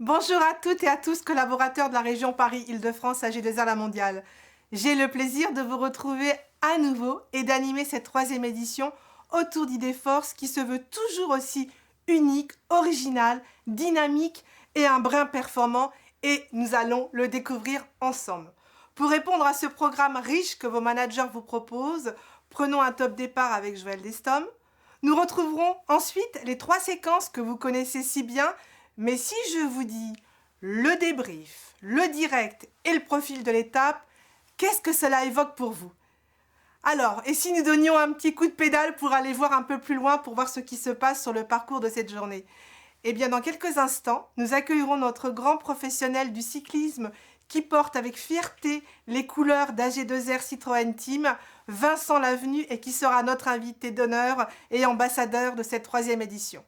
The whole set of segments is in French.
Bonjour à toutes et à tous, collaborateurs de la région Paris-Île-de-France AG2R La Mondiale. J'ai le plaisir de vous retrouver à nouveau et d'animer cette troisième édition autour d'Idées Force qui se veut toujours aussi unique, originale, dynamique et un brin performant, et nous allons le découvrir ensemble. Pour répondre à ce programme riche que vos managers vous proposent, prenons un top départ avec Joël Destom. Nous retrouverons ensuite les 3 séquences que vous connaissez si bien. Mais si je vous dis le débrief, le direct et le profil de l'étape, qu'est-ce que cela évoque pour vous? Alors, et si nous donnions un petit coup de pédale pour aller voir un peu plus loin, pour voir ce qui se passe sur le parcours de cette journée? Eh bien, dans quelques instants, nous accueillerons notre grand professionnel du cyclisme qui porte avec fierté les couleurs d'AG2R Citroën Team, Vincent Lavenu, et qui sera notre invité d'honneur et ambassadeur de cette troisième édition.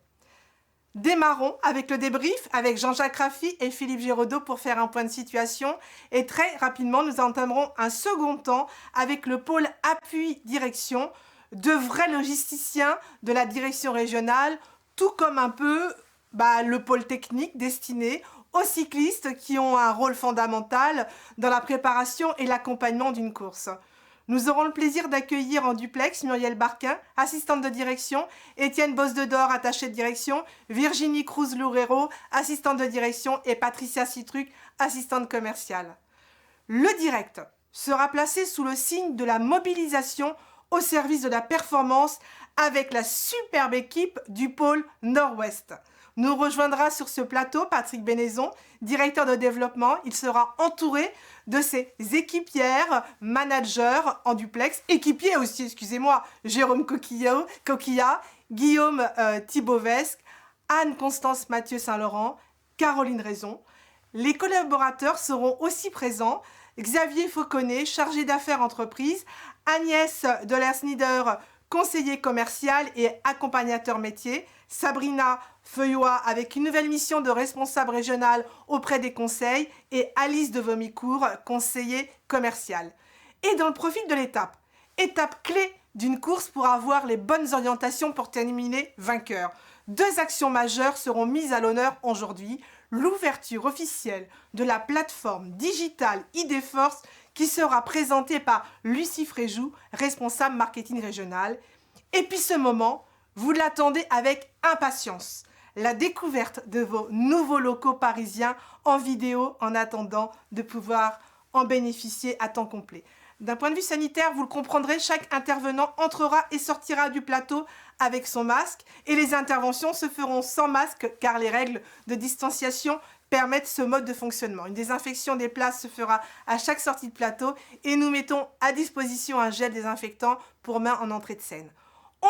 Démarrons avec le débrief avec Jean-Jacques Raffi et Philippe Giraudot pour faire un point de situation, et très rapidement nous entamerons un second temps avec le pôle appui direction, de vrais logisticiens de la direction régionale, tout comme un peu le pôle technique destiné aux cyclistes qui ont un rôle fondamental dans la préparation et l'accompagnement d'une course. Nous aurons le plaisir d'accueillir en duplex Muriel Barquin, assistante de direction, Étienne Bosse-de-Dor, attachée de direction, Virginie Cruz-Loureiro, assistante de direction, et Patricia Citruc, assistante commerciale. Le direct sera placé sous le signe de la mobilisation au service de la performance avec la superbe équipe du pôle Nord-Ouest. Nous rejoindra sur ce plateau Patrick Bénézon, directeur de développement. Il sera entouré de ses équipières, managers en duplex, équipiers aussi, Jérôme Coquillat, Guillaume Thibauvesque, Anne-Constance Mathieu Saint-Laurent, Caroline Raison. Les collaborateurs seront aussi présents: Xavier Fauconnet, chargé d'affaires entreprises, Agnès Deler-Snider, conseiller commercial et accompagnateur métier, Sabrina Feuillois avec une nouvelle mission de responsable régional auprès des conseils, et Alice de Vomicourt, conseiller commercial. Et dans le profil de l'étape, étape clé d'une course pour avoir les bonnes orientations pour terminer vainqueur. 2 actions majeures seront mises à l'honneur aujourd'hui: l'ouverture officielle de la plateforme digitale Idées Force qui sera présentée par Lucie Fréjou, responsable marketing régional. Et puis ce moment, vous l'attendez avec impatience: la découverte de vos nouveaux locaux parisiens en vidéo, en attendant de pouvoir en bénéficier à temps complet. D'un point de vue sanitaire, vous le comprendrez, chaque intervenant entrera et sortira du plateau avec son masque, et les interventions se feront sans masque car les règles de distanciation permettent ce mode de fonctionnement. Une désinfection des places se fera à chaque sortie de plateau, et nous mettons à disposition un gel désinfectant pour main en entrée de scène.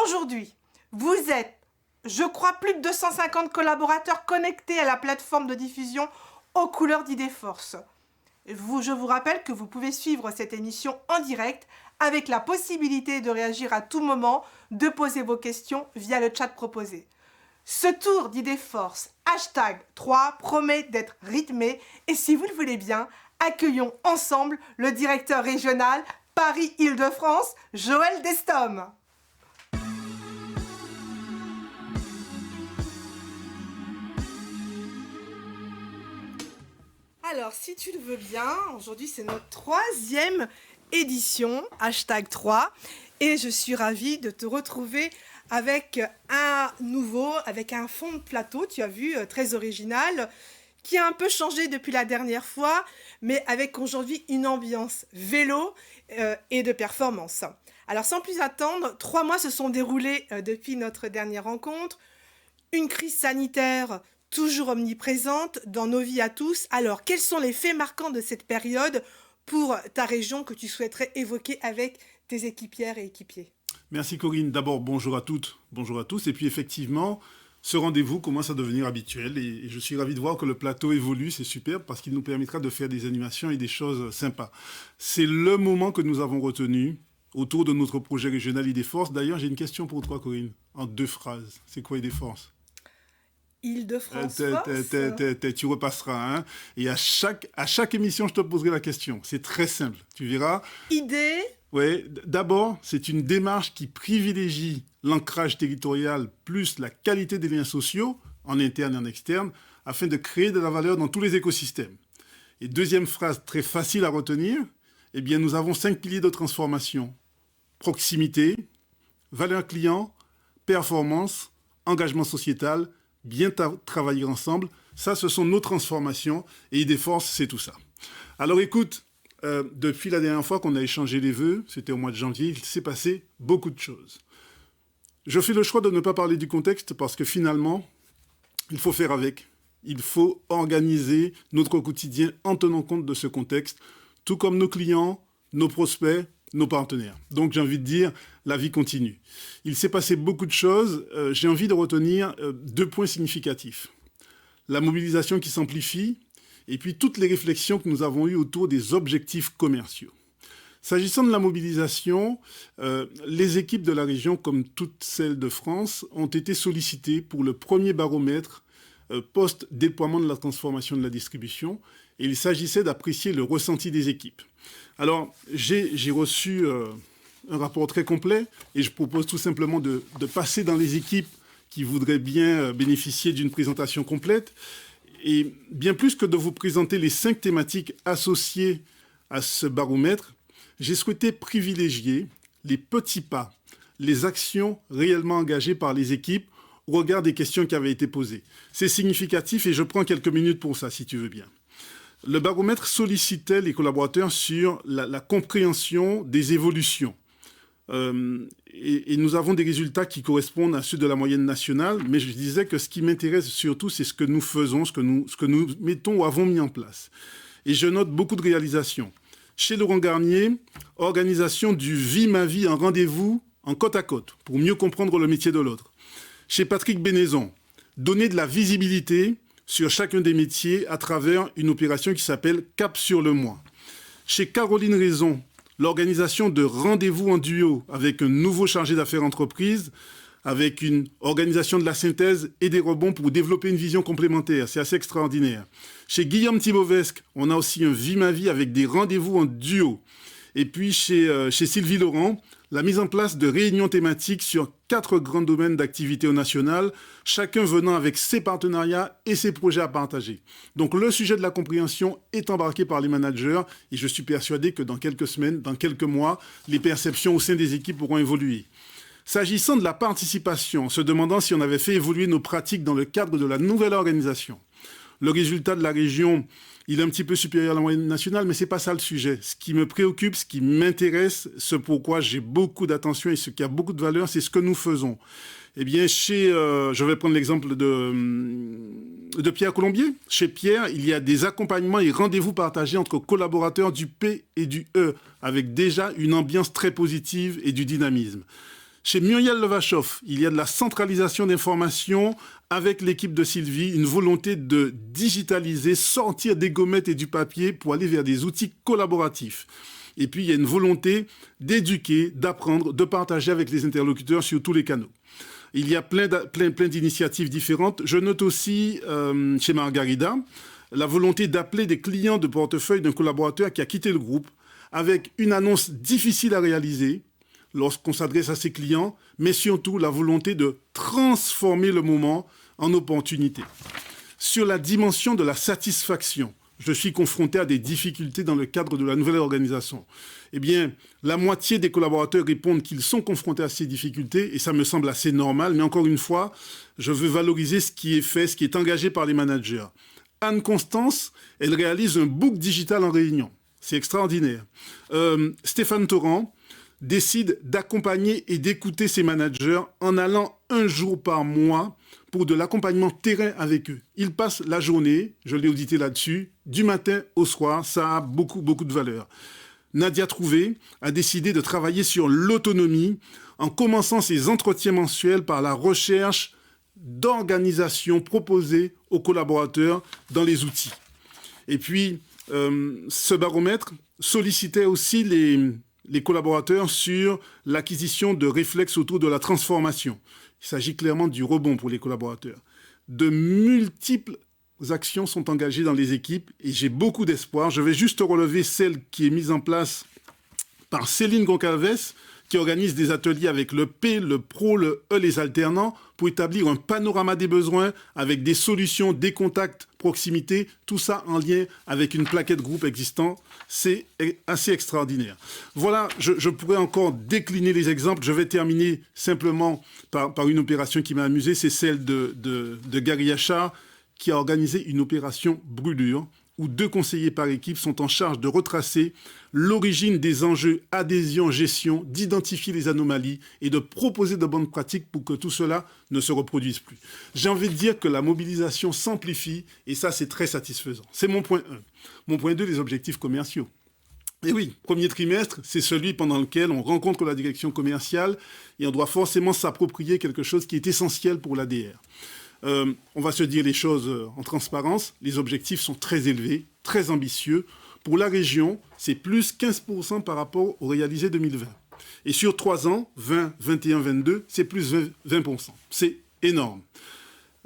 Aujourd'hui, vous êtes, je crois, plus de 250 collaborateurs connectés à la plateforme de diffusion aux couleurs d'Idées Force. Je vous rappelle que vous pouvez suivre cette émission en direct avec la possibilité de réagir à tout moment, de poser vos questions via le chat proposé. Ce tour d'Idées Force #3 promet d'être rythmé, et si vous le voulez bien, accueillons ensemble le directeur régional Paris-Île-de-France, Joël Destom. Alors, si tu le veux bien, aujourd'hui c'est notre 3e édition, #3, et je suis ravie de te retrouver avec avec un fond de plateau, tu as vu, très original, qui a un peu changé depuis la dernière fois, mais avec aujourd'hui une ambiance vélo et de performance. Alors, sans plus attendre, 3 mois se sont déroulés depuis notre dernière rencontre, une crise sanitaire toujours omniprésente dans nos vies à tous. Alors, quels sont les faits marquants de cette période pour ta région que tu souhaiterais évoquer avec tes équipières et équipiers? Merci Corinne. D'abord, bonjour à toutes, bonjour à tous. Et puis effectivement, ce rendez-vous commence à devenir habituel, et je suis ravi de voir que le plateau évolue. C'est superbe parce qu'il nous permettra de faire des animations et des choses sympas. C'est le moment que nous avons retenu autour de notre projet régional Idées Force. D'ailleurs, j'ai une question pour toi Corinne, en 2 phrases. C'est quoi Idées Force? Île-de-France. Tu repasseras, hein. Et à chaque émission, je te poserai la question. C'est très simple, tu verras. Idée. Oui, d'abord, c'est une démarche qui privilégie l'ancrage territorial plus la qualité des liens sociaux, en interne et en externe, afin de créer de la valeur dans tous les écosystèmes. Et deuxième phrase très facile à retenir, eh bien, nous avons 5 piliers de transformation. Proximité, valeur client, performance, engagement sociétal, bien travailler ensemble. Ça, ce sont nos transformations et Idéforce, c'est tout ça. Alors écoute, depuis la dernière fois qu'on a échangé les vœux, c'était au mois de janvier, il s'est passé beaucoup de choses. Je fais le choix de ne pas parler du contexte parce que finalement, il faut faire avec. Il faut organiser notre quotidien en tenant compte de ce contexte, tout comme nos clients, nos prospects, nos partenaires. Donc j'ai envie de dire, la vie continue. Il s'est passé beaucoup de choses. J'ai envie de retenir 2 points significatifs. La mobilisation qui s'amplifie et puis toutes les réflexions que nous avons eues autour des objectifs commerciaux. S'agissant de la mobilisation, les équipes de la région, comme toutes celles de France, ont été sollicitées pour le premier baromètre post-déploiement de la transformation de la distribution. Et il s'agissait d'apprécier le ressenti des équipes. Alors, j'ai reçu un rapport très complet et je propose tout simplement de passer dans les équipes qui voudraient bien bénéficier d'une présentation complète. Et bien plus que de vous présenter les 5 thématiques associées à ce baromètre, j'ai souhaité privilégier les petits pas, les actions réellement engagées par les équipes au regard des questions qui avaient été posées. C'est significatif et je prends quelques minutes pour ça, si tu veux bien. Le baromètre sollicitait les collaborateurs sur la compréhension des évolutions. Et nous avons des résultats qui correspondent à ceux de la moyenne nationale, mais je disais que ce qui m'intéresse surtout, c'est ce que nous faisons, ce que nous mettons ou avons mis en place. Et je note beaucoup de réalisations. Chez Laurent Garnier, organisation du Vie ma vie en rendez-vous en côte à côte, pour mieux comprendre le métier de l'autre. Chez Patrick Bénézon, donner de la visibilité sur chacun des métiers à travers une opération qui s'appelle Cap sur le mois. Chez Caroline Raison, l'organisation de rendez-vous en duo avec un nouveau chargé d'affaires entreprise, avec une organisation de la synthèse et des rebonds pour développer une vision complémentaire. C'est assez extraordinaire. Chez Guillaume Thibovesque, on a aussi un Vie ma vie avec des rendez-vous en duo. Et puis chez Sylvie Laurent, la mise en place de réunions thématiques sur 4 grands domaines d'activité au national, chacun venant avec ses partenariats et ses projets à partager. Donc le sujet de la compréhension est embarqué par les managers et je suis persuadé que dans quelques semaines, dans quelques mois, les perceptions au sein des équipes pourront évoluer. S'agissant de la participation, en se demandant si on avait fait évoluer nos pratiques dans le cadre de la nouvelle organisation, le résultat de la région, il est un petit peu supérieur à la moyenne nationale, mais ce n'est pas ça le sujet. Ce qui me préoccupe, ce qui m'intéresse, ce pourquoi j'ai beaucoup d'attention et ce qui a beaucoup de valeur, c'est ce que nous faisons. Eh bien, je vais prendre l'exemple de Pierre Colombier. Chez Pierre, il y a des accompagnements et rendez-vous partagés entre collaborateurs du P et du E, avec déjà une ambiance très positive et du dynamisme. Chez Muriel Levachoff, il y a de la centralisation d'informations avec l'équipe de Sylvie, une volonté de digitaliser, sortir des gommettes et du papier pour aller vers des outils collaboratifs. Et puis, il y a une volonté d'éduquer, d'apprendre, de partager avec les interlocuteurs sur tous les canaux. Il y a plein d'initiatives différentes. Je note aussi, chez Margarida, la volonté d'appeler des clients de portefeuille d'un collaborateur qui a quitté le groupe avec une annonce difficile à réaliser, lorsqu'on s'adresse à ses clients, mais surtout la volonté de transformer le moment en opportunité. Sur la dimension de la satisfaction, je suis confronté à des difficultés dans le cadre de la nouvelle organisation. Eh bien, la moitié des collaborateurs répondent qu'ils sont confrontés à ces difficultés, et ça me semble assez normal, mais encore une fois, je veux valoriser ce qui est fait, ce qui est engagé par les managers. Anne Constance, elle réalise un book digital en réunion. C'est extraordinaire. Stéphane Torrent décide d'accompagner et d'écouter ses managers en allant 1 jour par mois pour de l'accompagnement terrain avec eux. Il passe la journée, je l'ai audité là-dessus, du matin au soir, ça a beaucoup de valeur. Nadia Trouvé a décidé de travailler sur l'autonomie en commençant ses entretiens mensuels par la recherche d'organisations proposées aux collaborateurs dans les outils. Et puis, ce baromètre sollicitait aussi les collaborateurs sur l'acquisition de réflexes autour de la transformation. Il s'agit clairement du rebond pour les collaborateurs. De multiples actions sont engagées dans les équipes et j'ai beaucoup d'espoir. Je vais juste relever celle qui est mise en place par Céline Goncalves, qui organise des ateliers avec le P, le Pro, le E, les alternants, pour établir un panorama des besoins avec des solutions, des contacts, proximité, tout ça en lien avec une plaquette groupe existant. C'est assez extraordinaire. Voilà, je pourrais encore décliner les exemples. Je vais terminer simplement par une opération qui m'a amusé, c'est celle de Gary Achard, qui a organisé une opération brûlure, où 2 conseillers par équipe sont en charge de retracer l'origine des enjeux, adhésion, gestion, d'identifier les anomalies et de proposer de bonnes pratiques pour que tout cela ne se reproduise plus. J'ai envie de dire que la mobilisation s'amplifie et ça, c'est très satisfaisant. C'est mon point 1. Mon point 2, les objectifs commerciaux. Et oui, premier trimestre, c'est celui pendant lequel on rencontre la direction commerciale et on doit forcément s'approprier quelque chose qui est essentiel pour l'ADR. On va se dire les choses en transparence. Les objectifs sont très élevés, très ambitieux. Pour la région, c'est plus 15% par rapport au réalisé 2020. Et sur 3 ans, 20, 21, 22, c'est plus 20%. C'est énorme.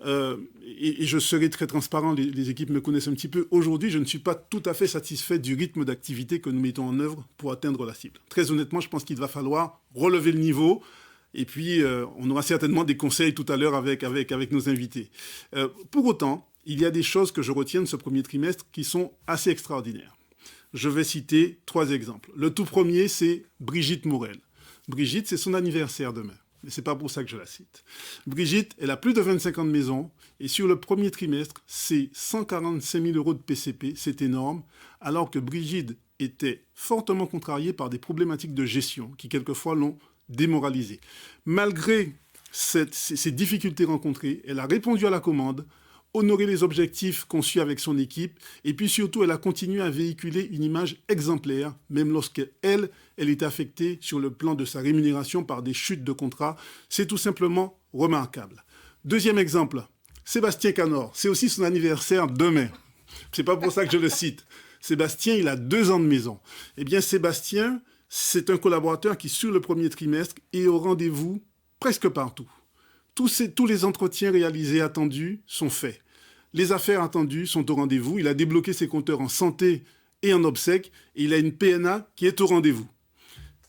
Et je serai très transparent, les équipes me connaissent un petit peu. Aujourd'hui, je ne suis pas tout à fait satisfait du rythme d'activité que nous mettons en œuvre pour atteindre la cible. Très honnêtement, je pense qu'il va falloir relever le niveau. Et puis, on aura certainement des conseils tout à l'heure avec nos invités. Pour autant, il y a des choses que je retiens de ce premier trimestre qui sont assez extraordinaires. Je vais citer 3 exemples. Le tout premier, c'est Brigitte Morel. Brigitte, c'est son anniversaire demain. Mais ce n'est pas pour ça que je la cite. Brigitte, elle a plus de 25 ans de maison. Et sur le premier trimestre, c'est 145 000 € de PCP. C'est énorme. Alors que Brigitte était fortement contrariée par des problématiques de gestion qui, quelquefois, l'ont démoralisée. Malgré ces difficultés rencontrées, elle a répondu à la commande, honoré les objectifs conçus avec son équipe, et puis surtout, elle a continué à véhiculer une image exemplaire, même lorsqu'elle était affectée sur le plan de sa rémunération par des chutes de contrat. C'est tout simplement remarquable. Deuxième exemple, Sébastien Canor. C'est aussi son anniversaire demain. C'est pas pour ça que je le cite. Sébastien, il a 2 ans de maison. Eh bien, Sébastien, c'est un collaborateur qui, sur le premier trimestre, est au rendez-vous presque partout. Tous les entretiens réalisés attendus sont faits. Les affaires attendues sont au rendez-vous. Il a débloqué ses compteurs en santé et en obsèques. Et il a une PNA qui est au rendez-vous.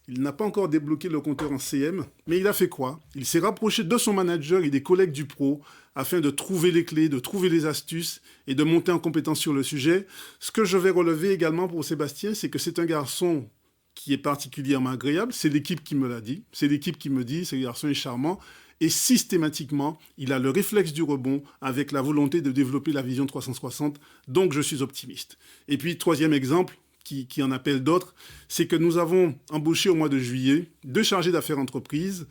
Il n'a pas encore débloqué le compteur en CM, mais il a fait quoi? Il s'est rapproché de son manager et des collègues du pro afin de trouver les clés, de trouver les astuces et de monter en compétence sur le sujet. Ce que je vais relever également pour Sébastien, c'est que c'est un garçon qui est particulièrement agréable. C'est l'équipe qui me l'a dit. C'est l'équipe qui me dit, ce garçon est charmant. Et systématiquement, il a le réflexe du rebond avec la volonté de développer la vision 360. Donc, je suis optimiste. Et puis, 3e exemple, qui en appelle d'autres, c'est que nous avons embauché au mois de juillet 2 chargés d'affaires entreprises.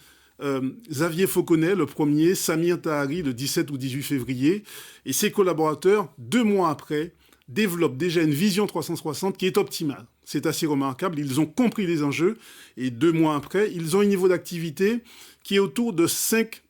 Xavier Fauconnet, le premier, Samir Tahari, le 17 ou 18 février. Et ses collaborateurs, 2 mois après, développent déjà une vision 360 qui est optimale. C'est assez remarquable. Ils ont compris les enjeux et 2 mois après, ils ont un niveau d'activité qui est autour de 5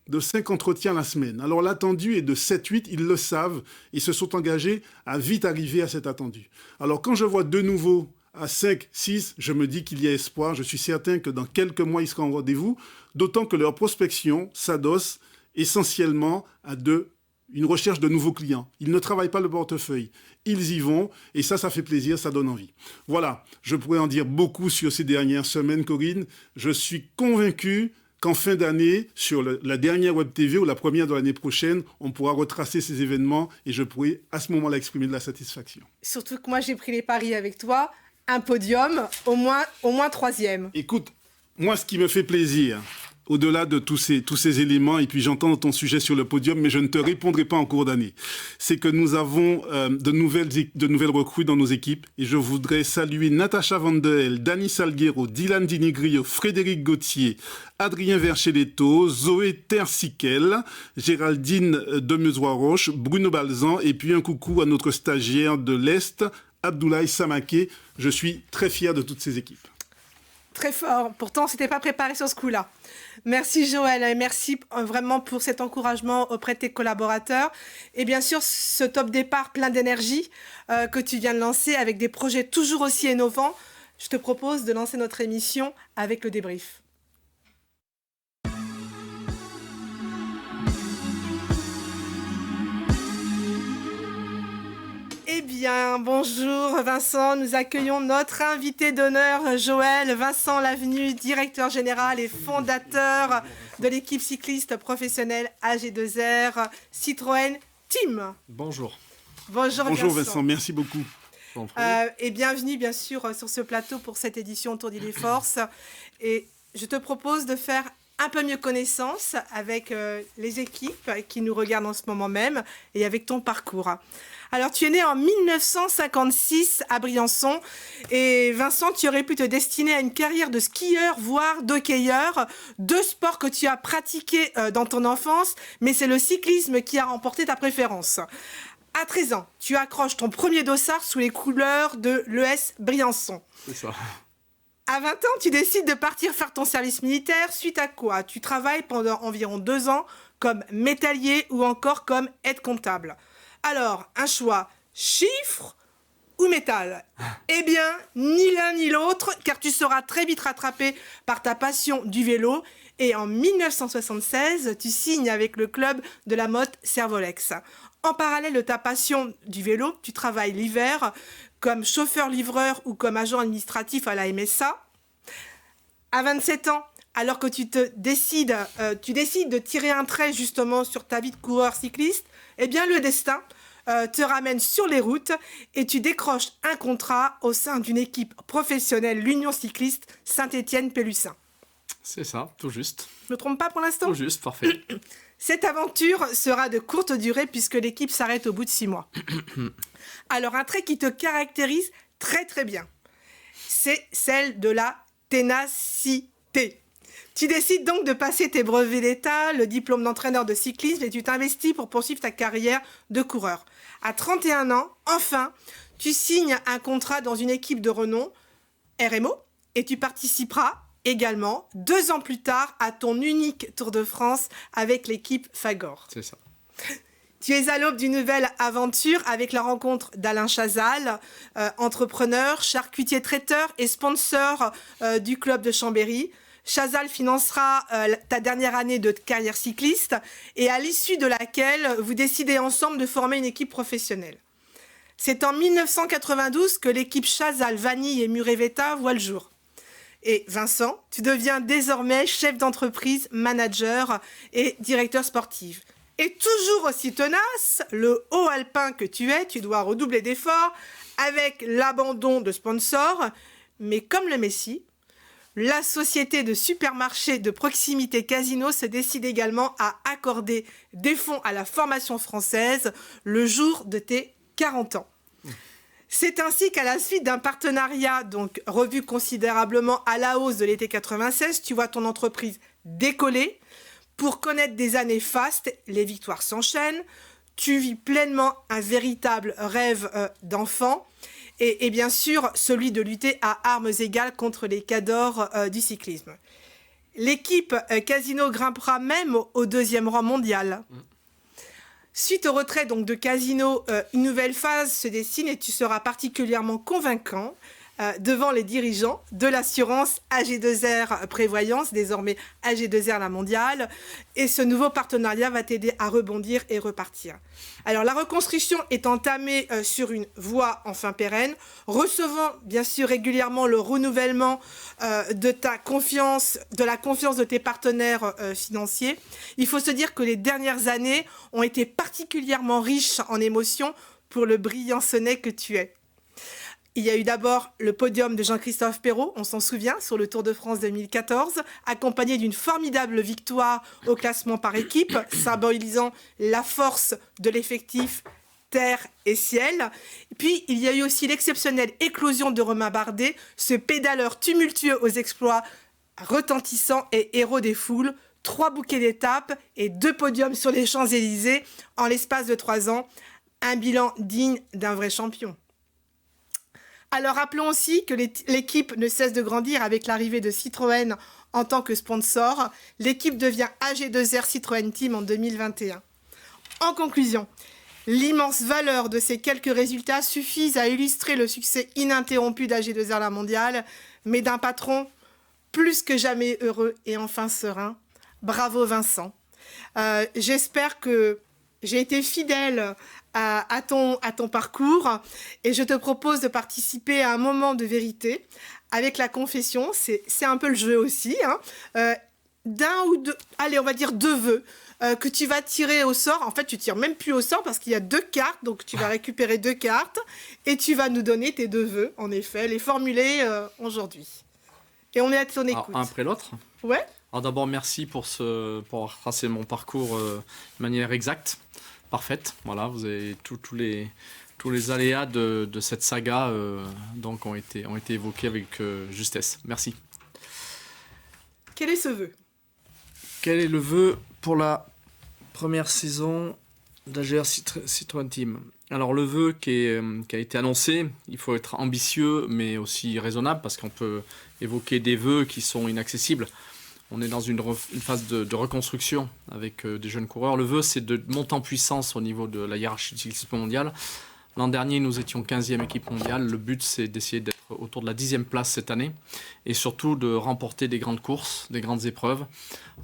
entretiens la semaine. Alors l'attendu est de 7-8, ils le savent et se sont engagés à vite arriver à cet attendu. Alors quand je vois de nouveau à 5-6, je me dis qu'il y a espoir. Je suis certain que dans quelques mois, ils seront au rendez-vous, d'autant que leur prospection s'adosse essentiellement à une recherche de nouveaux clients. Ils ne travaillent pas le portefeuille. Ils y vont et ça fait plaisir, ça donne envie. Voilà, je pourrais en dire beaucoup sur ces dernières semaines, Corinne. Je suis convaincu qu'en fin d'année, sur la dernière Web TV ou la première de l'année prochaine, on pourra retracer ces événements et je pourrai à ce moment-là exprimer de la satisfaction. Surtout que moi, j'ai pris les paris avec toi. Un podium, au moins 3e. Écoute, moi, ce qui me fait plaisir, au-delà de tous ces éléments, et puis j'entends ton sujet sur le podium, mais je ne te répondrai pas en cours d'année, c'est que nous avons de nouvelles recrues dans nos équipes, et je voudrais saluer Natacha Vandel, Dani Salguero, Dylan Dinigrio, Frédéric Gauthier, Adrien Vercheletto, Zoé Tersiquel, Géraldine Demezois-Roche, Bruno Balzan, et puis un coucou à notre stagiaire de l'Est, Abdoulaye Samaké. Je suis très fier de toutes ces équipes. Très fort. Pourtant, on ne s'était pas préparé sur ce coup-là. Merci Joël et merci vraiment pour cet encouragement auprès de tes collaborateurs. Et bien sûr, ce top départ plein d'énergie que tu viens de lancer avec des projets toujours aussi innovants. Je te propose de lancer notre émission avec le débrief. Eh bien, bonjour Vincent, nous accueillons notre invité d'honneur Joël Vincent Lavenu, directeur général et fondateur de l'équipe cycliste professionnelle AG2R Citroën Team. Bonjour. Bonjour Vincent, merci beaucoup. Et bienvenue bien sûr sur ce plateau pour cette édition Tour d'Île-et-Force. Et je te propose de faire un peu mieux connaissance avec les équipes qui nous regardent en ce moment même et avec ton parcours. Alors, tu es né en 1956 à Briançon et Vincent, tu aurais pu te destiner à une carrière de skieur, voire d'hockeyeur, deux sports que tu as pratiqués dans ton enfance, mais c'est le cyclisme qui a remporté ta préférence. À 13 ans, tu accroches ton premier dossard sous les couleurs de l'ES Briançon. C'est ça. À 20 ans, tu décides de partir faire ton service militaire, suite à quoi tu travailles pendant environ 2 ans comme métallier ou encore comme aide-comptable. Alors, un choix, chiffre ou métal? Eh bien, ni l'un ni l'autre, car tu seras très vite rattrapé par ta passion du vélo. Et en 1976, tu signes avec le club de la motte Servolex. En parallèle de ta passion du vélo, tu travailles l'hiver comme chauffeur-livreur ou comme agent administratif à la MSA. À 27 ans, alors que tu décides de tirer un trait justement sur ta vie de coureur cycliste, eh bien le destin te ramène sur les routes et tu décroches un contrat au sein d'une équipe professionnelle, l'Union cycliste Saint-Étienne-Pélussin. C'est ça, tout juste. Je me trompe pas pour l'instant? Tout juste, parfait. Cette aventure sera de courte durée puisque l'équipe s'arrête au bout de 6 mois. Alors, un trait qui te caractérise très très bien, c'est celle de la ténacité. Tu décides donc de passer tes brevets d'État, le diplôme d'entraîneur de cyclisme et tu t'investis pour poursuivre ta carrière de coureur. À 31 ans, enfin, tu signes un contrat dans une équipe de renom, RMO, et tu participeras également 2 ans plus tard à ton unique Tour de France avec l'équipe Fagor. C'est ça. Tu es à l'aube d'une nouvelle aventure avec la rencontre d'Alain Chazal, entrepreneur, charcutier traiteur et sponsor du club de Chambéry. Chazal financera ta dernière année de carrière cycliste et à l'issue de laquelle vous décidez ensemble de former une équipe professionnelle. C'est en 1992 que l'équipe Chazal, Vanille et Mureveta voit le jour. Et Vincent, tu deviens désormais chef d'entreprise, manager et directeur sportif. Et toujours aussi tenace, le haut alpin que tu es, tu dois redoubler d'efforts avec l'abandon de sponsors. Mais comme le Messi, la société de supermarché de proximité Casino se décide également à accorder des fonds à la formation française le jour de tes 40 ans. C'est ainsi qu'à la suite d'un partenariat donc revu considérablement à la hausse de l'été 96, tu vois ton entreprise décoller. Pour connaître des années fastes, les victoires s'enchaînent. Tu vis pleinement un véritable rêve d'enfant. Et bien sûr, celui de lutter à armes égales contre les cadors du cyclisme. L'équipe Casino grimpera même au 2e rang mondial. Suite au retrait donc, de Casino, une nouvelle phase se dessine et tu seras particulièrement convaincant devant les dirigeants de l'assurance AG2R Prévoyance, désormais AG2R La Mondiale. Et ce nouveau partenariat va t'aider à rebondir et repartir. Alors, la reconstruction est entamée sur une voie enfin pérenne, recevant bien sûr régulièrement le renouvellement de la confiance de tes partenaires financiers. Il faut se dire que les dernières années ont été particulièrement riches en émotions pour le Briançonnais que tu es. Il y a eu d'abord le podium de Jean-Christophe Perrault, on s'en souvient, sur le Tour de France 2014, accompagné d'une formidable victoire au classement par équipe, symbolisant la force de l'effectif terre et ciel. Puis, il y a eu aussi l'exceptionnelle éclosion de Romain Bardet, ce pédaleur tumultueux aux exploits retentissants et héros des foules. 3 bouquets d'étapes et 2 podiums sur les Champs-Élysées en l'espace de 3 ans. Un bilan digne d'un vrai champion. Alors rappelons aussi que l'équipe ne cesse de grandir avec l'arrivée de Citroën en tant que sponsor. L'équipe devient AG2R Citroën Team en 2021. En conclusion, l'immense valeur de ces quelques résultats suffisent à illustrer le succès ininterrompu d'AG2R La Mondiale, mais d'un patron plus que jamais heureux et enfin serein. Bravo Vincent. J'espère que j'ai été fidèle à ton parcours et je te propose de participer à un moment de vérité avec la confession. C'est un peu le jeu aussi, hein. D'un ou deux, allez, on va dire 2 vœux que tu vas tirer au sort. En fait, tu tires même plus au sort parce qu'il y a 2 cartes, donc tu vas récupérer 2 cartes et tu vas nous donner tes 2 vœux, en effet, les formuler aujourd'hui. Et on est à ton écoute. Alors, un après l'autre. Ouais. Alors d'abord, merci pour avoir tracé mon parcours de manière exacte, parfaite. Voilà, vous avez tous les aléas de cette saga donc ont été évoqués avec justesse. Merci. Quel est ce vœu? Quel est le vœu pour la première saison d'AGR Citroën Team? Alors le vœu qui a été annoncé, il faut être ambitieux mais aussi raisonnable parce qu'on peut évoquer des vœux qui sont inaccessibles. On est dans une phase de reconstruction avec des jeunes coureurs. Le vœu, c'est de monter en puissance au niveau de la hiérarchie du cyclisme mondial. L'an dernier, nous étions 15e équipe mondiale. Le but, c'est d'essayer d'être autour de la 10e place cette année et surtout de remporter des grandes courses, des grandes épreuves.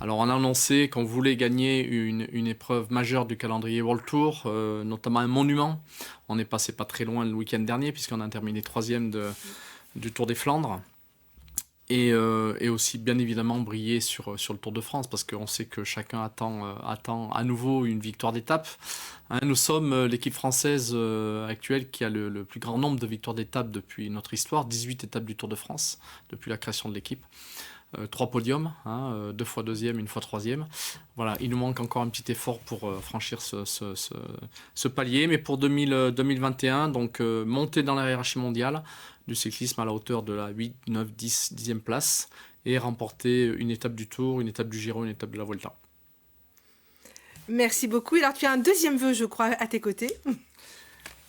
Alors, on a annoncé qu'on voulait gagner une épreuve majeure du calendrier World Tour, notamment un monument. On n'est passé pas très loin le week-end dernier puisqu'on a terminé 3e du Tour des Flandres. Et aussi bien évidemment briller sur le Tour de France parce qu'on sait que chacun attend à nouveau une victoire d'étape. Hein, nous sommes l'équipe française actuelle qui a le plus grand nombre de victoires d'étape depuis notre histoire, 18 étapes du Tour de France depuis la création de l'équipe. 3 podiums, 2 fois 2e, 1 fois 3e. Voilà, il nous manque encore un petit effort pour franchir ce palier, mais pour 2021, donc monter dans la hiérarchie mondiale du cyclisme à la hauteur de la 8, 9, 10e place et remporter une étape du Tour, une étape du Giro, une étape de la Vuelta. Merci beaucoup. Alors tu as un deuxième vœu, je crois, à tes côtés.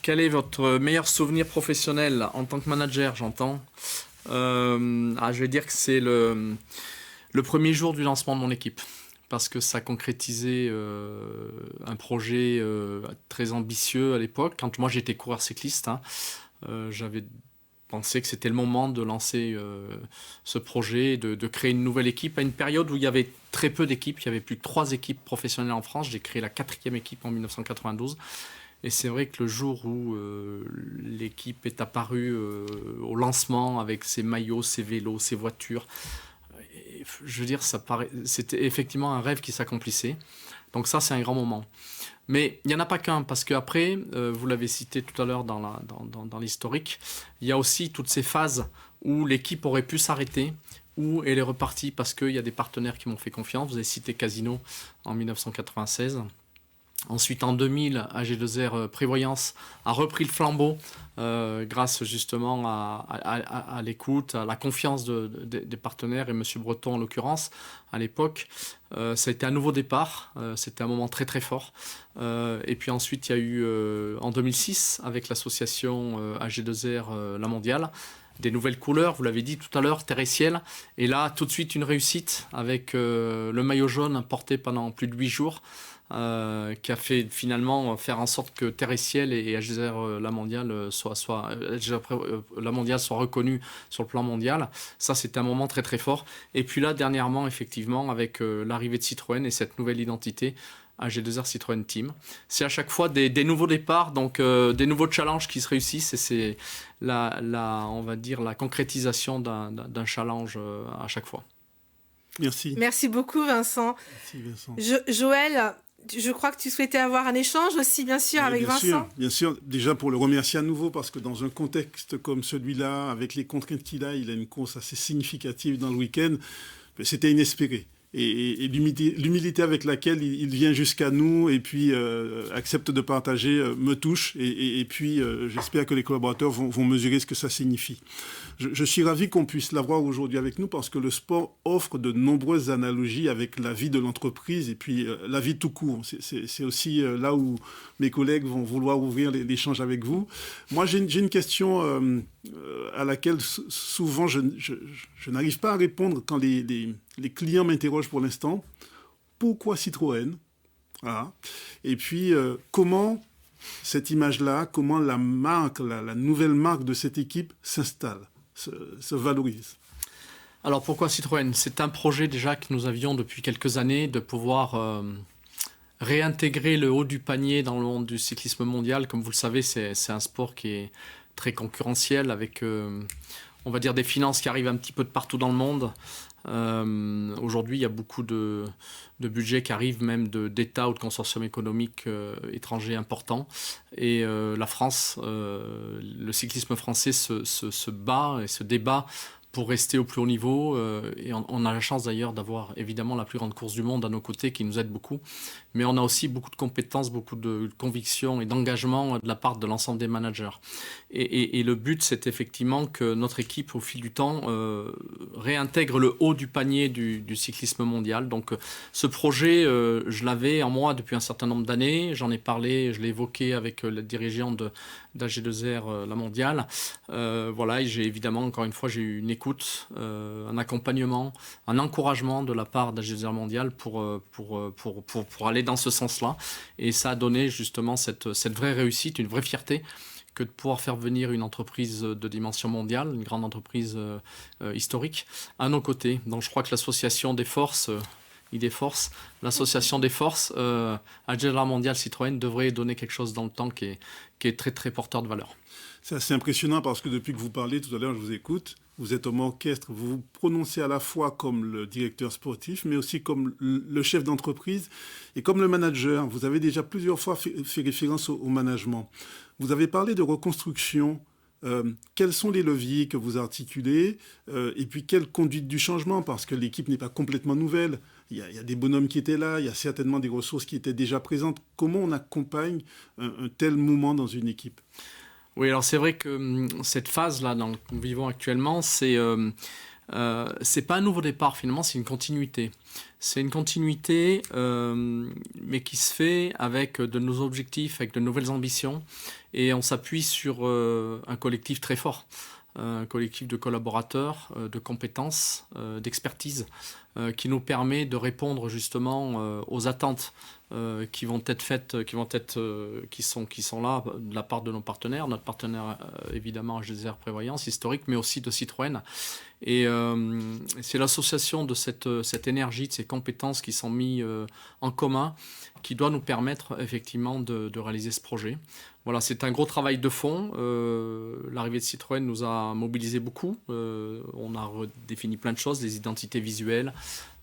Quel est votre meilleur souvenir professionnel en tant que manager, j'entends? Je vais dire que c'est le premier jour du lancement de mon équipe parce que ça concrétisait un projet très ambitieux à l'époque. Quand moi j'étais coureur cycliste, j'avais pensé que c'était le moment de lancer ce projet, de créer une nouvelle équipe à une période où il y avait très peu d'équipes. Il y avait plus que 3 équipes professionnelles en France. J'ai créé la 4e équipe en 1992. Et c'est vrai que le jour où l'équipe est apparue au lancement avec ses maillots, ses vélos, ses voitures, je veux dire, c'était effectivement un rêve qui s'accomplissait. Donc ça, c'est un grand moment. Mais il n'y en a pas qu'un, parce qu'après, vous l'avez cité tout à l'heure dans l'historique, il y a aussi toutes ces phases où l'équipe aurait pu s'arrêter, où elle est repartie parce qu'il y a des partenaires qui m'ont fait confiance. Vous avez cité Casino en 1996. Ensuite, en 2000, AG2R Prévoyance a repris le flambeau grâce justement à l'écoute, à la confiance des partenaires et M. Breton en l'occurrence à l'époque. Ça a été un nouveau départ, c'était un moment très très fort. Et puis ensuite, il y a eu en 2006 avec l'association AG2R La Mondiale, des nouvelles couleurs, vous l'avez dit tout à l'heure, terre et ciel. Et là, tout de suite, une réussite avec le maillot jaune porté pendant plus de 8 jours. Qui a fait finalement faire en sorte que Terre et Ciel et AG2R La Mondiale La Mondiale soit reconnus sur le plan mondial. Ça, c'était un moment très très fort. Et puis là, dernièrement, effectivement, avec l'arrivée de Citroën et cette nouvelle identité, AG2R Citroën Team. C'est à chaque fois des nouveaux départs, donc des nouveaux challenges qui se réussissent et c'est on va dire la concrétisation d'un challenge à chaque fois. Merci. Merci beaucoup, Vincent. Merci, Vincent. Joël, je crois que tu souhaitais avoir un échange aussi, bien sûr, avec Vincent. Bien sûr. Déjà pour le remercier à nouveau, parce que dans un contexte comme celui-là, avec les contraintes qu'il a une course assez significative dans le week-end. C'était inespéré. Et l'humilité avec laquelle il vient jusqu'à nous et puis accepte de partager me touche. Et puis j'espère que les collaborateurs vont mesurer ce que ça signifie. Je suis ravi qu'on puisse l'avoir aujourd'hui avec nous parce que le sport offre de nombreuses analogies avec la vie de l'entreprise et puis la vie tout court. C'est aussi là où mes collègues vont vouloir ouvrir l'échange avec vous. Moi, j'ai une question à laquelle souvent je n'arrive pas à répondre quand les clients m'interrogent pour l'instant. Pourquoi Citroën? Voilà. Et puis, comment cette image-là, comment la marque, la nouvelle marque de cette équipe s'installe, se valorise? Alors, pourquoi Citroën? C'est un projet déjà que nous avions depuis quelques années de pouvoir réintégrer le haut du panier dans le monde du cyclisme mondial. Comme vous le savez, c'est un sport qui est très concurrentiel avec, on va dire, des finances qui arrivent un petit peu de partout dans le monde. Aujourd'hui, il y a beaucoup de budgets qui arrivent même d'États ou de consortiums économiques étrangers importants. Et la France, le cyclisme français se bat et se débat pour rester au plus haut niveau. Et on a la chance d'ailleurs d'avoir évidemment la plus grande course du monde à nos côtés qui nous aide beaucoup. Mais on a aussi beaucoup de compétences, beaucoup de convictions et d'engagement de la part de l'ensemble des managers. Et le but, c'est effectivement que notre équipe, au fil du temps, réintègre le haut du panier du cyclisme mondial. Donc ce projet, je l'avais en moi depuis un certain nombre d'années. J'en ai parlé, je l'ai évoqué avec le dirigeant d'AG2R, la mondiale. Voilà, et j'ai évidemment, encore une fois, j'ai eu une écoute, un accompagnement, un encouragement de la part d'AG2R mondiale pour aller dans ce sens-là. Et ça a donné justement cette vraie réussite, une vraie fierté que de pouvoir faire venir une entreprise de dimension mondiale, une grande entreprise historique, à nos côtés. Donc je crois que l'association des forces, l'association des forces, AG2R mondiale Citroën devrait donner quelque chose dans le temps qui est très très porteur de valeur. C'est assez impressionnant parce que depuis que vous parlez, tout à l'heure je vous écoute, vous êtes homme orchestre, vous vous prononcez à la fois comme le directeur sportif, mais aussi comme le chef d'entreprise et comme le manager. Vous avez déjà plusieurs fois fait référence au management. Vous avez parlé de reconstruction. Quels sont les leviers que vous articulez et puis quelle conduite du changement, parce que l'équipe n'est pas complètement nouvelle. Il y a des bonhommes qui étaient là, il y a certainement des ressources qui étaient déjà présentes. Comment on accompagne un tel moment dans une équipe ? Oui, alors c'est vrai que cette phase-là que nous vivons actuellement, c'est pas un nouveau départ finalement, c'est une continuité. C'est une continuité, mais qui se fait avec de nos objectifs, avec de nouvelles ambitions, et on s'appuie sur un collectif très fort, un collectif de collaborateurs, de compétences, d'expertise, qui nous permet de répondre justement aux attentes qui vont être faites, qui sont là de la part de nos partenaires, notre partenaire évidemment AG2R Prévoyance historique, mais aussi de Citroën. Et c'est l'association de cette énergie, de ces compétences qui sont mises en commun, qui doit nous permettre effectivement de réaliser ce projet. Voilà, c'est un gros travail de fond. L'arrivée de Citroën nous a mobilisé beaucoup. On a redéfini plein de choses, les identités visuelles,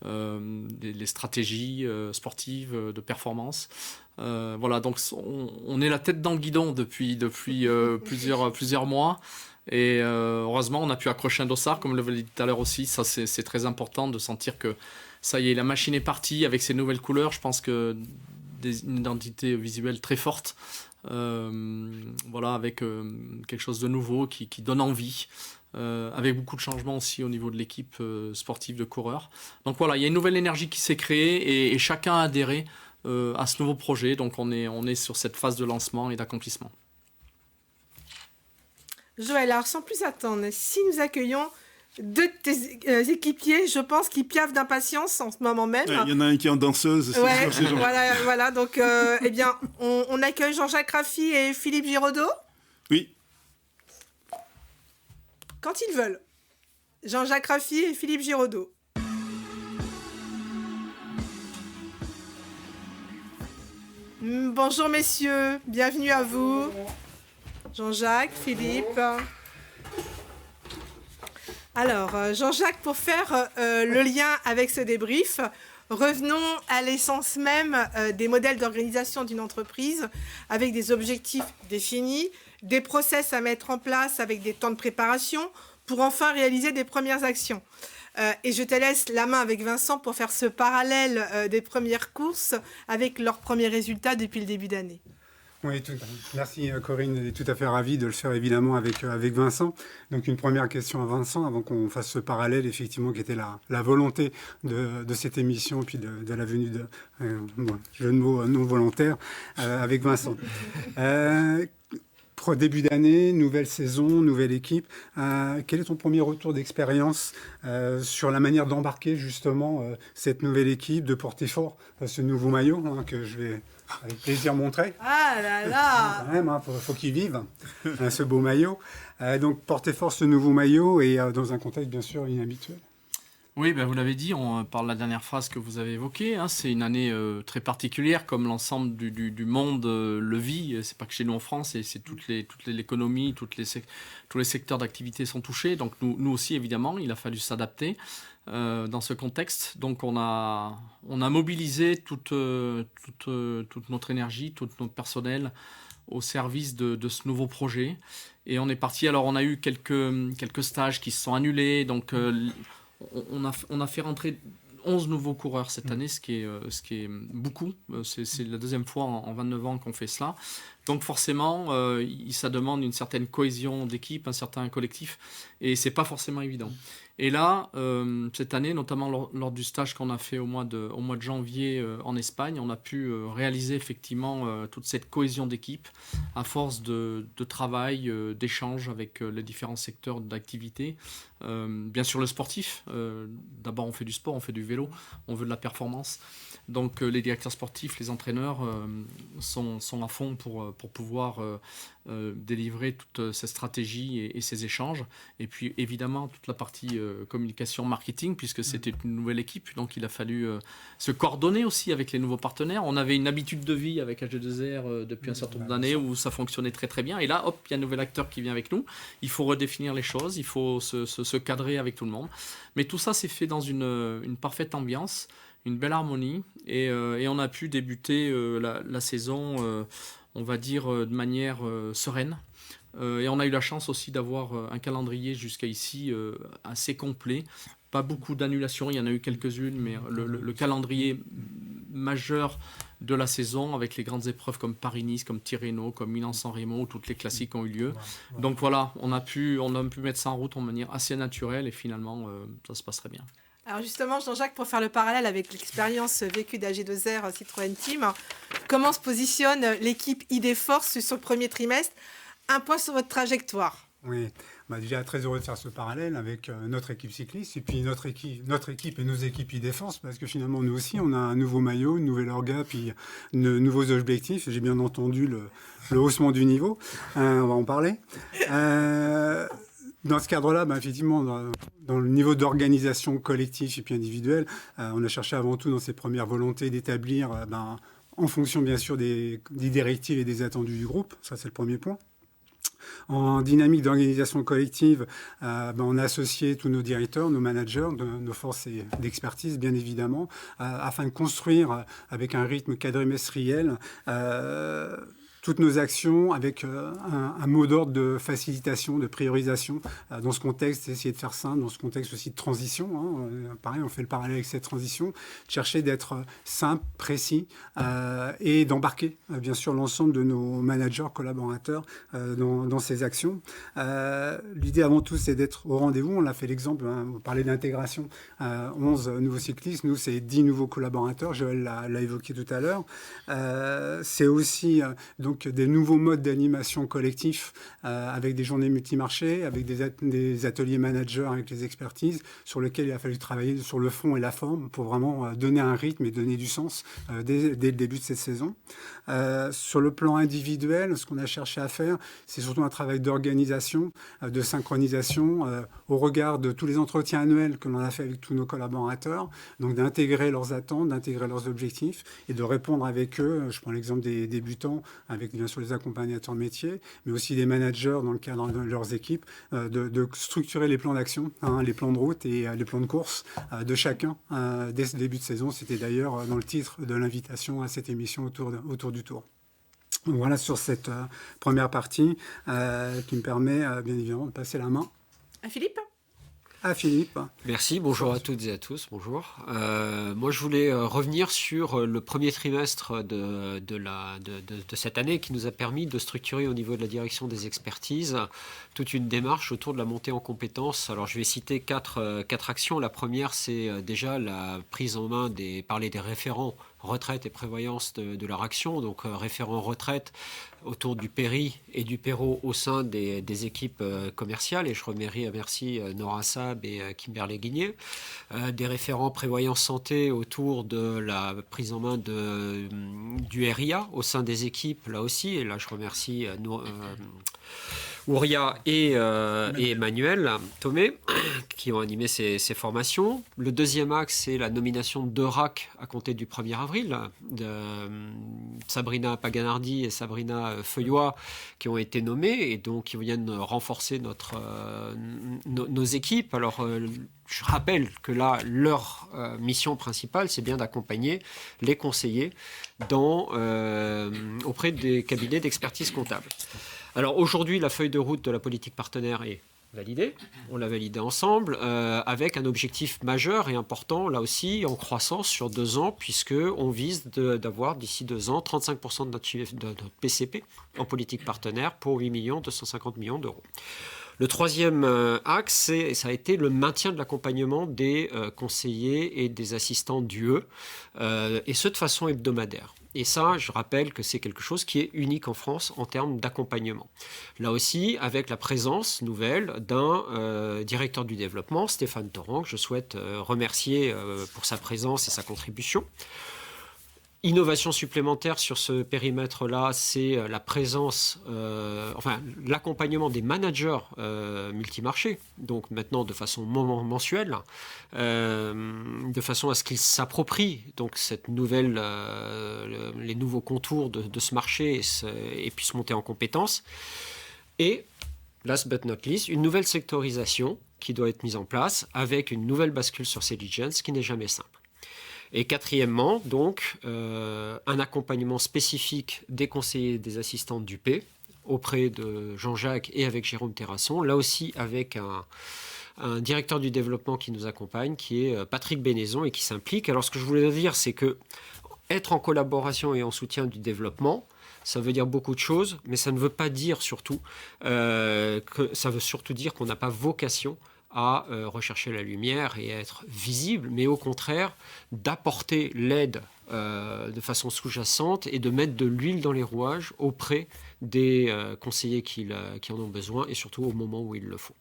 les stratégies sportives de performance. Voilà, donc on est la tête dans le guidon depuis plusieurs mois. Et heureusement, on a pu accrocher un dossard, comme le dit tout à l'heure aussi. Ça, c'est très important de sentir que ça y est, la machine est partie avec ses nouvelles couleurs. Je pense que une identité visuelle très forte. Voilà, avec quelque chose de nouveau qui donne envie, avec beaucoup de changements aussi au niveau de l'équipe sportive de coureurs. Donc voilà, il y a une nouvelle énergie qui s'est créée et chacun a adhéré à ce nouveau projet. Donc on est sur cette phase de lancement et d'accomplissement. Joël, alors sans plus attendre, si nous accueillons deux de tes équipiers, je pense, qui piaffent d'impatience en ce moment même. Il y en a un qui est en danseuse. Ouais, voilà. Donc, eh bien, on accueille Jean-Jacques Raffi et Philippe Giraudot. Oui. Quand ils veulent. Jean-Jacques Raffi et Philippe Giraudot. Bonjour messieurs, bienvenue à vous. Jean-Jacques, Philippe. Alors, Jean-Jacques, pour faire le lien avec ce débrief, revenons à l'essence même des modèles d'organisation d'une entreprise, avec des objectifs définis, des process à mettre en place avec des temps de préparation, pour enfin réaliser des premières actions. Et je te laisse la main avec Vincent pour faire ce parallèle des premières courses avec leurs premiers résultats depuis le début d'année. Oui, merci Corinne, je suis tout à fait ravi de le faire évidemment avec Vincent. Donc une première question à Vincent, avant qu'on fasse ce parallèle effectivement qui était la volonté de cette émission, puis de la venue de jeu de mots non volontaire avec Vincent. Début d'année, nouvelle saison, nouvelle équipe. Quel est ton premier retour d'expérience sur la manière d'embarquer justement cette nouvelle équipe, de porter fort ce nouveau maillot que je vais avec plaisir montrer. Ah là là. Quand même, faut qu'il vive ce beau maillot. Donc porter fort ce nouveau maillot et dans un contexte bien sûr inhabituel. Oui, ben vous l'avez dit, par la dernière phrase que vous avez évoquée, hein, c'est une année très particulière, comme l'ensemble du monde le vit. C'est pas que chez nous en France, c'est l'économie, tous les secteurs d'activité sont touchés. Donc nous aussi, évidemment, il a fallu s'adapter dans ce contexte. Donc on a mobilisé toute notre énergie, tout notre personnel au service de ce nouveau projet. Et on est parti. Alors on a eu quelques stages qui se sont annulés. Donc on a fait rentrer 11 nouveaux coureurs cette année, ce qui est beaucoup. C'est la deuxième fois en 29 ans qu'on fait cela. Donc forcément, ça demande une certaine cohésion d'équipe, un certain collectif, et c'est pas forcément évident. Et là, cette année, notamment lors du stage qu'on a fait au mois de janvier en Espagne, on a pu réaliser effectivement toute cette cohésion d'équipe à force de travail, d'échange avec les différents secteurs d'activité. Bien sûr le sportif, d'abord on fait du sport, on fait du vélo, on veut de la performance. Donc les directeurs sportifs, les entraîneurs sont à fond pour pouvoir délivrer toutes ces stratégies et ces échanges. Et puis évidemment toute la partie communication, marketing, puisque c'était une nouvelle équipe, donc il a fallu se coordonner aussi avec les nouveaux partenaires. On avait une habitude de vie avec AG2R depuis un certain nombre d'années où ça fonctionnait très très bien. Et là, hop, il y a un nouvel acteur qui vient avec nous. Il faut redéfinir les choses, il faut se cadrer avec tout le monde. Mais tout ça s'est fait dans une parfaite ambiance, une belle harmonie, et on a pu débuter la saison, on va dire, de manière sereine. Et on a eu la chance aussi d'avoir un calendrier jusqu'à ici assez complet. Pas beaucoup d'annulations, il y en a eu quelques-unes, mais le calendrier majeur de la saison avec les grandes épreuves comme Paris-Nice, comme Tirreno, comme Milan-San Remo, où toutes les classiques ont eu lieu. Donc voilà, on a pu mettre ça en route en manière assez naturelle et finalement ça se passe très bien. Alors justement, Jean-Jacques, pour faire le parallèle avec l'expérience vécue d'AG2R Citroën Team, comment se positionne l'équipe ID-Force sur le premier trimestre? Un point sur votre trajectoire. Oui, déjà très heureux de faire ce parallèle avec notre équipe cycliste et puis notre équipe et nos équipes e-défense, parce que finalement nous aussi on a un nouveau maillot, une nouvelle orga, puis de nouveaux objectifs. J'ai bien entendu le haussement du niveau, on va en parler. Dans ce cadre-là, effectivement, dans le niveau d'organisation collective et puis individuelle, on a cherché avant tout dans ces premières volontés d'établir, en fonction bien sûr des directives et des attendus du groupe, ça c'est le premier point. En dynamique d'organisation collective, on a associé tous nos directeurs, nos managers, nos forces d'expertise, bien évidemment, afin de construire avec un rythme quadrimestriel toutes nos actions avec un mot d'ordre de facilitation, de priorisation. Dans ce contexte, essayer de faire simple, dans ce contexte aussi de transition. Pareil, on fait le parallèle avec cette transition. Chercher d'être simple, précis et d'embarquer, bien sûr, l'ensemble de nos managers, collaborateurs dans ces actions. L'idée avant tout, c'est d'être au rendez-vous. On a fait l'exemple, vous parlez d'intégration. 11 nouveaux cyclistes, nous, c'est 10 nouveaux collaborateurs. Joël l'a évoqué tout à l'heure. C'est aussi donc des nouveaux modes d'animation collectif avec des journées multimarchés, avec des ateliers managers avec les expertises sur lesquels il a fallu travailler sur le fond et la forme pour vraiment donner un rythme et donner du sens dès le début de cette saison. Sur le plan individuel, ce qu'on a cherché à faire, c'est surtout un travail d'organisation, de synchronisation au regard de tous les entretiens annuels que l'on a fait avec tous nos collaborateurs, donc d'intégrer leurs attentes, d'intégrer leurs objectifs et de répondre avec eux. Je prends l'exemple des débutants avec bien sûr les accompagnateurs métiers, mais aussi des managers dans le cadre de leurs équipes, de structurer les plans d'action, les plans de route et les plans de course de chacun dès ce début de saison. C'était d'ailleurs dans le titre de l'invitation à cette émission autour du Tour. Voilà sur cette première partie qui me permet bien évidemment de passer la main à Philippe. Philippe. Merci, bonjour à toutes et à tous, bonjour. Moi je voulais revenir sur le premier trimestre de cette année qui nous a permis de structurer au niveau de la direction des expertises toute une démarche autour de la montée en compétences. Alors je vais citer quatre actions. La première, c'est déjà la prise en main parler des référents retraite et prévoyance de leur action, donc référents retraite autour du péri et du péro au sein des équipes commerciales, et je remercie Nora Saab et Kimberley Guigné, des référents prévoyance santé autour de la prise en main du RIA au sein des équipes, là aussi, et là je remercie Ouria et Emmanuel Thomé, qui ont animé ces formations. Le deuxième axe, c'est la nomination de 2 RAC à compter du 1er avril, de Sabrina Paganardi et Sabrina Feuillois, qui ont été nommés et donc qui viennent renforcer nos équipes. Alors, je rappelle que là, leur mission principale, c'est bien d'accompagner les conseillers auprès des cabinets d'expertise comptable. Alors aujourd'hui, la feuille de route de la politique partenaire est validée. On l'a validée ensemble avec un objectif majeur et important, là aussi, en croissance sur 2 ans, puisqu'on vise d'avoir d'ici 2 ans 35% de notre PCP en politique partenaire pour 8 250 millions d'euros. Le troisième axe, ça a été le maintien de l'accompagnement des conseillers et des assistants d'UE, et ce de façon hebdomadaire. Et ça, je rappelle que c'est quelque chose qui est unique en France en termes d'accompagnement. Là aussi, avec la présence nouvelle d'un directeur du développement, Stéphane Torrent, que je souhaite remercier pour sa présence et sa contribution. Innovation supplémentaire sur ce périmètre-là, c'est la présence, l'accompagnement des managers multimarchés, donc maintenant de façon mensuelle, de façon à ce qu'ils s'approprient donc les nouveaux contours de ce marché et puissent monter en compétences. Et, last but not least, une nouvelle sectorisation qui doit être mise en place avec une nouvelle bascule sur Celigence qui n'est jamais simple. Et quatrièmement, donc, un accompagnement spécifique des conseillers et des assistants d'UP auprès de Jean-Jacques et avec Jérôme Terrasson, là aussi avec un directeur du développement qui nous accompagne, qui est Patrick Bénézon et qui s'implique. Alors ce que je voulais dire, c'est que être en collaboration et en soutien du développement, ça veut dire beaucoup de choses, mais ça ne veut pas dire surtout ça veut surtout dire qu'on n'a pas vocation à rechercher la lumière et à être visible, mais au contraire d'apporter l'aide de façon sous-jacente et de mettre de l'huile dans les rouages auprès des conseillers qui en ont besoin et surtout au moment où il le faut.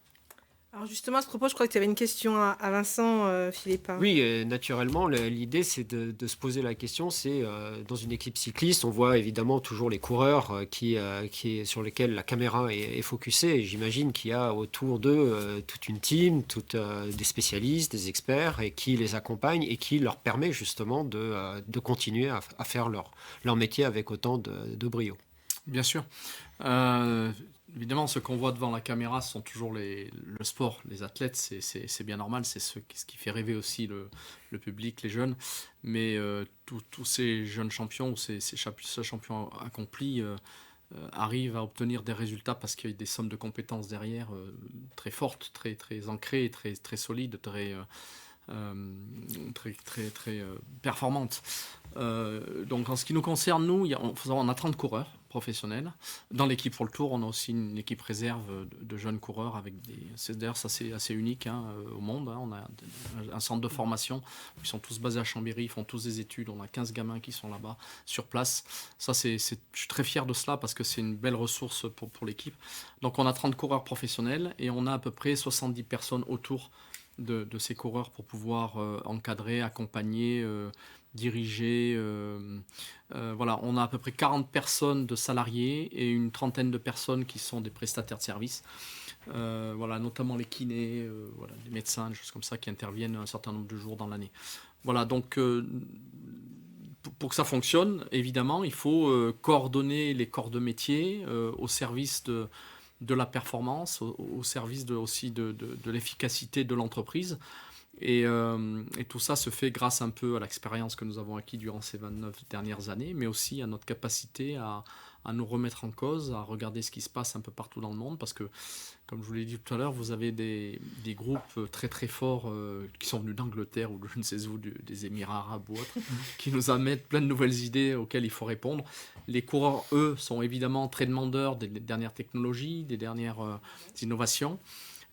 Alors justement, à ce propos, je crois que tu avais une question à Vincent, Philippe. Oui, naturellement, l'idée, c'est de se poser la question, c'est dans une équipe cycliste, on voit évidemment toujours les coureurs sur lesquels la caméra est focusée, et j'imagine qu'il y a autour d'eux toute une team, des spécialistes, des experts, et qui les accompagnent et qui leur permet justement de continuer à faire leur métier avec autant de brio. Bien sûr. Évidemment, ce qu'on voit devant la caméra, ce sont toujours le sport, les athlètes, c'est bien normal, c'est ce qui fait rêver aussi le public, les jeunes. Mais tous ces jeunes champions ou ces champions accomplis arrivent à obtenir des résultats parce qu'il y a des sommes de compétences derrière très fortes, très, très ancrées, très, très solides, très performantes. Donc en ce qui nous concerne, nous, on a 30 coureurs professionnels. Dans l'équipe pour le Tour, on a aussi une équipe réserve de jeunes coureurs avec d'ailleurs, ça c'est assez unique au monde. On a un centre de formation. Ils sont tous basés à Chambéry, ils font tous des études. On a 15 gamins qui sont là-bas, sur place. Ça, je suis très fier de cela parce que c'est une belle ressource pour l'équipe. Donc on a 30 coureurs professionnels et on a à peu près 70 personnes autour de ces coureurs pour pouvoir encadrer, accompagner, diriger. Voilà, on a à peu près 40 personnes de salariés et une trentaine de personnes qui sont des prestataires de services. Voilà, notamment les kinés, les médecins, des choses comme ça qui interviennent un certain nombre de jours dans l'année. Voilà, donc pour que ça fonctionne, évidemment, il faut coordonner les corps de métier au service de la performance, au service aussi de l'efficacité de l'entreprise. Et tout ça se fait grâce un peu à l'expérience que nous avons acquis durant ces 29 dernières années, mais aussi à notre capacité à nous remettre en cause, à regarder ce qui se passe un peu partout dans le monde, parce que, comme je vous l'ai dit tout à l'heure, vous avez des groupes très très forts qui sont venus d'Angleterre ou de je ne sais où, des Émirats arabes ou autres, qui nous amènent plein de nouvelles idées auxquelles il faut répondre. Les coureurs, eux, sont évidemment très demandeurs des dernières technologies, des dernières innovations.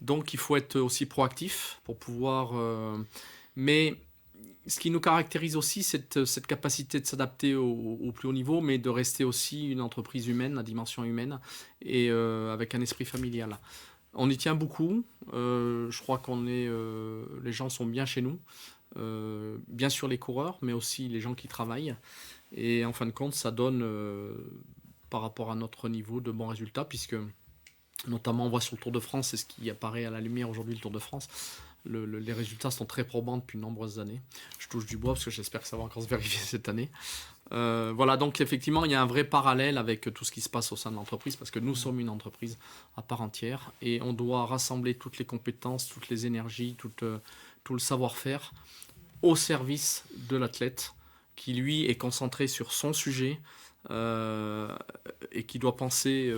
Donc il faut être aussi proactif pour pouvoir... mais ce qui nous caractérise aussi, c'est cette capacité de s'adapter au plus haut niveau, mais de rester aussi une entreprise humaine, à dimension humaine, et avec un esprit familial. On y tient beaucoup. Je crois les gens sont bien chez nous. Bien sûr les coureurs, mais aussi les gens qui travaillent. Et en fin de compte, ça donne, par rapport à notre niveau, de bons résultats, puisque Notamment, on voit sur le Tour de France, c'est ce qui apparaît à la lumière aujourd'hui, le Tour de France. Les résultats sont très probants depuis de nombreuses années. Je touche du bois parce que j'espère que ça va encore se vérifier cette année. Voilà, donc effectivement, il y a un vrai parallèle avec tout ce qui se passe au sein de l'entreprise parce que nous sommes une entreprise à part entière et on doit rassembler toutes les compétences, toutes les énergies, tout le savoir-faire au service de l'athlète qui, lui, est concentré sur son sujet et qui doit penser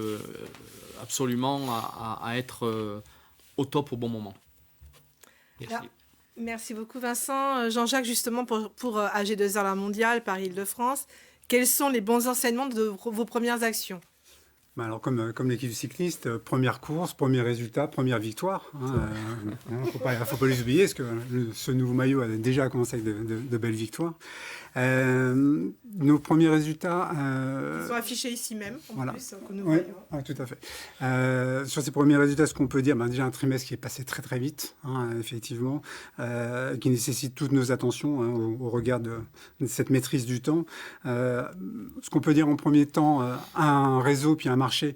absolument à être au top au bon moment. Merci. Là, merci beaucoup Vincent. Jean-Jacques, justement pour AG2R La Mondiale, Paris-Île-de-France, quels sont les bons enseignements de vos premières actions? Alors comme l'équipe cycliste, première course, premier résultat, première victoire. Il ne faut pas les oublier, parce que ce nouveau maillot a déjà commencé avec de belles victoires. Nos premiers résultats... Ils sont affichés ici même, voilà. Plus, que nous Oui, voyons. tout à fait. Sur ces premiers résultats, ce qu'on peut dire, déjà un trimestre qui est passé très très vite, effectivement, qui nécessite toutes nos attentions au regard de cette maîtrise du temps. Ce qu'on peut dire en premier temps, un réseau puis un marché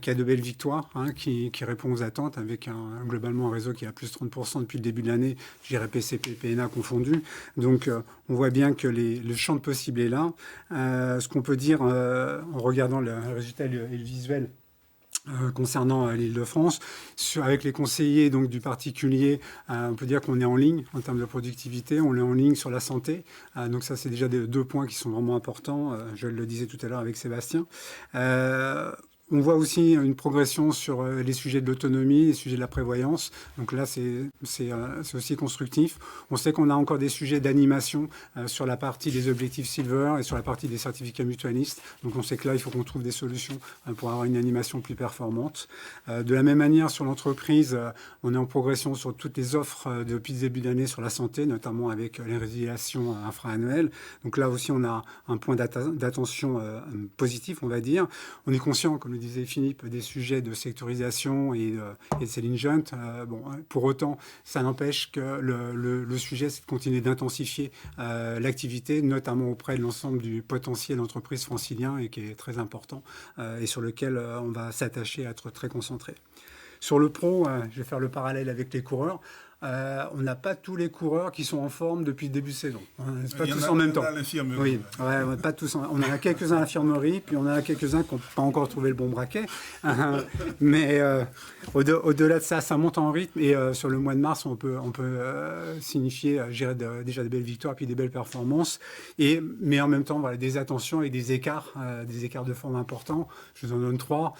qui a de belles victoires, qui répond aux attentes, avec globalement un réseau qui a plus de 30% depuis le début de l'année, je dirais PCP, PNA confondus. Donc on voit bien que le champ de possible est là. Ce qu'on peut dire en regardant le résultat et le visuel concernant l'Île-de-France, avec les conseillers donc, du particulier, on peut dire qu'on est en ligne en termes de productivité, on est en ligne sur la santé. Donc ça, c'est déjà deux points qui sont vraiment importants. Je le disais tout à l'heure avec Sébastien. On voit aussi une progression sur les sujets de l'autonomie, les sujets de la prévoyance. Donc là, c'est aussi constructif. On sait qu'on a encore des sujets d'animation sur la partie des objectifs Silver et sur la partie des certificats mutualistes. Donc on sait que là, il faut qu'on trouve des solutions pour avoir une animation plus performante. De la même manière, sur l'entreprise, on est en progression sur toutes les offres depuis le début d'année sur la santé, notamment avec les résiliations infra-annuelles. Donc là aussi, on a un point d'attention positif, on va dire. On est conscient, comme le disait Philippe, des sujets de sectorisation et de Céline Junt. Pour autant, ça n'empêche que le sujet, c'est de continuer d'intensifier l'activité, notamment auprès de l'ensemble du potentiel d'entreprise francilien et qui est très important et sur lequel on va s'attacher à être très concentré. Sur le pro, je vais faire le parallèle avec les coureurs. On n'a pas tous les coureurs qui sont en forme depuis le début de saison. C'est pas tous en même temps. Oui, pas tous. On en a quelques-uns à l'infirmerie, puis on en a quelques-uns qui n'ont pas encore trouvé le bon braquet. Mais au-delà de ça, ça monte en rythme. Et sur le mois de mars, on peut signifier, déjà des belles victoires, puis des belles performances. Mais en même temps, des attentions et des écarts de forme importants. Je vous en donne 3.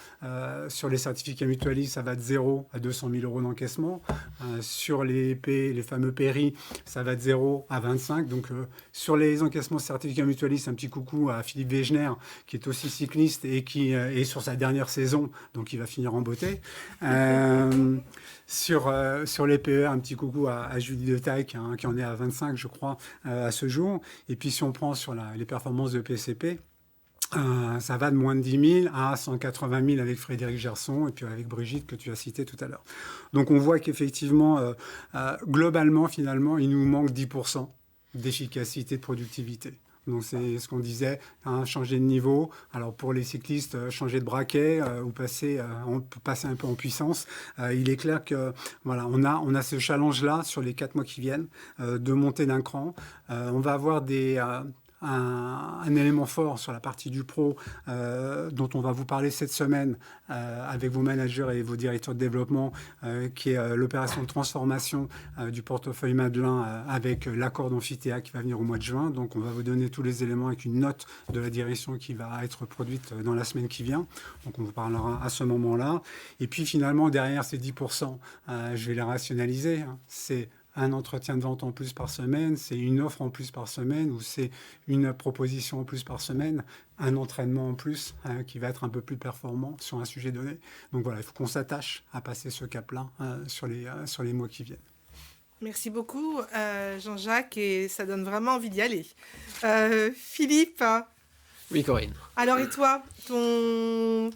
Sur les certificats mutualistes, ça va de 0 à 200 000 euros d'encaissement. Sur les fameux péris, ça va de 0 à 25. Donc, sur les encaissements certificats mutualistes, un petit coucou à Philippe Wegener, qui est aussi cycliste et qui est sur sa dernière saison, donc il va finir en beauté. Sur les PE, un petit coucou à Julie De Taille, qui en est à 25, je crois, à ce jour. Et puis, si on prend sur les performances de PCP, ça va de moins de 10 000 à 180 000 avec Frédéric Gerson et puis avec Brigitte que tu as cité tout à l'heure. Donc on voit qu'effectivement, globalement, finalement, il nous manque 10% d'efficacité, de productivité. Donc c'est ce qu'on disait, changer de niveau. Alors pour les cyclistes, changer de braquet ou passer un peu en puissance. Il est clair que voilà, on a ce challenge-là sur les 4 mois qui viennent de monter d'un cran. On va avoir un élément fort sur la partie du pro dont on va vous parler cette semaine avec vos managers et vos directeurs de développement qui est l'opération de transformation du portefeuille Madelin avec l'accord d'Amphithéa qui va venir au mois de juin. Donc on va vous donner tous les éléments avec une note de la direction qui va être produite dans la semaine qui vient. Donc on vous parlera à ce moment-là. Et puis finalement derrière ces 10%, je vais les rationaliser. C'est un entretien de vente en plus par semaine, c'est une offre en plus par semaine ou c'est une proposition en plus par semaine, un entraînement en plus qui va être un peu plus performant sur un sujet donné. Donc voilà, il faut qu'on s'attache à passer ce cap-là sur les mois qui viennent. Merci beaucoup Jean-Jacques et ça donne vraiment envie d'y aller. Philippe. Oui Corinne. Alors et toi, ton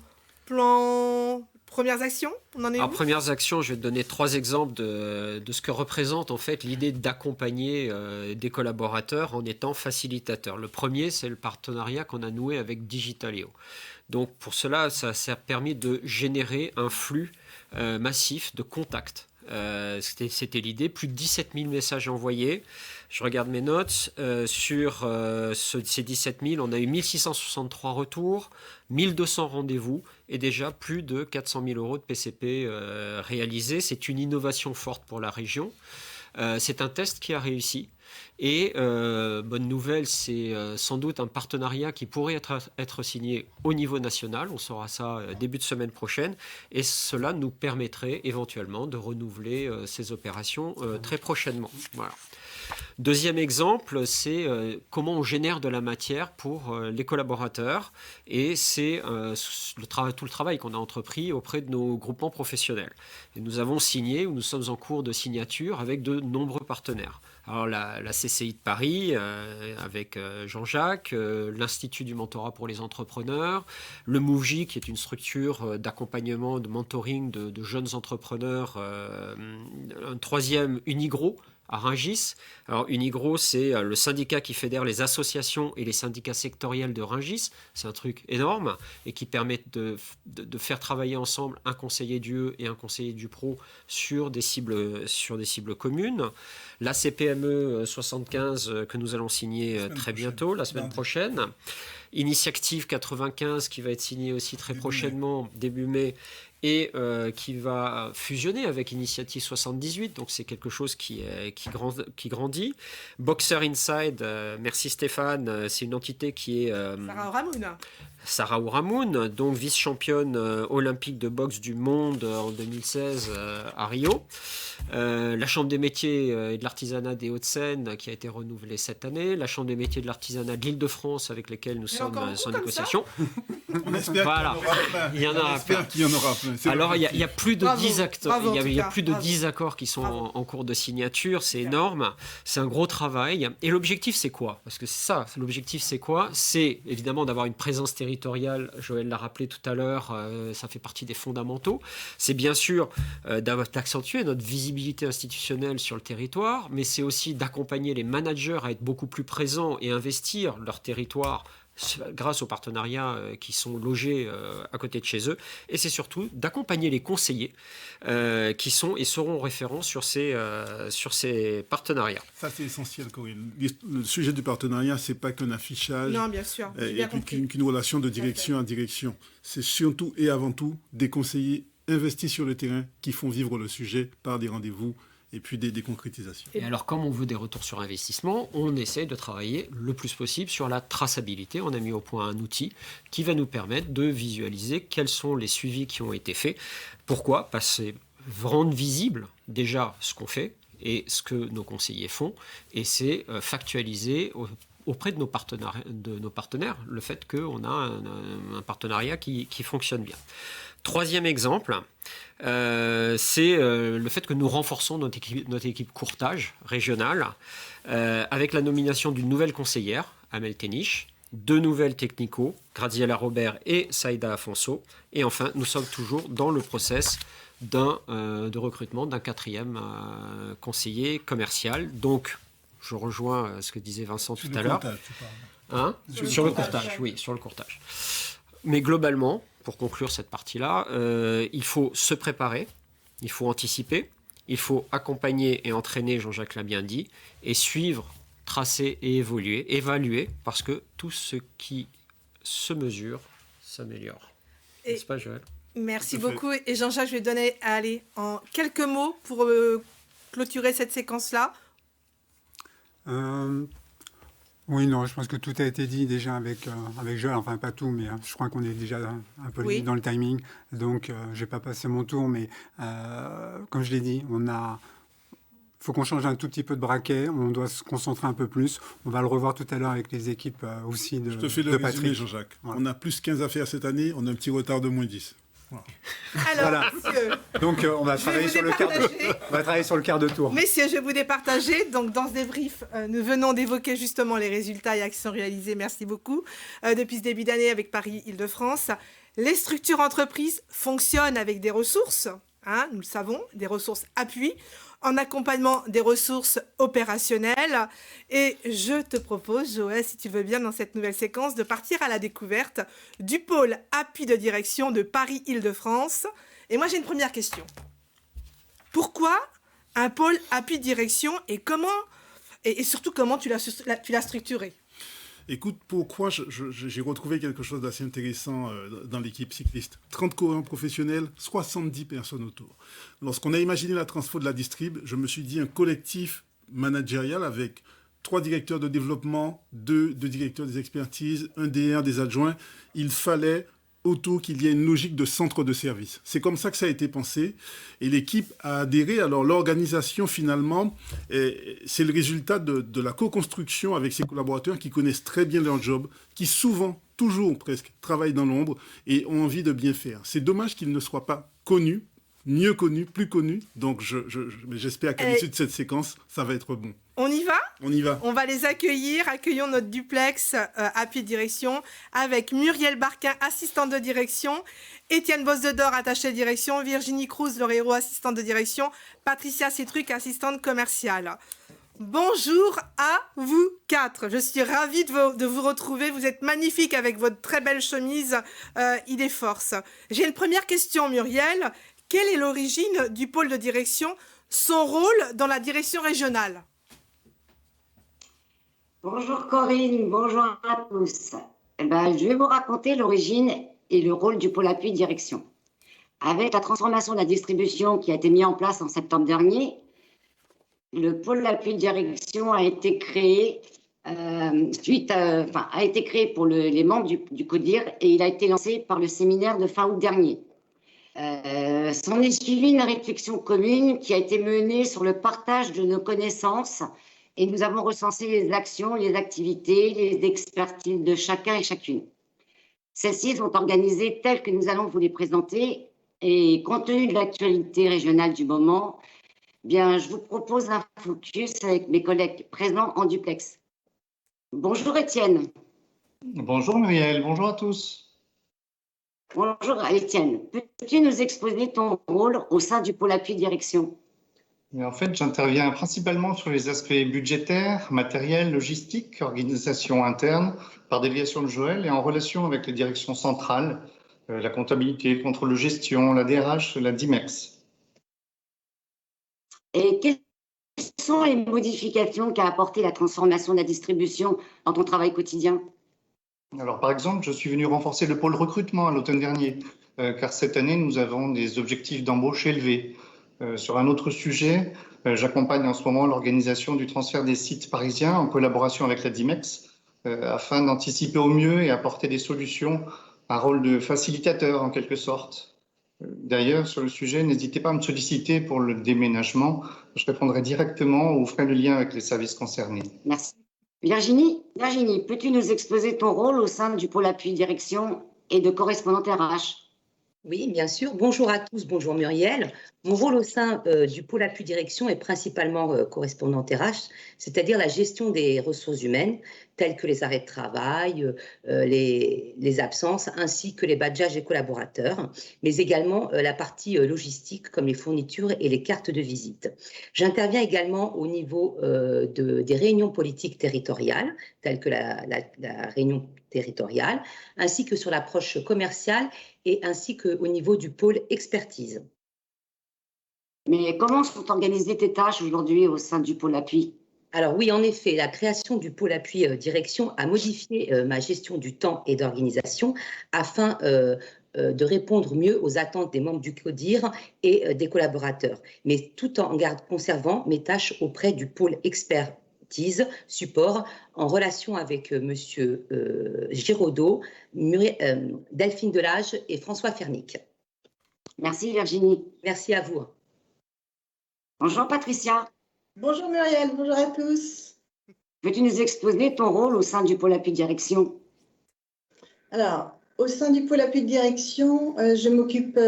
plan premières actions, on en est Alors, où? premières actions, je vais te donner 3 exemples de ce que représente en fait l'idée d'accompagner des collaborateurs en étant facilitateur. Le premier, c'est le partenariat qu'on a noué avec Digitaléo. Donc pour cela, ça a permis de générer un flux massif de contacts. C'était l'idée, plus de 17 000 messages envoyés. Je regarde mes notes. Sur ces 17 000, on a eu 1663 retours, 1200 rendez-vous et déjà plus de 400 000 euros de PCP réalisés. C'est une innovation forte pour la région. C'est un test qui a réussi. Et bonne nouvelle, c'est sans doute un partenariat qui pourrait être signé au niveau national. On saura ça début de semaine prochaine. Et cela nous permettrait éventuellement de renouveler ces opérations très prochainement. Voilà. Deuxième exemple, c'est comment on génère de la matière pour les collaborateurs. Et c'est tout le travail qu'on a entrepris auprès de nos groupements professionnels. Et nous avons signé, ou nous sommes en cours de signature avec de nombreux partenaires. Alors la CCI de Paris, avec Jean-Jacques, l'Institut du mentorat pour les entrepreneurs, le MOVJ, qui est une structure d'accompagnement, de mentoring de jeunes entrepreneurs, un troisième, Unigro, à Rungis. Alors Unigro, c'est le syndicat qui fédère les associations et les syndicats sectoriels de Rungis. C'est un truc énorme et qui permet de faire travailler ensemble un conseiller du E et un conseiller du Pro sur des cibles communes. La CPME 75 que nous allons signer très bientôt, la semaine prochaine. Initiative 95 qui va être signée aussi très prochainement, début mai, et qui va fusionner avec Initiative 78, donc c'est quelque chose qui grandit. Boxer Inside, merci Stéphane, c'est une entité qui est... Sarah Ramoun. Sarah Ouramoun, donc vice-championne olympique de boxe du monde en 2016 à Rio. La Chambre des métiers et de l'artisanat des Hauts-de-Seine qui a été renouvelée cette année. La Chambre des métiers de l'artisanat de l'Île-de-France avec lesquels nous sommes en négociation. On espère Voilà. qu'il y en aura plein. Alors, il y a plus de 10 acteurs, Bravo, il y a en plus tout de cas. 10 accords qui sont Bravo. en cours de signature. C'est énorme. C'est un gros travail. Et l'objectif, c'est quoi? Parce que c'est ça. L'objectif, c'est quoi? C'est évidemment d'avoir une présence territoriale. Joël l'a rappelé tout à l'heure. Ça fait partie des fondamentaux. C'est bien sûr d'accentuer notre visibilité institutionnelle sur le territoire, mais c'est aussi d'accompagner les managers à être beaucoup plus présents et investir leur territoire grâce aux partenariats qui sont logés à côté de chez eux. Et c'est surtout d'accompagner les conseillers qui sont et seront référents sur ces partenariats. Ça, c'est essentiel, Corinne. Le sujet du partenariat, c'est pas qu'un affichage Non, bien sûr, j'ai bien compris. qu'une relation de direction à direction. C'est surtout et avant tout des conseillers investis sur le terrain qui font vivre le sujet par des rendez-vous et puis des concrétisations. Et alors, comme on veut des retours sur investissement, on essaie de travailler le plus possible sur la traçabilité. On a mis au point un outil qui va nous permettre de visualiser quels sont les suivis qui ont été faits. Pourquoi? Parce que c'est rendre visible déjà ce qu'on fait et ce que nos conseillers font, et c'est factualiser auprès de nos partenaires le fait qu'on a un partenariat qui fonctionne bien. Troisième exemple, c'est le fait que nous renforçons notre équipe courtage régionale avec la nomination d'une nouvelle conseillère, Amel Téniche, 2 nouvelles technicos, Graziella Robert et Saïda Afonso. Et enfin, nous sommes toujours dans le process de recrutement d'un 4e conseiller commercial. Donc, je rejoins ce que disait Vincent tout à l'heure. Sur le courtage, oui, sur le courtage. Mais globalement, pour conclure cette partie-là, il faut se préparer, il faut anticiper, il faut accompagner et entraîner, Jean-Jacques l'a bien dit, et suivre, tracer et évaluer, parce que tout ce qui se mesure s'améliore. N'est-ce pas, Joël? Merci beaucoup. Et Jean-Jacques, je vais donner en quelques mots pour clôturer cette séquence-là. Oui, non, je pense que tout a été dit déjà avec Joël, enfin pas tout, mais je crois qu'on est déjà un peu limite dans le timing, donc je ne vais pas passer mon tour, mais comme je l'ai dit, faut qu'on change un tout petit peu de braquet, on doit se concentrer un peu plus, on va le revoir tout à l'heure avec les équipes aussi de Patrick. Je te fais le résumé, Jean-Jacques. Voilà. On a plus 15 à faire cette année, on a un petit retard de moins 10. Alors, Voilà. messieurs, Donc, on va je vais travailler vous sur le quart de, départager. on va travailler sur le quart de tour. Messieurs, je vous départager. Donc, dans ce débrief, nous venons d'évoquer justement les résultats et actions réalisées. Merci beaucoup. Depuis ce début d'année avec Paris-Île-de-France, les structures entreprises fonctionnent avec des ressources, hein, nous le savons, des ressources appui, en accompagnement des ressources opérationnelles. Et je te propose, Joël, si tu veux bien, dans cette nouvelle séquence, de partir à la découverte du pôle appui de direction de Paris-Île-de-France. Et moi, j'ai une première question. Pourquoi un pôle appui de direction et comment, et surtout comment tu l'as structuré? Écoute, pourquoi j'ai retrouvé quelque chose d'assez intéressant dans l'équipe cycliste. 30 coureurs professionnels, 70 personnes autour. Lorsqu'on a imaginé la transfo de la Distrib, je me suis dit un collectif managérial avec 3 directeurs de développement, 2 directeurs des expertises, un DR des adjoints. Il fallait autour qu'il y ait une logique de centre de service. C'est comme ça que ça a été pensé et l'équipe a adhéré. Alors l'organisation finalement, c'est le résultat de la co-construction avec ses collaborateurs qui connaissent très bien leur job, qui souvent, toujours presque, travaillent dans l'ombre et ont envie de bien faire. C'est dommage qu'ils ne soient pas connus, mieux connus, plus connus. Donc j'espère qu'à l'issue de cette séquence, ça va être bon. On y va? On y va. On va les accueillir. Accueillons notre duplex appui de direction avec Muriel Barquin, assistante de direction, Étienne Bosse-de-Dor, attaché de direction, Virginie Cruz-Lorero, assistante de direction, Patricia Citruc, assistante commerciale. Bonjour à vous 4. Je suis ravie de vous retrouver. Vous êtes magnifiques avec votre très belle chemise Idée Force. J'ai une première question, Muriel. Quelle est l'origine du pôle de direction, son rôle dans la direction régionale? Bonjour Corinne, bonjour à tous. Je vais vous raconter l'origine et le rôle du pôle appui direction. Avec la transformation de la distribution qui a été mise en place en septembre dernier, le pôle appui direction a été créé pour les membres du CODIR et il a été lancé par le séminaire de fin août dernier. S'en est suivi une réflexion commune qui a été menée sur le partage de nos connaissances. Et nous avons recensé les actions, les activités, les expertises de chacun et chacune. Celles-ci sont organisées telles que nous allons vous les présenter. Et compte tenu de l'actualité régionale du moment, je vous propose un focus avec mes collègues présents en duplex. Bonjour Étienne. Bonjour Muriel, bonjour à tous. Bonjour Étienne. Peux-tu nous exposer ton rôle au sein du pôle appui direction ? Et en fait, j'interviens principalement sur les aspects budgétaires, matériels, logistiques, organisation interne, par déviation de Joël et en relation avec les directions centrales, la comptabilité, le contrôle de gestion, la DRH, la DIMEX. Et quelles sont les modifications qu'a apporté la transformation de la distribution dans ton travail quotidien ? Alors, par exemple, je suis venu renforcer le pôle recrutement à l'automne dernier, car cette année, nous avons des objectifs d'embauche élevés. Sur un autre sujet, j'accompagne en ce moment l'organisation du transfert des sites parisiens en collaboration avec la DIMEX afin d'anticiper au mieux et apporter des solutions, un rôle de facilitateur en quelque sorte. D'ailleurs, sur le sujet, n'hésitez pas à me solliciter pour le déménagement. Je répondrai directement ou ferai le lien avec les services concernés. Merci. Virginie, peux-tu nous exposer ton rôle au sein du pôle appui direction et de correspondante RH ? Oui, bien sûr. Bonjour à tous, bonjour Muriel. Mon rôle au sein du pôle appui direction est principalement correspondante RH, c'est-à-dire la gestion des ressources humaines, telles que les arrêts de travail, les absences, ainsi que les badgeages des collaborateurs, mais également la partie logistique, comme les fournitures et les cartes de visite. J'interviens également au niveau des réunions politiques territoriales, telles que la réunion territoriale, ainsi que sur l'approche commerciale et ainsi qu'au niveau du pôle expertise. Mais comment sont organisées tes tâches aujourd'hui au sein du pôle appui ? Alors oui, en effet, la création du pôle appui direction a modifié ma gestion du temps et d'organisation afin de répondre mieux aux attentes des membres du CODIR et des collaborateurs, mais tout en conservant mes tâches auprès du pôle expertise, support, en relation avec Monsieur Giraudot, Delphine Delage et François Fernic. Merci Virginie. Merci à vous. Bonjour Patricia. Bonjour Muriel, bonjour à tous. Peux-tu nous exposer ton rôle au sein du pôle appui direction ? Alors, Au sein du pôle appui de direction, je m'occupe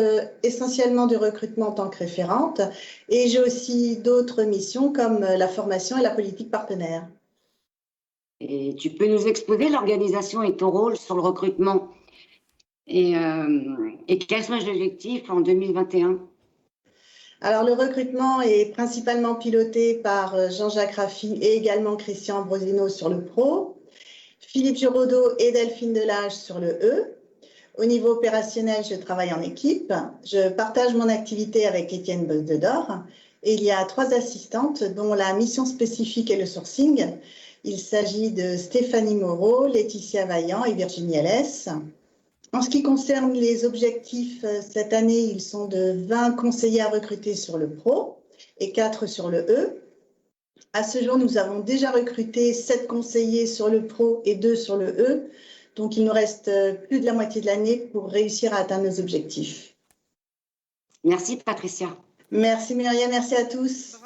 essentiellement du recrutement en tant que référente et j'ai aussi d'autres missions comme la formation et la politique partenaire. Et tu peux nous exposer l'organisation et ton rôle sur le recrutement et quels sont les objectifs en 2021? Alors, le recrutement est principalement piloté par Jean-Jacques Raffi et également Christian Ambrosino sur le pro, Philippe Giraudot et Delphine Delage sur le E. Au niveau opérationnel, je travaille en équipe. Je partage mon activité avec Étienne Bosdedor et il y a 3 assistantes dont la mission spécifique est le sourcing. Il s'agit de Stéphanie Moreau, Laetitia Vaillant et Virginie Alès. En ce qui concerne les objectifs, cette année, ils sont de 20 conseillers à recruter sur le pro et 4 sur le E. À ce jour, nous avons déjà recruté 7 conseillers sur le pro et 2 sur le E. Donc, il nous reste plus de la moitié de l'année pour réussir à atteindre nos objectifs. Merci Patricia. Merci Muriel, merci à tous.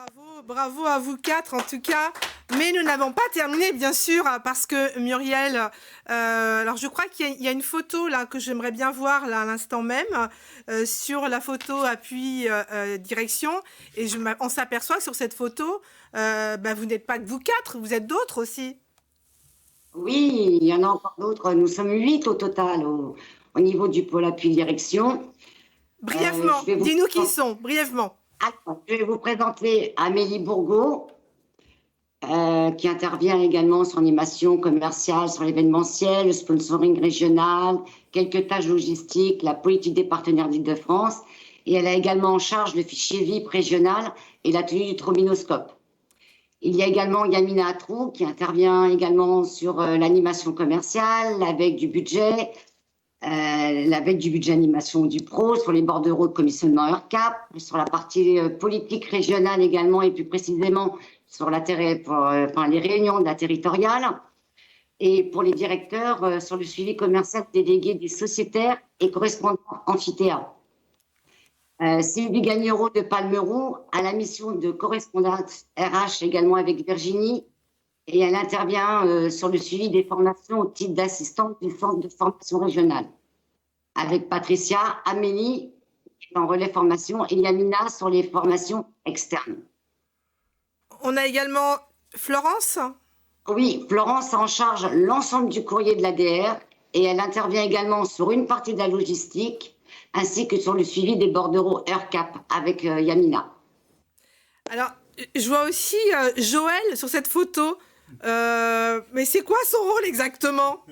Bravo à vous 4 en tout cas. Mais nous n'avons pas terminé, bien sûr, parce que Muriel, alors je crois qu'il y a une photo là que j'aimerais bien voir là à l'instant même, sur la photo appui direction, et on s'aperçoit que sur cette photo, vous n'êtes pas que vous 4, vous êtes d'autres aussi. Oui, il y en a encore d'autres. Nous sommes 8 au total au niveau du pôle appui direction. Brièvement, dis-nous qui sont, brièvement. Alors, je vais vous présenter Amélie Bourgault, qui intervient également sur l'animation commerciale, sur l'événementiel, le sponsoring régional, quelques tâches logistiques, la politique des partenaires d'Île-de-France. Et elle a également en charge le fichier VIP régional et la tenue du trominoscope. Il y a également Yamina Atrou, qui intervient également sur l'animation commerciale, la veille du budget animation du pro, sur les bordereaux de commissionnement EURCAP, sur la partie politique régionale également, et plus précisément sur les réunions de la territoriale, et pour les directeurs sur le suivi commercial délégué des sociétaires et correspondants amphithéâtre. Sylvie Gagnereau de Palmeroux a la mission de correspondante RH également avec Virginie, et elle intervient sur le suivi des formations au titre d'assistante du centre de formation régionale. Avec Patricia, Amélie en relais formation et Yamina sur les formations externes. On a également Florence. Oui, Florence a en charge l'ensemble du courrier de l'ADR et elle intervient également sur une partie de la logistique ainsi que sur le suivi des bordereaux EURCAP avec Yamina. Alors, je vois aussi Joël sur cette photo. Mais c'est quoi son rôle exactement?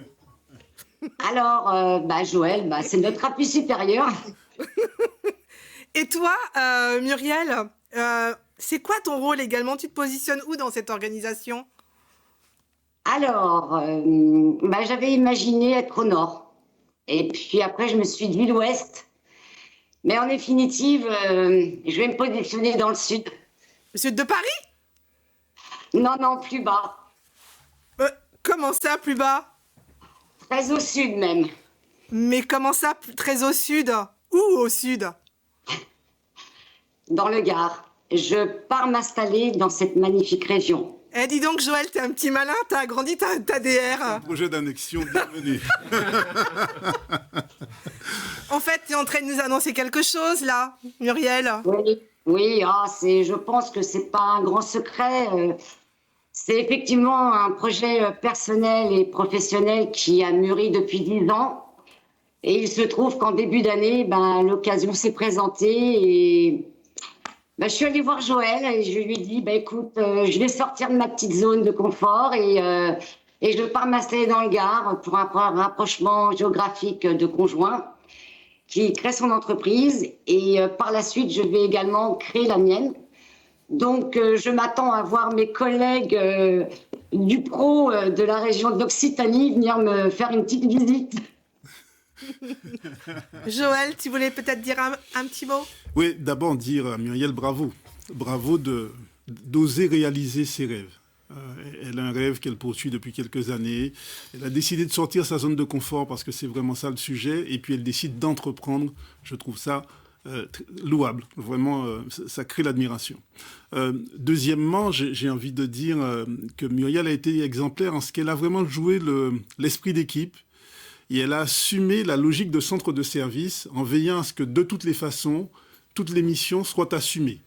Alors, Joël, c'est notre appui supérieur. Et toi, Muriel, c'est quoi ton rôle également? Tu te positionnes où dans cette organisation? Alors, j'avais imaginé être au nord. Et puis après, je me suis dit l'ouest. Mais en définitive, je vais me positionner dans le sud. Le sud de Paris? Non, plus bas. Comment ça, plus bas? Très au sud même. Mais comment ça, très au sud? Où au sud? Dans le Gard. Je pars m'installer dans cette magnifique région. Eh, dis donc, Joël, t'es un petit malin, t'as agrandi ta DR. Projet d'annexion, bienvenue. En fait, t'es en train de nous annoncer quelque chose, là, Muriel? Oui, je pense que c'est pas un grand secret. C'est effectivement un projet personnel et professionnel qui a mûri depuis 10 ans. Et il se trouve qu'en début d'année, l'occasion s'est présentée et je suis allée voir Joël et je lui ai dit, écoute, je vais sortir de ma petite zone de confort et je pars m'installer dans le Gard pour un rapprochement géographique de conjoints qui crée son entreprise et par la suite, je vais également créer la mienne. Donc, je m'attends à voir mes collègues du pro de la région d'Occitanie venir me faire une petite visite. Joël, tu voulais peut-être dire un petit mot? Oui, d'abord dire à Muriel bravo. Bravo d'oser réaliser ses rêves. Elle a un rêve qu'elle poursuit depuis quelques années. Elle a décidé de sortir sa zone de confort parce que c'est vraiment ça le sujet. Et puis elle décide d'entreprendre. Je trouve ça louable. Vraiment, ça crée l'admiration. Deuxièmement, j'ai envie de dire que Muriel a été exemplaire en ce qu'elle a vraiment joué l'esprit d'équipe. et elle a assumé la logique de centre de service en veillant à ce que de toutes les façons, toutes les missions soient assumées.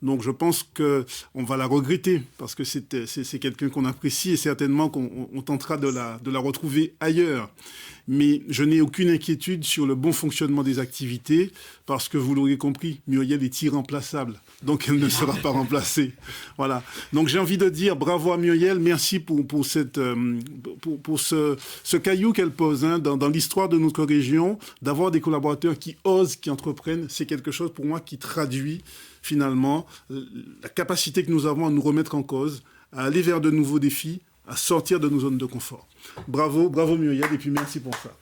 Donc je pense qu'on va la regretter parce que c'est quelqu'un qu'on apprécie et certainement qu'on tentera de la retrouver ailleurs. Mais je n'ai aucune inquiétude sur le bon fonctionnement des activités parce que vous l'aurez compris, Muriel est irremplaçable. Donc elle ne sera pas remplacée. Voilà. Donc j'ai envie de dire bravo à Muriel, merci pour ce caillou qu'elle pose dans l'histoire de notre région, d'avoir des collaborateurs qui osent, qui entreprennent. C'est quelque chose pour moi qui traduit finalement la capacité que nous avons à nous remettre en cause, à aller vers de nouveaux défis, à sortir de nos zones de confort. Bravo, bravo Muriel, et puis merci pour ça.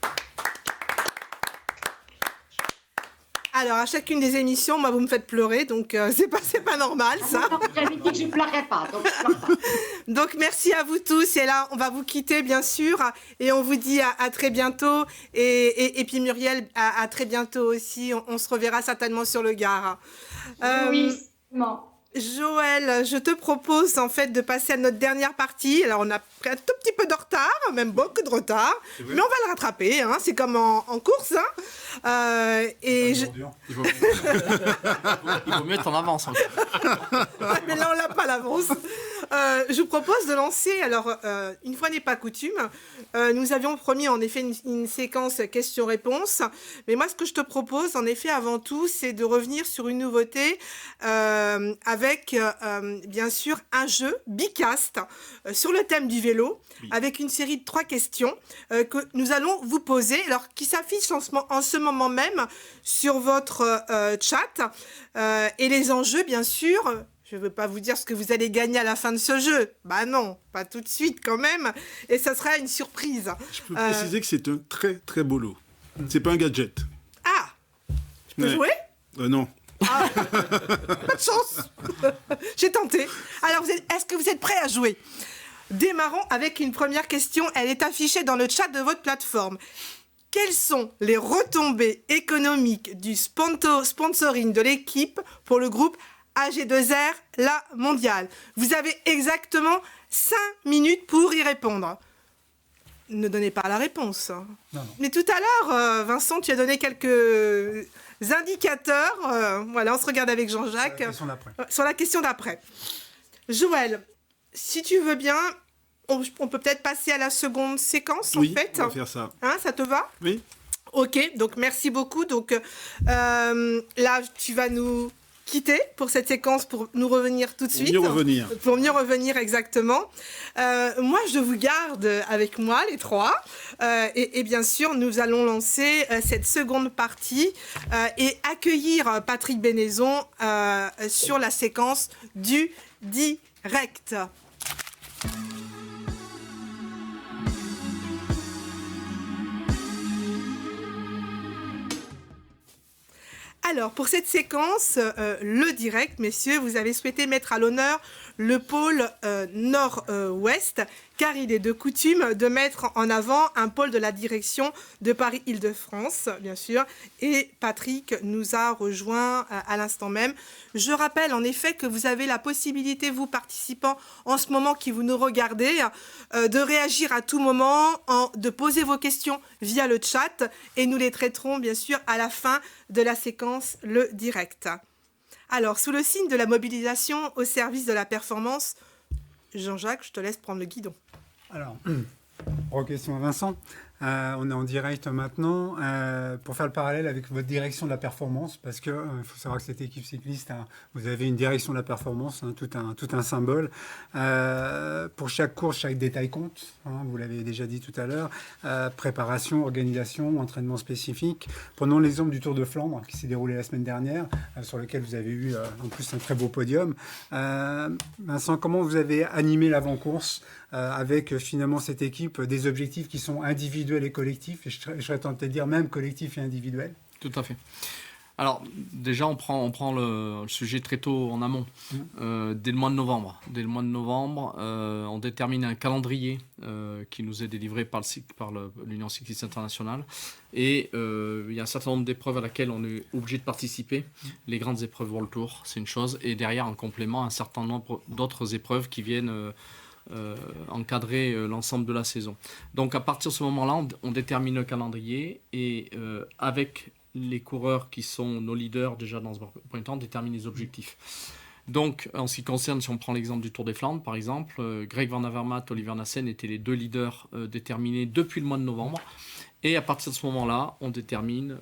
Alors, à chacune des émissions, moi, vous me faites pleurer, donc c'est pas normal, ça. J'avais dit que je ne pleurais pas, donc je pleure pas. Donc, merci à vous tous. Et là, on va vous quitter, bien sûr. Et on vous dit à très bientôt. Et puis, Muriel, à très bientôt aussi. On se reverra certainement sur le Gard. Oui, sûrement. Joël, je te propose en fait de passer à notre dernière partie. Alors on a pris un tout petit peu de retard, même beaucoup de retard, mais on va le rattraper. Hein. C'est comme en course. Hein. Il vaut mieux être en avance. Mais là on l'a pas l'avance. Je vous propose de lancer. Alors une fois n'est pas coutume, nous avions promis en effet une séquence questions-réponses. Mais moi ce que je te propose en effet avant tout, c'est de revenir sur une nouveauté avec bien sûr un jeu Bicast sur le thème du vélo, avec une série de 3 questions que nous allons vous poser, alors qui s'affichent en ce moment même sur votre chat, et les enjeux bien sûr. Je ne veux pas vous dire ce que vous allez gagner à la fin de ce jeu. Bah non, pas tout de suite quand même, et ça sera une surprise. Je peux préciser que c'est un très très beau lot. C'est pas un gadget. Ah, je peux jouer Non. Ah, pas de chance. J'ai tenté. Alors, est-ce que vous êtes prêts à jouer? Démarrons avec une première question. Elle est affichée dans le chat de votre plateforme. Quelles sont les retombées économiques du sponsoring de l'équipe pour le groupe AG2R, la mondiale? Vous avez exactement 5 minutes pour y répondre. Ne donnez pas la réponse. Non. Mais tout à l'heure, Vincent, tu as donné quelques indicateurs. Voilà, on se regarde avec Jean-Jacques sur la question d'après. Joël, si tu veux bien, on peut peut-être passer à la seconde séquence, oui, en fait. On va faire ça. Hein, ça te va? Oui. Ok, donc merci beaucoup. Donc là, tu vas nous quitter pour cette séquence pour nous revenir tout de suite. Pour mieux revenir, exactement. Moi, je vous garde avec moi, les 3. Et bien sûr, nous allons lancer cette seconde partie et accueillir Patrick Bénézon sur la séquence du direct. Alors, pour cette séquence, le direct, messieurs, vous avez souhaité mettre à l'honneur le pôle nord-ouest, car il est de coutume de mettre en avant un pôle de la direction de Paris-Île-de-France, bien sûr, et Patrick nous a rejoint à l'instant même. Je rappelle en effet que vous avez la possibilité, vous participants en ce moment qui vous nous regardez, de réagir à tout moment, de poser vos questions via le chat, et nous les traiterons bien sûr à la fin de la séquence le direct. Alors, sous le signe de la mobilisation au service de la performance, Jean-Jacques, je te laisse prendre le guidon. Alors, question à Vincent. On est en direct maintenant pour faire le parallèle avec votre direction de la performance, parce que faut savoir que cette équipe cycliste, vous avez une direction de la performance, tout un symbole. Pour chaque course, chaque détail compte. Vous l'avez déjà dit tout à l'heure. Préparation, organisation, entraînement spécifique. Prenons l'exemple du Tour de Flandre qui s'est déroulé la semaine dernière, sur lequel vous avez eu en plus un très beau podium. Vincent, comment vous avez animé l'avant-course avec finalement cette équipe, des objectifs qui sont individuels et collectifs, et je serais tenté de dire même collectifs et individuels? Tout à fait. Alors, déjà, on prend le sujet très tôt en amont, dès le mois de novembre. Dès le mois de novembre, on détermine un calendrier qui nous est délivré par l'Union cycliste internationale. Et il y a un certain nombre d'épreuves à laquelle on est obligé de participer. Les grandes épreuves World Tour, c'est une chose. Et derrière, en complément, un certain nombre d'autres épreuves qui viennent encadrer l'ensemble de la saison. Donc à partir de ce moment-là, on détermine le calendrier et avec les coureurs qui sont nos leaders déjà dans ce premier temps, on détermine les objectifs. Donc, en ce qui concerne, si on prend l'exemple du Tour des Flandres, par exemple, Greg Van Avermaet, Oliver Nassen étaient les 2 leaders déterminés depuis le mois de novembre. Et à partir de ce moment-là, on détermine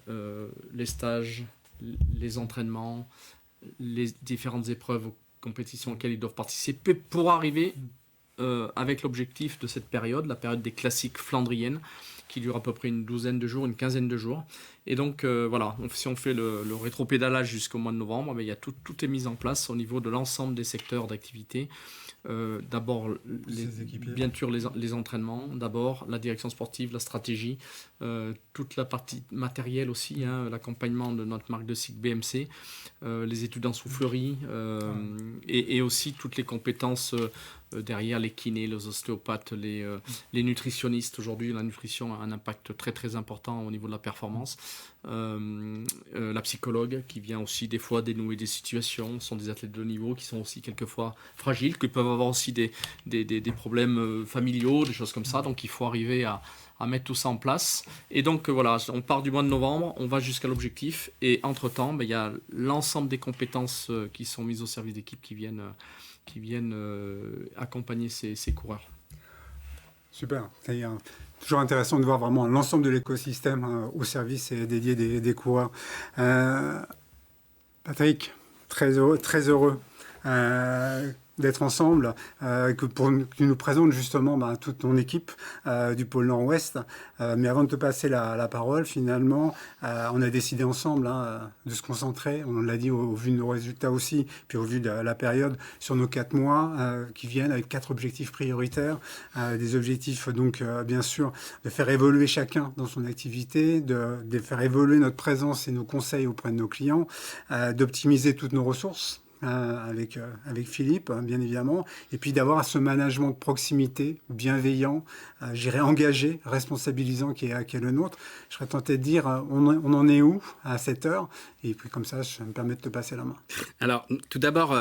les stages, les entraînements, les différentes épreuves ou compétitions auxquelles ils doivent participer pour arriver avec l'objectif de cette période, la période des classiques flandriennes, qui dure à peu près une douzaine de jours, une quinzaine de jours. Et donc, voilà, si on fait le rétropédalage jusqu'au mois de novembre, il y a tout est mis en place au niveau de l'ensemble des secteurs d'activité. D'abord, bien sûr, les entraînements, d'abord, la direction sportive, la stratégie, toute la partie matérielle aussi, l'accompagnement de notre marque de cycle BMC, les études en soufflerie, et aussi toutes les compétences derrière, les kinés, les ostéopathes, les nutritionnistes. Aujourd'hui, la nutrition a un impact très très important au niveau de la performance. La psychologue qui vient aussi des fois dénouer des situations, ce sont des athlètes de haut niveau qui sont aussi quelquefois fragiles, qui peuvent avoir aussi des problèmes familiaux, des choses comme ça, donc il faut arriver à mettre tout ça en place. Et donc voilà, on part du mois de novembre, on va jusqu'à l'objectif, et entre-temps, il y a l'ensemble des compétences qui sont mises au service d'équipe qui viennent accompagner ces coureurs. Super, c'est toujours intéressant de voir vraiment l'ensemble de l'écosystème au service et dédié des coureurs. Patrick, très heureux d'être ensemble, que tu nous présentes justement toute ton équipe du pôle Nord-Ouest. Mais avant de te passer la parole, finalement, on a décidé ensemble de se concentrer, on l'a dit au vu de nos résultats aussi, puis au vu de la période, sur nos 4 mois qui viennent avec 4 objectifs prioritaires. Des objectifs, donc, bien sûr, de faire évoluer chacun dans son activité, de faire évoluer notre présence et nos conseils auprès de nos clients, d'optimiser toutes nos ressources, avec Philippe, bien évidemment, et puis d'avoir ce management de proximité bienveillant, engagé, responsabilisant qui est le nôtre. Je serais tenté de dire, on en est où à cette heure? Et puis comme ça, je me permets de te passer la main. Alors, tout d'abord,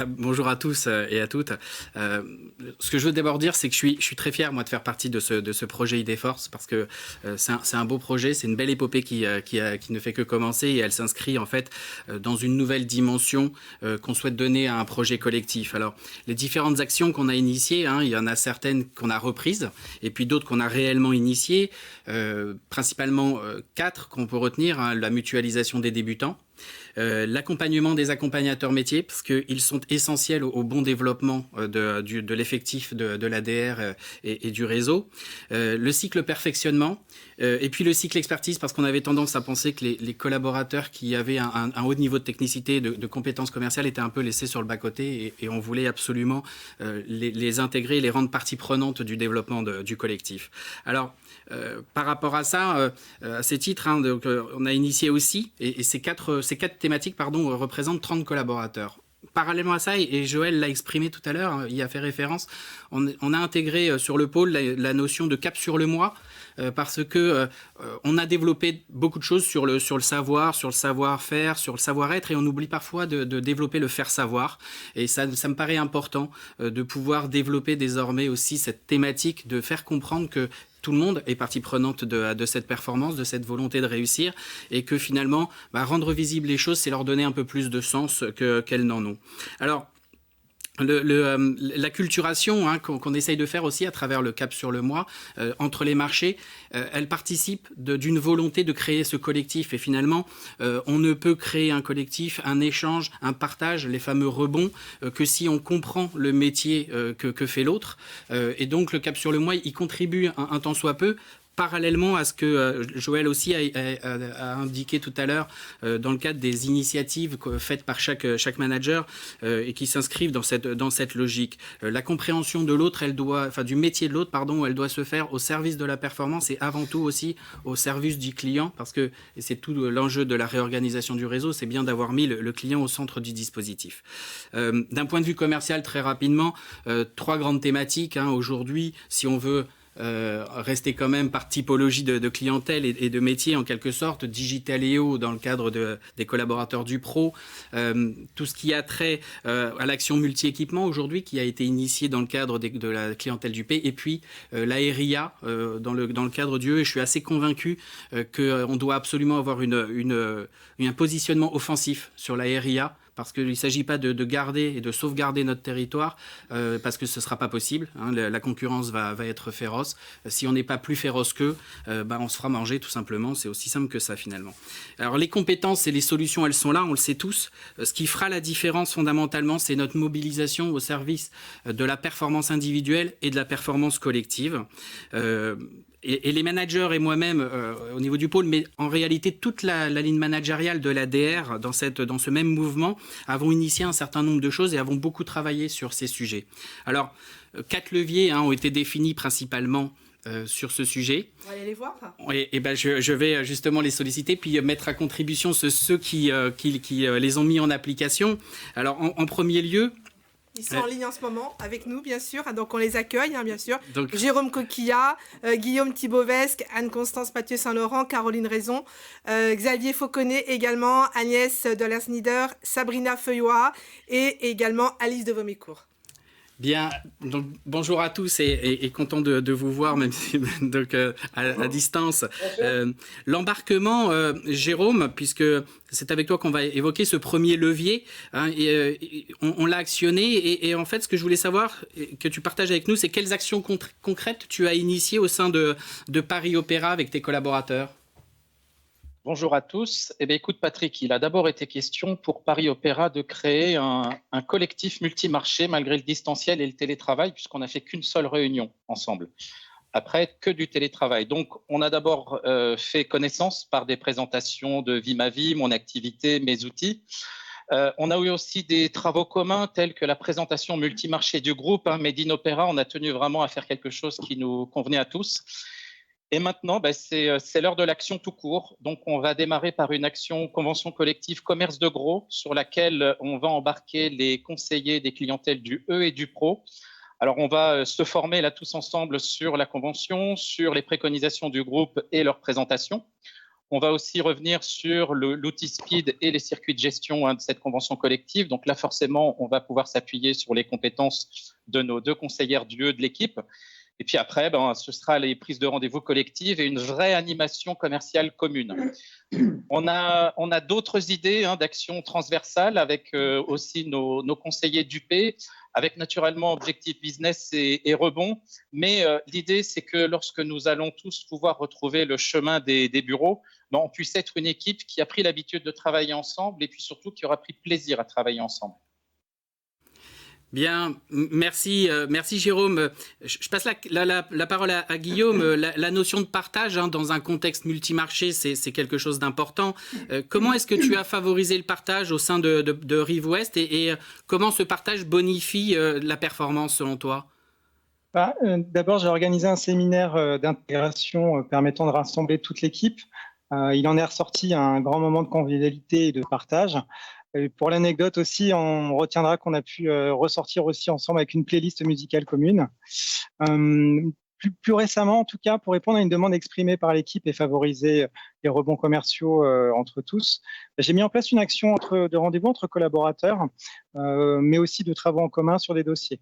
bonjour à tous et à toutes. Ce que je veux d'abord dire, c'est que je suis très fier, moi, de faire partie de ce projet IDForce, parce que c'est un beau projet, c'est une belle épopée qui ne fait que commencer, et elle s'inscrit en fait dans une nouvelle dimension qu'on souhaite donner à un projet collectif. Alors, les différentes actions qu'on a initiées, il y en a certaines qu'on a reprises, et puis d'autres qu'on a réellement initiées, principalement 4 qu'on peut retenir, la mutualisation des débutants, l'accompagnement des accompagnateurs métiers, parce qu'ils sont essentiels au bon développement de l'effectif de l'ADR et du réseau, le cycle perfectionnement, et puis le cycle expertise, parce qu'on avait tendance à penser que les collaborateurs qui avaient un haut niveau de technicité, de compétences commerciales, étaient un peu laissés sur le bas-côté, et on voulait absolument les intégrer, les rendre partie prenante du développement du collectif. Alors, par rapport à ça, à ces titres, donc, on a initié aussi, et ces quatre thématiques représentent 30 collaborateurs. Parallèlement à ça, et Joël l'a exprimé tout à l'heure, il y a fait référence, on a intégré sur le pôle la notion de cap sur le mois, parce que on a développé beaucoup de choses sur le savoir, sur le savoir-faire, sur le savoir-être, et on oublie parfois de développer le faire-savoir. Et ça me paraît important de pouvoir développer désormais aussi cette thématique, de faire comprendre que tout le monde est partie prenante de cette performance, de cette volonté de réussir, et que finalement, rendre visibles les choses, c'est leur donner un peu plus de sens qu'elles n'en ont. Alors, l'acculturation qu'on essaye de faire aussi à travers le cap sur le mois entre les marchés, elle participe d'une volonté de créer ce collectif, et finalement on ne peut créer un collectif, un échange, un partage, les fameux rebonds, que si on comprend le métier que fait l'autre, et donc le cap sur le mois il contribue un tant soit peu, parallèlement à ce que Joël aussi a indiqué tout à l'heure dans le cadre des initiatives faites par chaque manager et qui s'inscrivent dans cette logique. La compréhension de l'autre, du métier de l'autre, elle doit se faire au service de la performance, et avant tout aussi au service du client, parce que et c'est tout l'enjeu de la réorganisation du réseau, c'est bien d'avoir mis le client au centre du dispositif. D'un point de vue commercial, très rapidement, 3 grandes thématiques aujourd'hui, si on veut rester quand même par typologie de clientèle et de métier en quelque sorte, Digitaléo dans le cadre des collaborateurs du Pro, tout ce qui a trait à l'action multi-équipement aujourd'hui qui a été initiée dans le cadre de la clientèle du P, et puis l'ARIA dans le cadre du E. Et je suis assez convaincu qu'on doit absolument avoir un positionnement offensif sur l'ARIA, parce qu'il ne s'agit pas de garder et de sauvegarder notre territoire, parce que ce ne sera pas possible. Hein, la concurrence va être féroce. Si on n'est pas plus féroce qu'eux, on se fera manger tout simplement. C'est aussi simple que ça finalement. Alors les compétences et les solutions, elles sont là, on le sait tous. Ce qui fera la différence fondamentalement, c'est notre mobilisation au service de la performance individuelle et de la performance collective. Et les managers et moi-même au niveau du pôle, mais en réalité toute la ligne managériale de l'ADR dans ce même mouvement, avons initié un certain nombre de choses et avons beaucoup travaillé sur ces sujets. Alors, 4 leviers ont été définis principalement sur ce sujet. On va aller les voir. Et je vais justement les solliciter, puis mettre à contribution ceux qui les ont mis en application. Alors, en premier lieu... Ils sont en ligne en ce moment avec nous, bien sûr. Donc, on les accueille, bien sûr. Donc, Jérôme Coquillat, Guillaume Thibauvesque, Anne-Constance Mathieu-Saint-Laurent, Caroline Raison, Xavier Fauconnet également, Agnès Dollers-Nieder, Sabrina Feuillois et également Alice de Vomécourt. Bien, donc bonjour à tous et content de vous voir, même si donc à distance. L'embarquement, Jérôme, puisque c'est avec toi qu'on va évoquer ce premier levier, on l'a actionné et en fait, ce que je voulais savoir, que tu partages avec nous, c'est quelles actions concrètes tu as initiées au sein de Paris Opéra avec tes collaborateurs. Bonjour à tous. Eh bien, écoute Patrick, il a d'abord été question pour Paris Opéra de créer un collectif multimarché malgré le distanciel et le télétravail, puisqu'on n'a fait qu'une seule réunion ensemble. Après, que du télétravail. Donc, on a d'abord fait connaissance par des présentations de Vie ma vie, mon activité, mes outils. On a eu aussi des travaux communs tels que la présentation multimarché du groupe Made in Opéra. On a tenu vraiment à faire quelque chose qui nous convenait à tous. Et maintenant, c'est l'heure de l'action tout court. Donc, on va démarrer par une action convention collective commerce de gros sur laquelle on va embarquer les conseillers des clientèles du E et du Pro. Alors, on va se former là tous ensemble sur la convention, sur les préconisations du groupe et leur présentation. On va aussi revenir sur l'outil Speed et les circuits de gestion de cette convention collective. Donc là, forcément, on va pouvoir s'appuyer sur les compétences de nos 2 conseillères du E de l'équipe. Et puis après, ce sera les prises de rendez-vous collectives et une vraie animation commerciale commune. On a d'autres idées d'actions transversales avec aussi nos conseillers du P, avec naturellement objectif business et rebond. Mais l'idée, c'est que lorsque nous allons tous pouvoir retrouver le chemin des bureaux, on puisse être une équipe qui a pris l'habitude de travailler ensemble et puis surtout qui aura pris plaisir à travailler ensemble. Bien, merci Jérôme. Je passe la parole à Guillaume. La notion de partage dans un contexte multimarché, c'est quelque chose d'important. Comment est-ce que tu as favorisé le partage au sein de Rive Ouest et comment ce partage bonifie la performance selon toi ? D'abord, j'ai organisé un séminaire d'intégration permettant de rassembler toute l'équipe. Il en est ressorti un grand moment de convivialité et de partage. Et pour l'anecdote aussi, on retiendra qu'on a pu ressortir aussi ensemble avec une playlist musicale commune. Plus récemment, en tout cas, pour répondre à une demande exprimée par l'équipe et favoriser les rebonds commerciaux entre tous, j'ai mis en place une action de rendez-vous entre collaborateurs, mais aussi de travaux en commun sur des dossiers.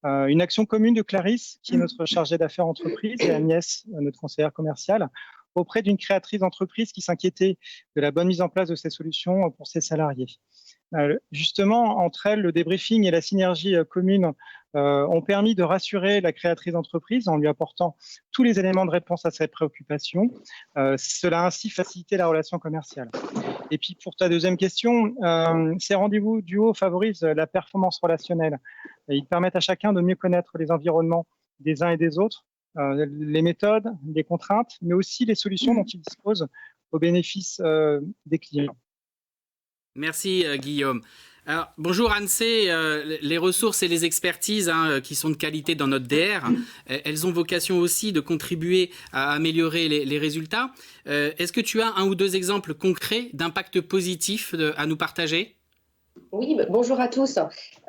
Une action commune de Clarisse, qui est notre chargée d'affaires entreprise, et Agnès, notre conseillère commerciale, auprès d'une créatrice d'entreprise qui s'inquiétait de la bonne mise en place de ces solutions pour ses salariés. Justement, entre elles, le débriefing et la synergie commune ont permis de rassurer la créatrice d'entreprise en lui apportant tous les éléments de réponse à ses préoccupations. Cela a ainsi facilité la relation commerciale. Et puis, pour ta deuxième question, ces rendez-vous duo favorisent la performance relationnelle. Ils permettent à chacun de mieux connaître les environnements des uns et des autres, les méthodes, les contraintes, mais aussi les solutions dont ils disposent au bénéfice des clients. Merci Guillaume. Alors, bonjour Anne-C, les ressources et les expertises qui sont de qualité dans notre DR, elles ont vocation aussi de contribuer à améliorer les résultats. Est-ce que tu as un ou deux exemples concrets d'impact positif à nous partager ? Oui, bonjour à tous.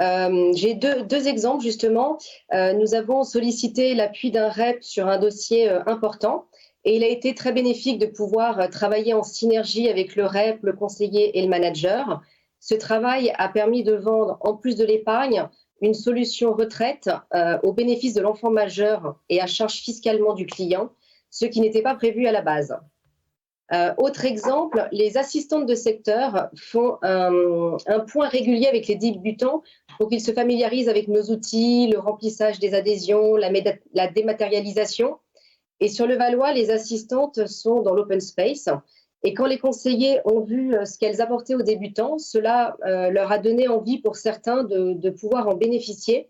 J'ai deux exemples justement. Nous avons sollicité l'appui d'un REP sur un dossier important et il a été très bénéfique de pouvoir travailler en synergie avec le REP, le conseiller et le manager. Ce travail a permis de vendre, en plus de l'épargne, une solution retraite au bénéfice de l'enfant majeur et à charge fiscalement du client, ce qui n'était pas prévu à la base. Autre exemple, les assistantes de secteur font un point régulier avec les débutants pour qu'ils se familiarisent avec nos outils, le remplissage des adhésions, la dématérialisation. Et sur le Valois, les assistantes sont dans l'open space. Et quand les conseillers ont vu ce qu'elles apportaient aux débutants, cela leur a donné envie pour certains de pouvoir en bénéficier,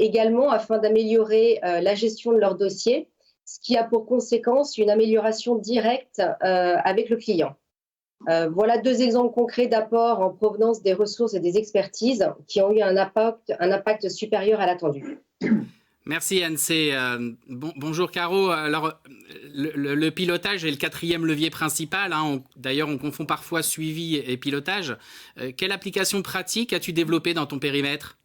également afin d'améliorer la gestion de leur dossier, ce qui a pour conséquence une amélioration directe avec le client. Voilà deux exemples concrets d'apport en provenance des ressources et des expertises qui ont eu un impact supérieur à l'attendu. Merci Anne. Bonjour Caro. Alors, le pilotage est le quatrième levier principal. Hein. D'ailleurs, on confond parfois suivi et pilotage. Quelle application pratique as-tu développée dans ton périmètre ?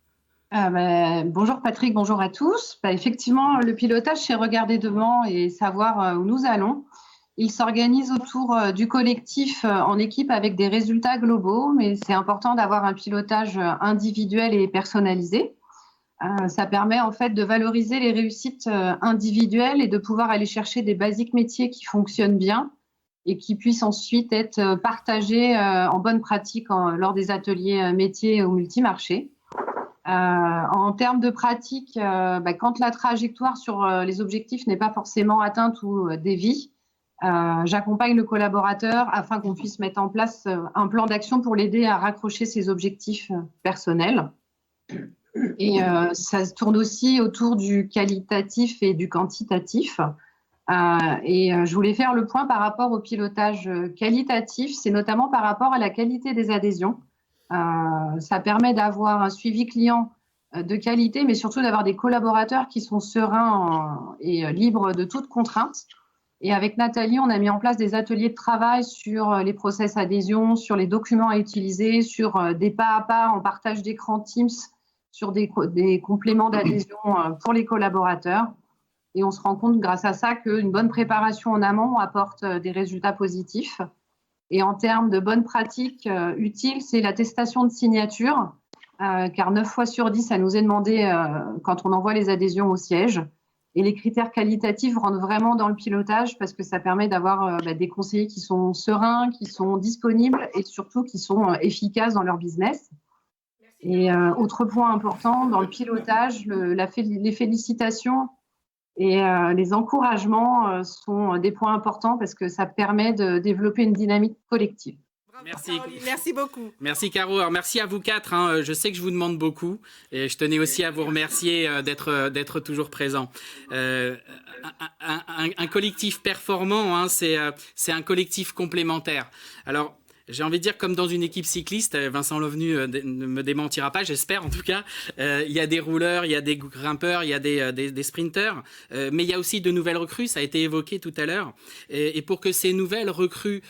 Bonjour Patrick, bonjour à tous. Effectivement, le pilotage, c'est regarder devant et savoir où nous allons. Il s'organise autour du collectif en équipe avec des résultats globaux, mais c'est important d'avoir un pilotage individuel et personnalisé. Ça permet en fait de valoriser les réussites individuelles et de pouvoir aller chercher des basiques métiers qui fonctionnent bien et qui puissent ensuite être partagés en bonne pratique lors des ateliers métiers ou multimarchés. En termes de pratique, quand la trajectoire sur les objectifs n'est pas forcément atteinte ou dévie, j'accompagne le collaborateur afin qu'on puisse mettre en place un plan d'action pour l'aider à raccrocher ses objectifs personnels. Et ça se tourne aussi autour du qualitatif et du quantitatif. Je voulais faire le point par rapport au pilotage qualitatif, c'est notamment par rapport à la qualité des adhésions. Ça permet d'avoir un suivi client de qualité, mais surtout d'avoir des collaborateurs qui sont sereins et libres de toute contrainte. Et avec Nathalie, on a mis en place des ateliers de travail sur les process adhésion, sur les documents à utiliser, sur des pas à pas en partage d'écran Teams, sur des compléments d'adhésion pour les collaborateurs. Et on se rend compte grâce à ça qu'une bonne préparation en amont apporte des résultats positifs. Et en termes de bonnes pratiques utiles, c'est l'attestation de signature, car 9 fois sur 10, ça nous est demandé quand on envoie les adhésions au siège. Et les critères qualitatifs rentrent vraiment dans le pilotage parce que ça permet d'avoir des conseillers qui sont sereins, qui sont disponibles et surtout qui sont efficaces dans leur business. Et autre point important, dans le pilotage, les félicitations et les encouragements sont des points importants parce que ça permet de développer une dynamique collective. Merci beaucoup. Merci Caro. Alors, merci à vous quatre. Hein. Je sais que je vous demande beaucoup et je tenais aussi à vous remercier d'être toujours présents. Un collectif performant, hein, c'est un collectif complémentaire. Alors, j'ai envie de dire, comme dans une équipe cycliste, Vincent Lovenu ne me démentira pas, j'espère en tout cas, il y a des rouleurs, il y a des grimpeurs, il y a des sprinteurs, mais il y a aussi de nouvelles recrues, ça a été évoqué tout à l'heure. Et pour que ces nouvelles recrues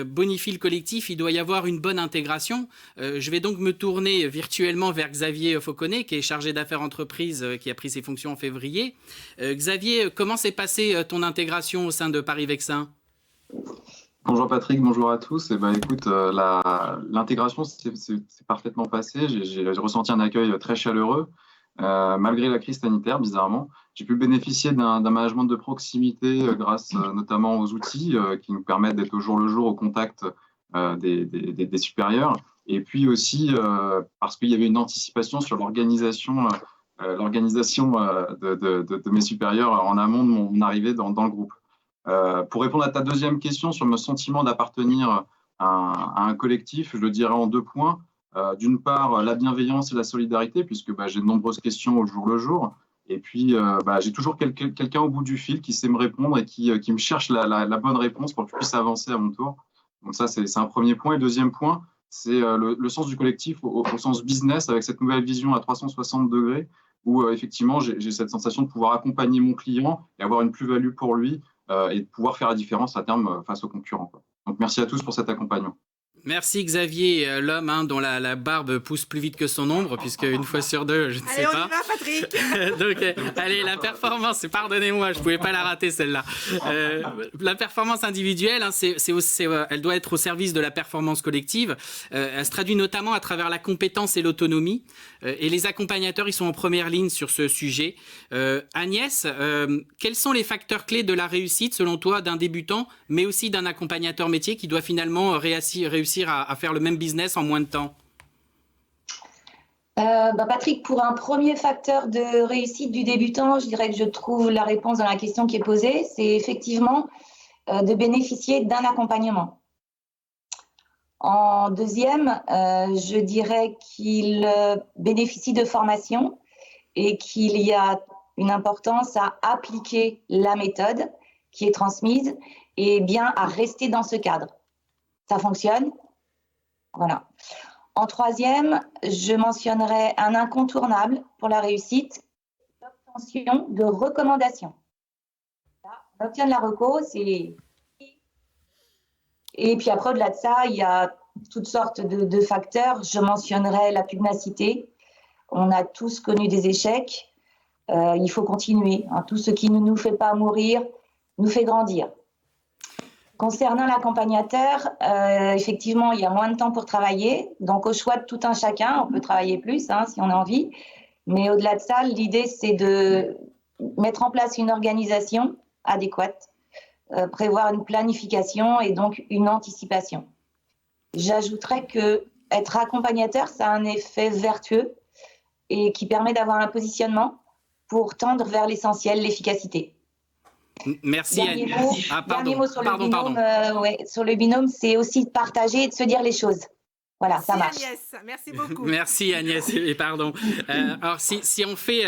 bonifient le collectif, il doit y avoir une bonne intégration. Je vais donc me tourner virtuellement vers Xavier Fauconnet, qui est chargé d'affaires entreprises, qui a pris ses fonctions en février. Xavier, comment s'est passée ton intégration au sein de Paris Vexin ? Bonjour Patrick, bonjour à tous. Écoute, l'intégration s'est parfaitement passée. J'ai ressenti un accueil très chaleureux, malgré la crise sanitaire, bizarrement. J'ai pu bénéficier d'un management de proximité grâce notamment aux outils qui nous permettent d'être au jour le jour au contact des supérieurs. Et puis aussi parce qu'il y avait une anticipation sur l'organisation de mes supérieurs en amont de mon arrivée dans le groupe. Pour répondre à ta deuxième question sur mon sentiment d'appartenir à un collectif, je le dirais en 2 points. D'une part, la bienveillance et la solidarité, puisque j'ai de nombreuses questions au jour le jour. Et puis, j'ai toujours quelqu'un au bout du fil qui sait me répondre et qui me cherche la bonne réponse pour que je puisse avancer à mon tour. Donc ça, c'est un premier point. Et le deuxième point, c'est le sens du collectif au sens business, avec cette nouvelle vision à 360 degrés, où effectivement, j'ai cette sensation de pouvoir accompagner mon client et avoir une plus-value pour lui, et de pouvoir faire la différence à terme face aux concurrents. Donc merci à tous pour cet accompagnement. Merci Xavier, l'homme dont la barbe pousse plus vite que son ombre, puisque une fois sur deux, je ne sais pas. Allez, on y va, Patrick. Donc, allez, la performance, pardonnez-moi, je ne pouvais pas la rater celle-là. La performance individuelle, elle doit être au service de la performance collective. Elle se traduit notamment à travers la compétence et l'autonomie. Et les accompagnateurs, ils sont en première ligne sur ce sujet. Agnès, quels sont les facteurs clés de la réussite, selon toi, d'un débutant, mais aussi d'un accompagnateur métier qui doit finalement réussir à faire le même business en moins de temps? Patrick, pour un premier facteur de réussite du débutant, je dirais que je trouve la réponse dans la question qui est posée, c'est effectivement de bénéficier d'un accompagnement. En deuxième, je dirais qu'il bénéficie de formation et qu'il y a une importance à appliquer la méthode qui est transmise et bien à rester dans ce cadre. Ça fonctionne. Voilà. En troisième, je mentionnerai un incontournable pour la réussite, l'obtention de recommandations. On obtient de la reco, c'est... Et puis après, au-delà de ça, il y a toutes sortes de facteurs. Je mentionnerai la pugnacité. On a tous connu des échecs. Il faut continuer. Tout ce qui ne nous fait pas mourir nous fait grandir. Concernant l'accompagnateur, effectivement, il y a moins de temps pour travailler. Donc, au choix de tout un chacun, on peut travailler plus si on a envie. Mais au-delà de ça, l'idée, c'est de mettre en place une organisation adéquate, prévoir une planification et donc une anticipation. J'ajouterais que être accompagnateur, ça a un effet vertueux et qui permet d'avoir un positionnement pour tendre vers l'essentiel, l'efficacité. Merci. Dernier mot sur le binôme, sur le binôme, c'est aussi de partager et de se dire les choses. Voilà, ça marche. Agnès, merci beaucoup. Merci Agnès, et pardon. Alors si on fait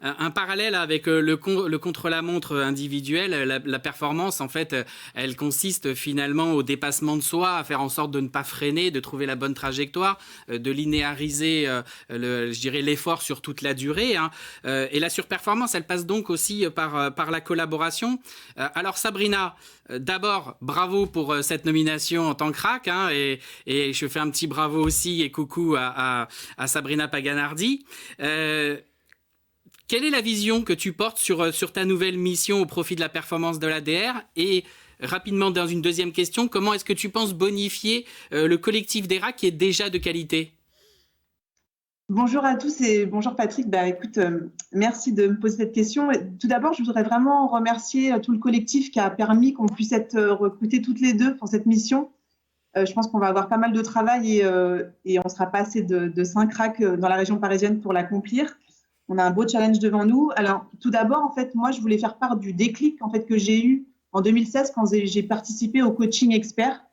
un parallèle avec le contre-la-montre individuel, la performance, en fait, elle consiste finalement au dépassement de soi, à faire en sorte de ne pas freiner, de trouver la bonne trajectoire, de linéariser, je dirais, l'effort sur toute la durée. Et la surperformance, elle passe donc aussi par la collaboration. Alors Sabrina, d'abord, bravo pour cette nomination en tant que RAC, et je fais un petit bravo aussi et coucou à Sabrina Paganardi. Quelle est la vision que tu portes sur ta nouvelle mission au profit de la performance de l'ADR? Et rapidement, dans une deuxième question, comment est-ce que tu penses bonifier le collectif des RAC qui est déjà de qualité? Bonjour à tous et bonjour Patrick. Écoute, merci de me poser cette question. Tout d'abord, je voudrais vraiment remercier tout le collectif qui a permis qu'on puisse être recrutés toutes les deux pour cette mission. Je pense qu'on va avoir pas mal de travail et on ne sera pas assez de 5 RAC dans la région parisienne pour l'accomplir. On a un beau challenge devant nous. Alors, tout d'abord, en fait, moi, je voulais faire part du déclic en fait, que j'ai eu en 2016 quand j'ai participé au coaching expert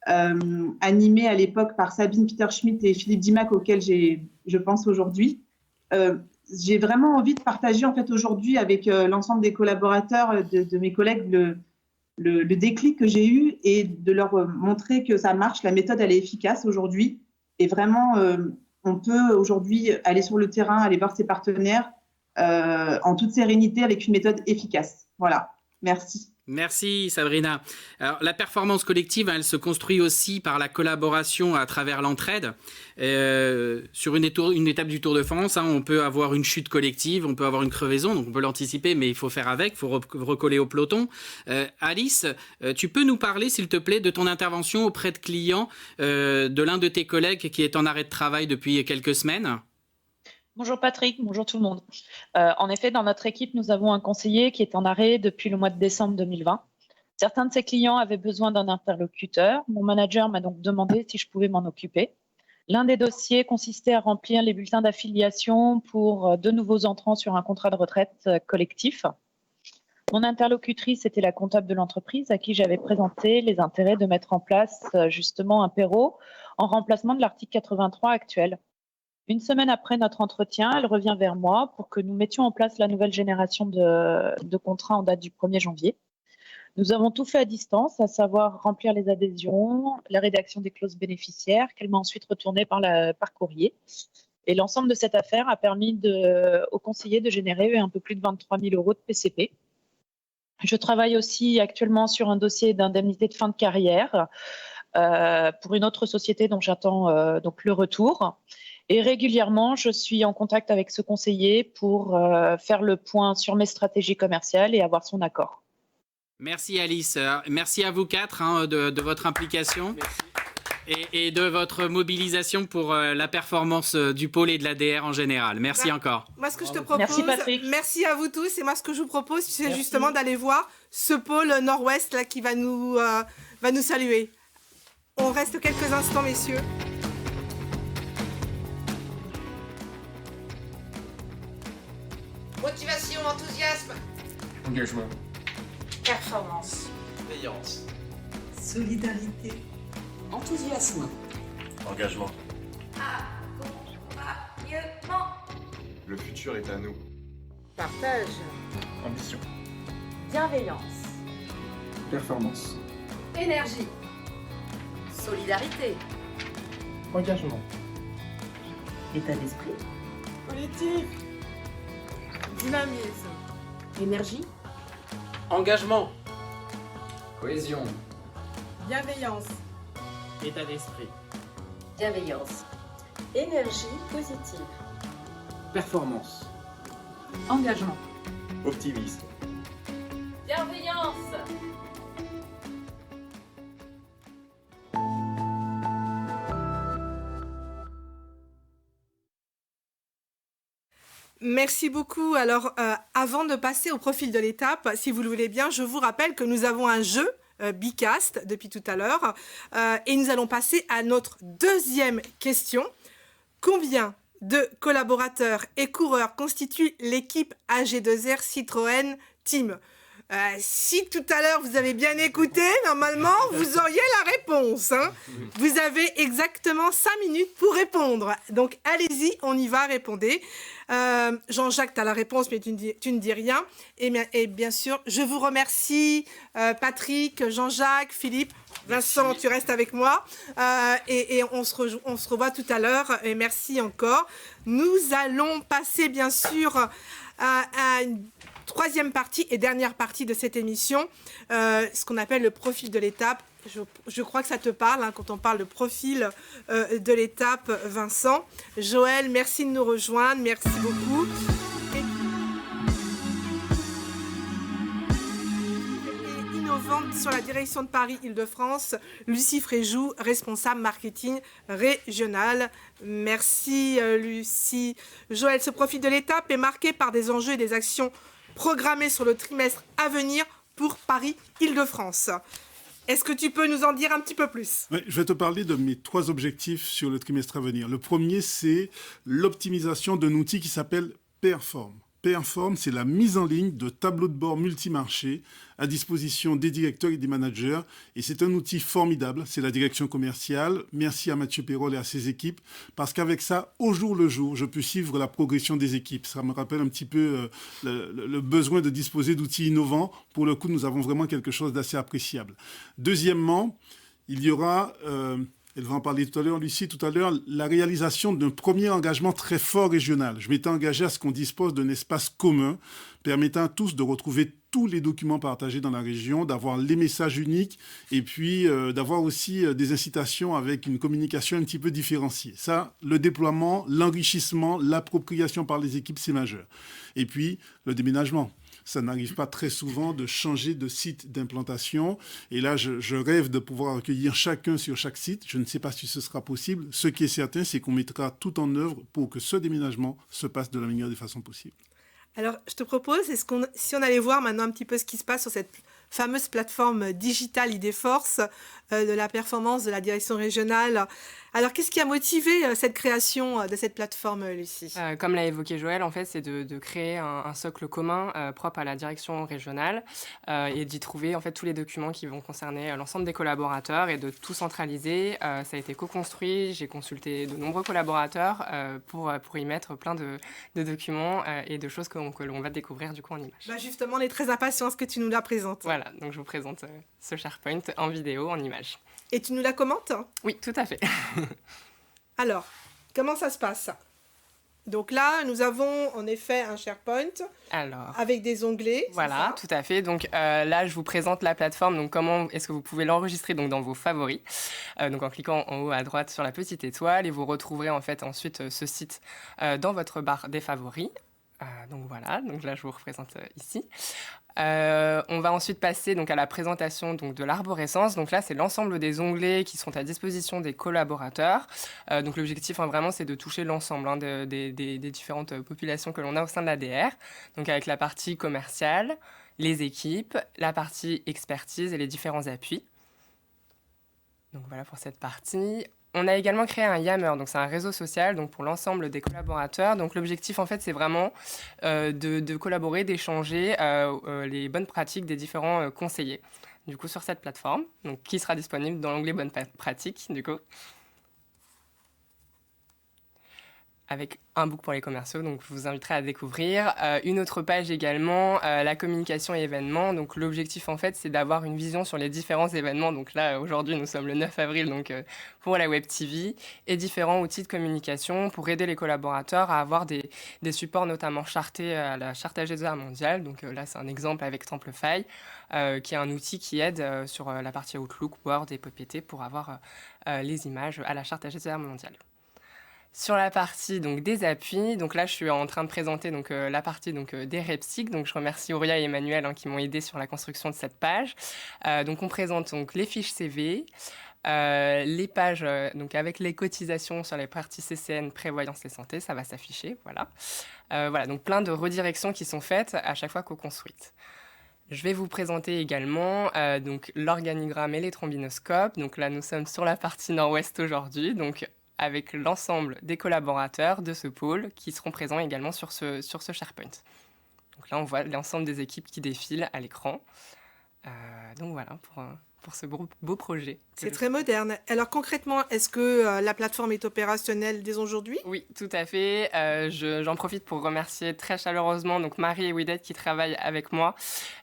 animé à l'époque par Sabine Peter-Schmidt et Philippe Dimac, auquel je pense aujourd'hui. J'ai vraiment envie de partager en fait, aujourd'hui avec l'ensemble des collaborateurs, de mes collègues, le déclic que j'ai eu et de leur montrer que ça marche, la méthode elle est efficace aujourd'hui et vraiment on peut aujourd'hui aller sur le terrain, aller voir ses partenaires en toute sérénité avec une méthode efficace. Voilà, merci. Merci Sabrina. Alors, la performance collective, elle se construit aussi par la collaboration à travers l'entraide. Sur une étape du Tour de France, on peut avoir une chute collective, on peut avoir une crevaison, donc on peut l'anticiper, mais il faut faire avec, il faut recoller au peloton. Alice, tu peux nous parler, s'il te plaît, de ton intervention auprès de clients de l'un de tes collègues qui est en arrêt de travail depuis quelques semaines? Bonjour Patrick, bonjour tout le monde. En effet, dans notre équipe, nous avons un conseiller qui est en arrêt depuis le mois de décembre 2020. Certains de ses clients avaient besoin d'un interlocuteur. Mon manager m'a donc demandé si je pouvais m'en occuper. L'un des dossiers consistait à remplir les bulletins d'affiliation pour de nouveaux entrants sur un contrat de retraite collectif. Mon interlocutrice était la comptable de l'entreprise à qui j'avais présenté les intérêts de mettre en place justement un PERO en remplacement de l'article 83 actuel. Une semaine après notre entretien, elle revient vers moi pour que nous mettions en place la nouvelle génération de contrats en date du 1er janvier. Nous avons tout fait à distance, à savoir remplir les adhésions, la rédaction des clauses bénéficiaires, qu'elle m'a ensuite retournées par courrier. Et l'ensemble de cette affaire a permis au conseiller de générer un peu plus de 23 000 € de PCP. Je travaille aussi actuellement sur un dossier d'indemnité de fin de carrière pour une autre société dont j'attends donc le retour. Et régulièrement, je suis en contact avec ce conseiller pour faire le point sur mes stratégies commerciales et avoir son accord. Merci Alice. Merci à vous quatre de votre implication et de votre mobilisation pour la performance du pôle et de l'ADR en général. Merci encore. Moi, ce que je te propose, Merci Patrick. Merci à vous tous. Et moi, ce que je vous propose, c'est justement d'aller voir ce pôle nord-ouest là qui va nous saluer. On reste quelques instants, messieurs. Motivation, enthousiasme. Engagement. Performance. Veillance. Solidarité. Enthousiasme. Engagement. Accompagnement. Le futur est à nous. Partage. Ambition. Bienveillance. Performance. Énergie. Solidarité. Engagement. État d'esprit. Politique. Dynamisme. Énergie. Engagement. Cohésion. Bienveillance. État d'esprit. Bienveillance. Énergie positive. Performance. Engagement. Optimisme. Bienveillance. Merci beaucoup. Alors, avant de passer au profil de l'étape, si vous le voulez bien, je vous rappelle que nous avons un jeu Bicast depuis tout à l'heure et nous allons passer à notre deuxième question. Combien de collaborateurs et coureurs constituent l'équipe AG2R Citroën Team ? Si tout à l'heure vous avez bien écouté, normalement vous auriez la réponse. Hein. Vous avez exactement 5 minutes pour répondre. Donc allez-y, on y va, répondez. Jean-Jacques, tu as la réponse, mais tu ne dis rien. Et bien sûr, je vous remercie, Patrick, Jean-Jacques, Philippe, Vincent, tu restes avec moi. Et on se revoit tout à l'heure. Et merci encore. Nous allons passer, bien sûr, à une troisième partie et dernière partie de cette émission, ce qu'on appelle le profil de l'étape. Je crois que ça te parle quand on parle de profil de l'étape, Vincent. Joël, merci de nous rejoindre, merci beaucoup. Et innovante sur la direction de Paris-Île-de-France, Lucie Fréjou, responsable marketing régional. Merci Lucie. Joël, ce profil de l'étape est marqué par des enjeux et des actions programmé sur le trimestre à venir pour Paris-Île-de-France. Est-ce que tu peux nous en dire un petit peu plus ? Oui, je vais te parler de mes 3 objectifs sur le trimestre à venir. Le premier, c'est l'optimisation d'un outil qui s'appelle Perform. Perform, c'est la mise en ligne de tableaux de bord multimarchés à disposition des directeurs et des managers. Et c'est un outil formidable, c'est la direction commerciale. Merci à Mathieu Perrol et à ses équipes, parce qu'avec ça, au jour le jour, je peux suivre la progression des équipes. Ça me rappelle un petit peu le besoin de disposer d'outils innovants. Pour le coup, nous avons vraiment quelque chose d'assez appréciable. Deuxièmement, il y aura... Elle va en parler tout à l'heure, Lucie, la réalisation d'un premier engagement très fort régional. Je m'étais engagé à ce qu'on dispose d'un espace commun permettant à tous de retrouver tous les documents partagés dans la région, d'avoir les messages uniques et puis d'avoir aussi des incitations avec une communication un petit peu différenciée. Ça, le déploiement, l'enrichissement, l'appropriation par les équipes, c'est majeur. Et puis, le déménagement. Ça n'arrive pas très souvent de changer de site d'implantation. Et là, je rêve de pouvoir accueillir chacun sur chaque site. Je ne sais pas si ce sera possible. Ce qui est certain, c'est qu'on mettra tout en œuvre pour que ce déménagement se passe de la meilleure des façons possibles. Alors, je te propose, si on allait voir maintenant un petit peu ce qui se passe sur cette fameuse plateforme digitale IDForce de la performance de la direction régionale. Alors, qu'est-ce qui a motivé cette création de cette plateforme, Lucie ? Comme l'a évoqué Joël, en fait, c'est de créer un socle commun propre à la direction régionale et d'y trouver en fait tous les documents qui vont concerner l'ensemble des collaborateurs et de tout centraliser. Ça a été co-construit. J'ai consulté de nombreux collaborateurs pour y mettre plein de documents et de choses que l'on va découvrir du coup en images. Bah justement, on est très impatients que tu nous la présentes. Voilà, donc je vous présente ce SharePoint en vidéo, en images. Et tu nous la commentes ? Oui, tout à fait. Alors, comment ça se passe ? Donc là, nous avons en effet un SharePoint avec des onglets. Voilà, tout à fait. Donc là, je vous présente la plateforme. Donc comment est-ce que vous pouvez l'enregistrer donc, dans vos favoris. Donc en cliquant en haut à droite sur la petite étoile et vous retrouverez en fait ensuite ce site dans votre barre des favoris. Donc voilà, donc là je vous représente ici. On va ensuite passer donc, à la présentation donc, de l'arborescence. Donc là, c'est l'ensemble des onglets qui sont à disposition des collaborateurs. Donc l'objectif, vraiment, c'est de toucher l'ensemble des différentes populations que l'on a au sein de l'ADR. Donc avec la partie commerciale, les équipes, la partie expertise et les différents appuis. Donc voilà pour cette partie. On a également créé un Yammer, donc c'est un réseau social donc pour l'ensemble des collaborateurs. Donc l'objectif en fait c'est vraiment de collaborer, d'échanger les bonnes pratiques des différents conseillers. Du coup sur cette plateforme, donc qui sera disponible dans l'onglet bonnes pratiques du coup. Avec un book pour les commerciaux, donc je vous inviterai à découvrir. Une autre page également, la communication et événements. Donc l'objectif en fait, c'est d'avoir une vision sur les différents événements. Donc là, aujourd'hui, nous sommes le 9 avril, donc pour la Web TV, et différents outils de communication pour aider les collaborateurs à avoir des supports notamment chartés à la charte AG2R mondiale. Donc là, c'est un exemple avec Templefy, qui est un outil qui aide sur la partie Outlook, Word et PPT pour avoir les images à la charte AG2R mondiale. Sur la partie donc, des appuis, donc là je suis en train de présenter donc, la partie donc, des REPSIC. Donc je remercie Auria et Emmanuel qui m'ont aidé sur la construction de cette page. Donc on présente donc, les fiches CV, les pages donc, avec les cotisations sur les parties CCN, prévoyance et santé, ça va s'afficher. Voilà. Voilà, donc plein de redirections qui sont faites à chaque fois co-construites. Je vais vous présenter également donc, l'organigramme et les trombinoscopes. Donc là nous sommes sur la partie nord-ouest aujourd'hui. Donc avec l'ensemble des collaborateurs de ce pôle qui seront présents également sur ce SharePoint. Donc là, on voit l'ensemble des équipes qui défilent à l'écran. Donc voilà, pour ce beau projet. C'est très moderne. Alors concrètement, est-ce que la plateforme est opérationnelle dès aujourd'hui? Oui, tout à fait. J'en profite pour remercier très chaleureusement donc Marie et Widette qui travaillent avec moi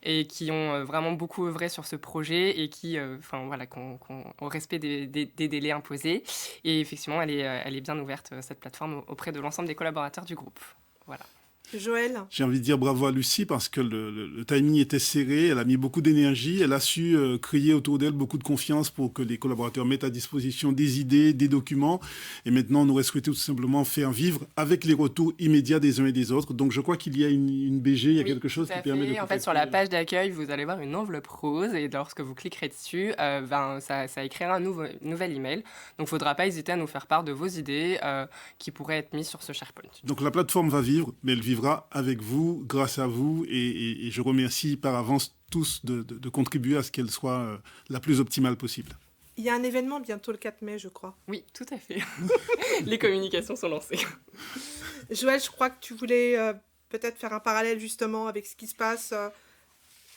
et qui ont vraiment beaucoup œuvré sur ce projet et qui, au respect des délais imposés. Et effectivement, elle est bien ouverte, cette plateforme, auprès de l'ensemble des collaborateurs du groupe. Voilà. Joël? J'ai envie de dire bravo à Lucie parce que le timing était serré, elle a mis beaucoup d'énergie, elle a su créer autour d'elle beaucoup de confiance pour que les collaborateurs mettent à disposition des idées, des documents. Et maintenant, on aurait souhaité tout simplement faire vivre avec les retours immédiats des uns et des autres. Donc je crois qu'il y a une BG, il y a quelque chose qui permet de... En fait, sur la page d'accueil, vous allez voir une enveloppe rose et lorsque vous cliquerez dessus, ça écrira un nouvel email. Donc il ne faudra pas hésiter à nous faire part de vos idées qui pourraient être mises sur ce SharePoint. Donc la plateforme va vivre, mais elle vivra avec vous, grâce à vous, et je remercie par avance tous de contribuer à ce qu'elle soit la plus optimale possible. Il y a un événement bientôt le 4 mai, je crois. Oui, tout à fait. Les communications sont lancées. Joël, je crois que tu voulais peut-être faire un parallèle justement avec ce qui se passe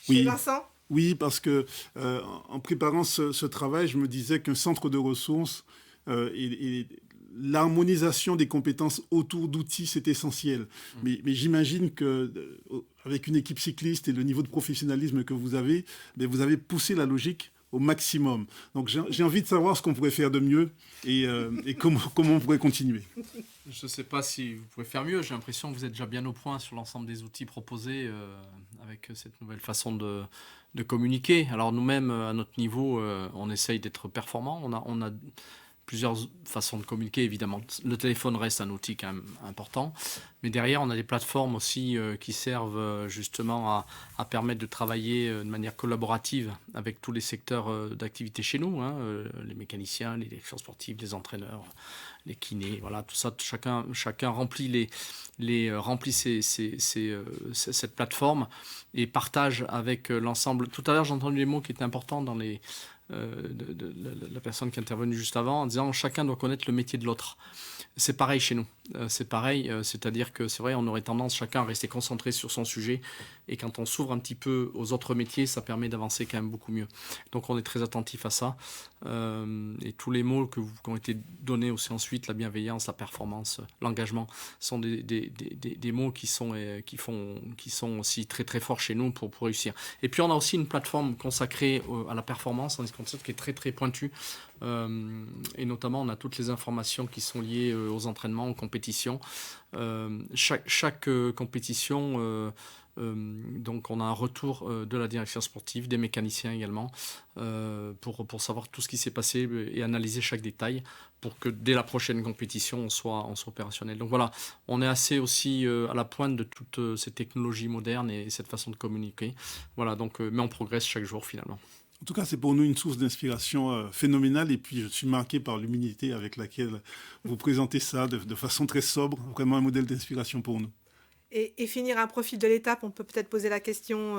chez Vincent. Oui, parce que en préparant ce travail, je me disais qu'un centre de ressources et l'harmonisation des compétences autour d'outils, c'est essentiel. Mais j'imagine qu'avec une équipe cycliste et le niveau de professionnalisme que vous avez poussé la logique au maximum. Donc j'ai envie de savoir ce qu'on pourrait faire de mieux et comment on pourrait continuer. Je ne sais pas si vous pouvez faire mieux. J'ai l'impression que vous êtes déjà bien au point sur l'ensemble des outils proposés avec cette nouvelle façon de communiquer. Alors nous-mêmes, à notre niveau, on essaye d'être performants. On a plusieurs façons de communiquer, évidemment. Le téléphone reste un outil quand même important, mais derrière, on a des plateformes aussi qui servent justement à permettre de travailler de manière collaborative avec tous les secteurs d'activité chez nous, les mécaniciens, les directions sportives, les entraîneurs, les kinés, voilà, tout ça, chacun remplit cette plateforme et partage avec l'ensemble. Tout à l'heure, j'ai entendu les mots qui étaient importants dans de la personne qui est intervenue juste avant, en disant chacun doit connaître le métier de l'autre. C'est pareil chez nous. C'est pareil, c'est-à-dire que c'est vrai, on aurait tendance chacun à rester concentré sur son sujet, et quand on s'ouvre un petit peu aux autres métiers, ça permet d'avancer quand même beaucoup mieux. Donc on est très attentif à ça, et tous les mots qui ont été donnés aussi ensuite, la bienveillance, la performance, l'engagement, sont des mots qui sont aussi très très forts chez nous pour réussir. Et puis on a aussi une plateforme consacrée à la performance, un concept qui est très très pointu, et notamment on a toutes les informations qui sont liées aux entraînements, aux compétences compétition. Chaque compétition, donc on a un retour de la direction sportive, des mécaniciens également, pour savoir tout ce qui s'est passé et analyser chaque détail pour que dès la prochaine compétition, on soit opérationnel. Donc voilà, on est assez aussi à la pointe de toutes ces technologies modernes et cette façon de communiquer. Voilà, donc, mais on progresse chaque jour finalement. En tout cas, c'est pour nous une source d'inspiration phénoménale. Et puis, je suis marqué par l'humilité avec laquelle vous présentez ça de façon très sobre. Vraiment un modèle d'inspiration pour nous. Et finir un profil de l'étape, on peut peut-être poser la question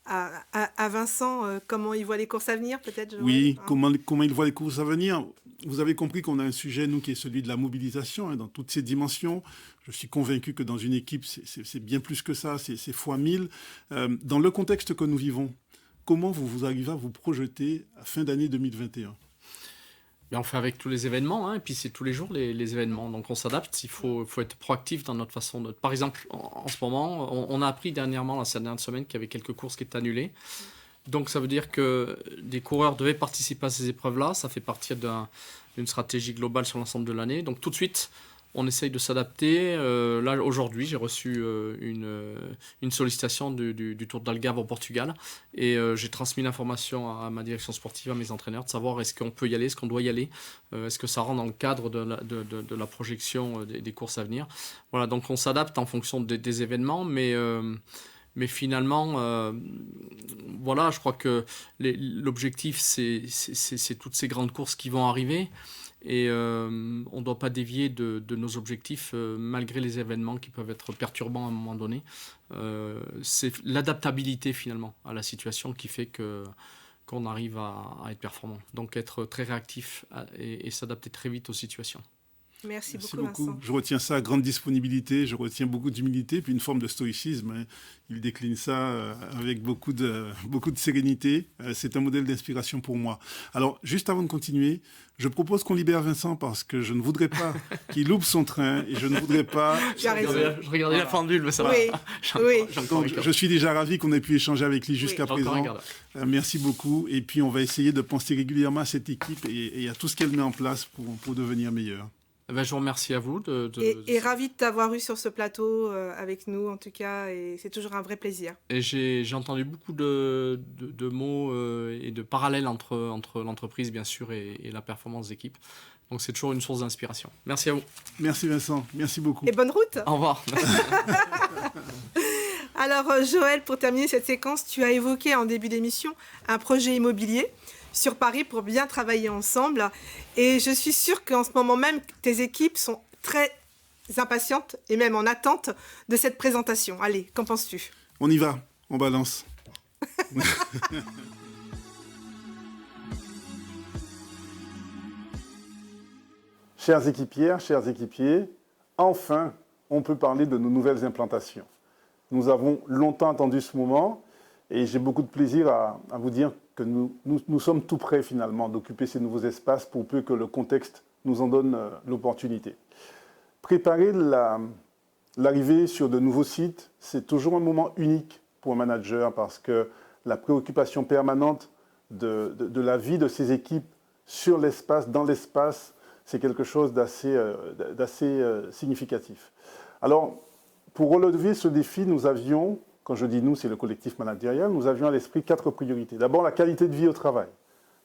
à Vincent, comment il voit les courses à venir, peut-être. Oui, comment il voit les courses à venir. Vous avez compris qu'on a un sujet, nous, qui est celui de la mobilisation, dans toutes ses dimensions. Je suis convaincu que dans une équipe, c'est bien plus que ça, c'est fois 1000. Dans le contexte que nous vivons, comment vous arrivez à vous projeter à fin d'année 2021 ? On fait avec tous les événements, et puis c'est tous les jours les événements. Donc on s'adapte, il faut être proactif dans notre façon de... Par exemple, en ce moment, on a appris dernièrement, cette dernière semaine, qu'il y avait quelques courses qui étaient annulées. Donc ça veut dire que des coureurs devaient participer à ces épreuves-là. Ça fait partie d'une stratégie globale sur l'ensemble de l'année. Donc tout de suite, on essaye de s'adapter. Là, aujourd'hui, j'ai reçu une sollicitation du Tour d'Algarve au Portugal. Et j'ai transmis l'information à ma direction sportive, à mes entraîneurs, de savoir est-ce qu'on peut y aller, est-ce qu'on doit y aller, est-ce que ça rentre dans le cadre de la projection des courses à venir. Voilà, donc on s'adapte en fonction des événements, mais finalement, voilà, je crois que l'objectif, c'est toutes ces grandes courses qui vont arriver. Et on ne doit pas dévier de nos objectifs malgré les événements qui peuvent être perturbants à un moment donné. C'est l'adaptabilité finalement à la situation qui fait qu'on arrive à être performant. Donc être très réactif et s'adapter très vite aux situations. Merci beaucoup, Vincent. Je retiens ça, grande disponibilité, je retiens beaucoup d'humilité, puis une forme de stoïcisme. Il décline ça avec beaucoup de sérénité. C'est un modèle d'inspiration pour moi. Alors, juste avant de continuer, je propose qu'on libère Vincent parce que je ne voudrais pas qu'il loupe son train et je ne voudrais pas... Je regardais la pendule, mais ça va. Oui. Donc, je suis déjà ravi qu'on ait pu échanger avec lui jusqu'à présent. Merci beaucoup. Et puis, on va essayer de penser régulièrement à cette équipe et à tout ce qu'elle met en place pour devenir meilleure. Je vous remercie à vous. Et ravi de t'avoir eu sur ce plateau avec nous, en tout cas, et c'est toujours un vrai plaisir. Et j'ai entendu beaucoup de mots et de parallèles entre l'entreprise, bien sûr, et la performance d'équipe. Donc c'est toujours une source d'inspiration. Merci à vous. Merci Vincent, merci beaucoup. Et bonne route. Au revoir. Alors Joël, pour terminer cette séquence, tu as évoqué en début d'émission un projet immobilier sur Paris pour bien travailler ensemble. Et je suis sûre qu'en ce moment même, tes équipes sont très impatientes et même en attente de cette présentation. Allez, qu'en penses-tu ? On y va, on balance. Chères équipières, chers équipiers, enfin, on peut parler de nos nouvelles implantations. Nous avons longtemps attendu ce moment et j'ai beaucoup de plaisir à vous dire que nous sommes tout prêts finalement d'occuper ces nouveaux espaces pour peu que le contexte nous en donne l'opportunité. Préparer l'arrivée sur de nouveaux sites, c'est toujours un moment unique pour un manager parce que la préoccupation permanente de la vie de ses équipes sur l'espace, dans l'espace, c'est quelque chose d'assez significatif. Alors, pour relever ce défi, nous avions, quand je dis nous, c'est le collectif managérial, nous avions à l'esprit 4 priorités. D'abord, la qualité de vie au travail,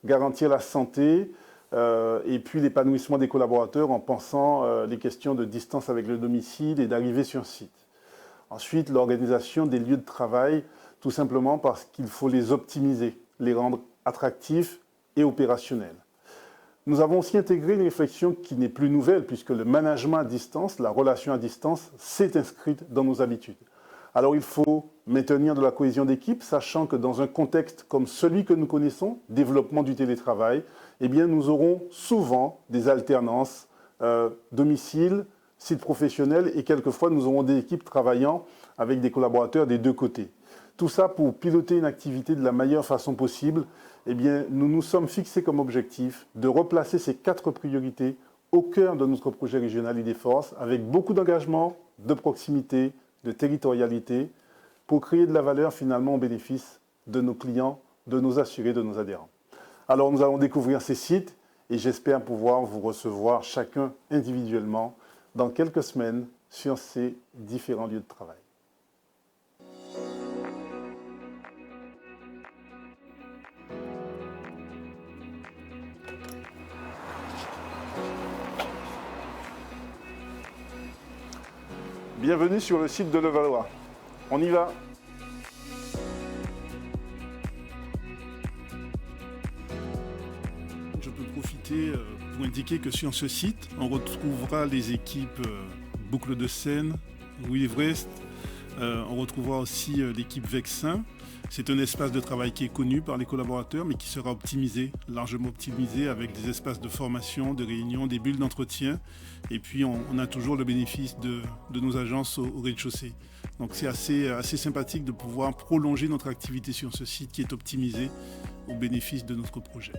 garantir la santé et puis l'épanouissement des collaborateurs en pensant les questions de distance avec le domicile et d'arrivée sur site. Ensuite, l'organisation des lieux de travail, tout simplement parce qu'il faut les optimiser, les rendre attractifs et opérationnels. Nous avons aussi intégré une réflexion qui n'est plus nouvelle puisque le management à distance, la relation à distance, s'est inscrite dans nos habitudes. Alors il faut maintenir de la cohésion d'équipe, sachant que dans un contexte comme celui que nous connaissons, développement du télétravail, eh bien nous aurons souvent des alternances domicile, site professionnel et quelquefois nous aurons des équipes travaillant avec des collaborateurs des deux côtés. Tout ça pour piloter une activité de la meilleure façon possible. Eh bien, nous nous sommes fixés comme objectif de replacer ces 4 priorités au cœur de notre projet régional Idéforce avec beaucoup d'engagement, de proximité, de territorialité pour créer de la valeur finalement au bénéfice de nos clients, de nos assurés, de nos adhérents. Alors nous allons découvrir ces sites et j'espère pouvoir vous recevoir chacun individuellement dans quelques semaines sur ces différents lieux de travail. Bienvenue sur le site de Levallois. On y va. Je peux profiter pour indiquer que sur ce site, on retrouvera les équipes Boucle de Seine, Louis-Evrest. On retrouvera aussi l'équipe Vexin. C'est un espace de travail qui est connu par les collaborateurs, mais qui sera optimisé, largement optimisé, avec des espaces de formation, de réunion, des bulles d'entretien. Et puis, on a toujours le bénéfice de nos agences au rez-de-chaussée. Donc, c'est assez sympathique de pouvoir prolonger notre activité sur ce site qui est optimisé au bénéfice de notre projet.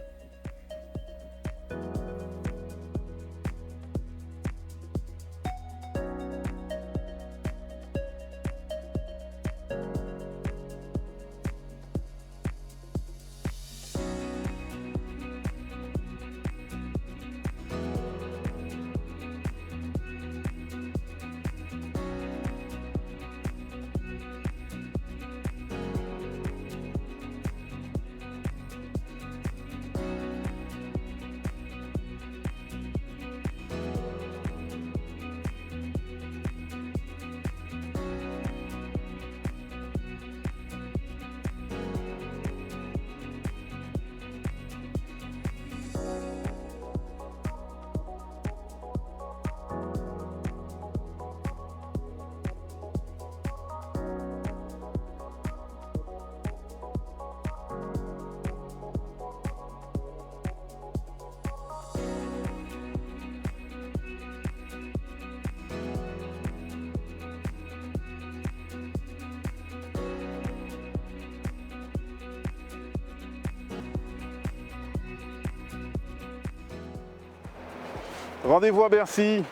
Rendez-vous à Bercy.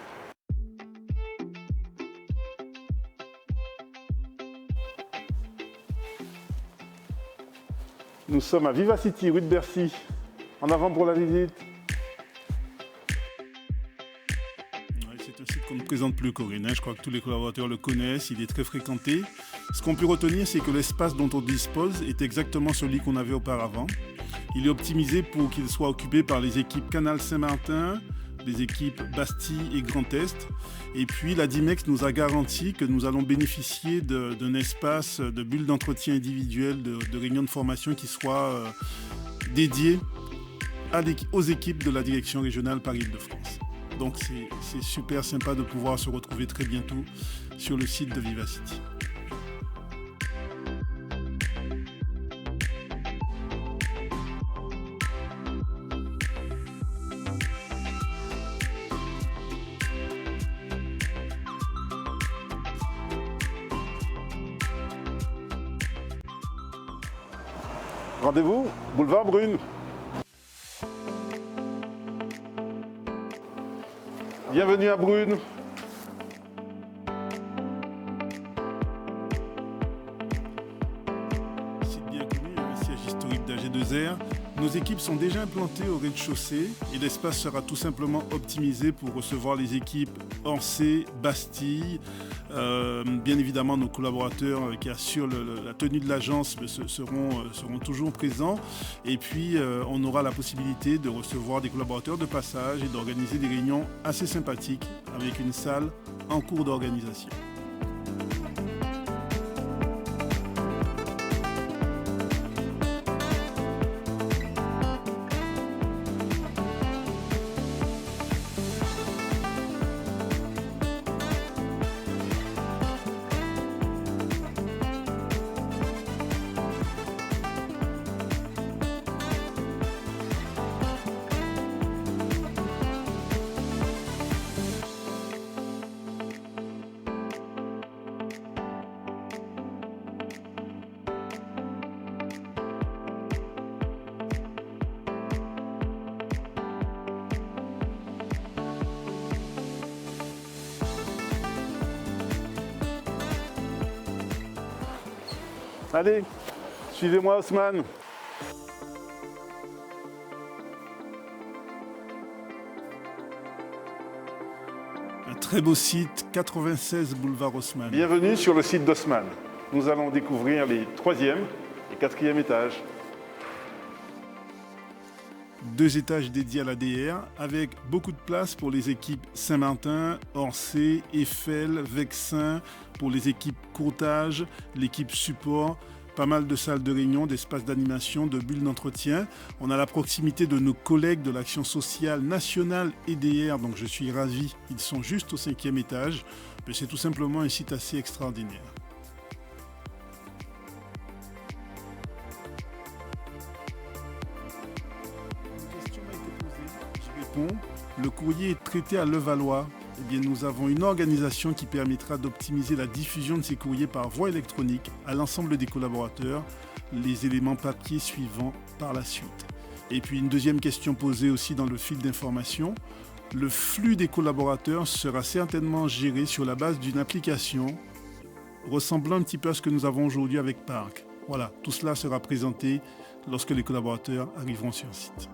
Nous sommes à Vivacity, rue de Bercy. En avant pour la visite. C'est un site qu'on ne présente plus, Corinne. Je crois que tous les collaborateurs le connaissent. Il est très fréquenté. Ce qu'on peut retenir, c'est que l'espace dont on dispose est exactement celui qu'on avait auparavant. Il est optimisé pour qu'il soit occupé par les équipes Canal Saint-Martin, les équipes Bastille et Grand Est. Et puis la Dimex nous a garanti que nous allons bénéficier d'un espace de bulles d'entretien individuelles, de réunions de formation qui soit dédié aux équipes de la direction régionale Paris-Île-de-France. Donc c'est super sympa de pouvoir se retrouver très bientôt sur le site de Vivacity. Rendez-vous, boulevard Brune. Bienvenue à Brune. Site bien connu, un siège historique d'AG2R. Nos équipes sont déjà implantées au rez-de-chaussée et l'espace sera tout simplement optimisé pour recevoir les équipes Orsay, Bastille. Bien évidemment, nos collaborateurs qui assurent la tenue de l'agence seront toujours présents. Et puis, on aura la possibilité de recevoir des collaborateurs de passage et d'organiser des réunions assez sympathiques avec une salle en cours d'organisation. Allez, suivez-moi Haussmann. Un Très beau site, 96 boulevard Haussmann. Bienvenue sur le site d'Haussmann. Nous allons découvrir les 3e et 4e étages. 2 étages dédiés à l'ADR avec beaucoup de place pour les équipes Saint-Martin, Orsay, Eiffel, Vexin, pour les équipes courtage, l'équipe support, pas mal de salles de réunion, d'espaces d'animation, de bulles d'entretien. On a la proximité de nos collègues de l'Action sociale nationale EDR, donc je suis ravi, ils sont juste au 5e étage. Mais c'est tout simplement un site assez extraordinaire. Le courrier est traité à Levallois. Eh bien, nous avons une organisation qui permettra d'optimiser la diffusion de ces courriers par voie électronique à l'ensemble des collaborateurs, les éléments papier suivants par la suite. Et puis une deuxième question posée aussi dans le fil d'information. Le flux des collaborateurs sera certainement géré sur la base d'une application ressemblant un petit peu à ce que nous avons aujourd'hui avec Parc. Voilà, tout cela sera présenté lorsque les collaborateurs arriveront sur le site.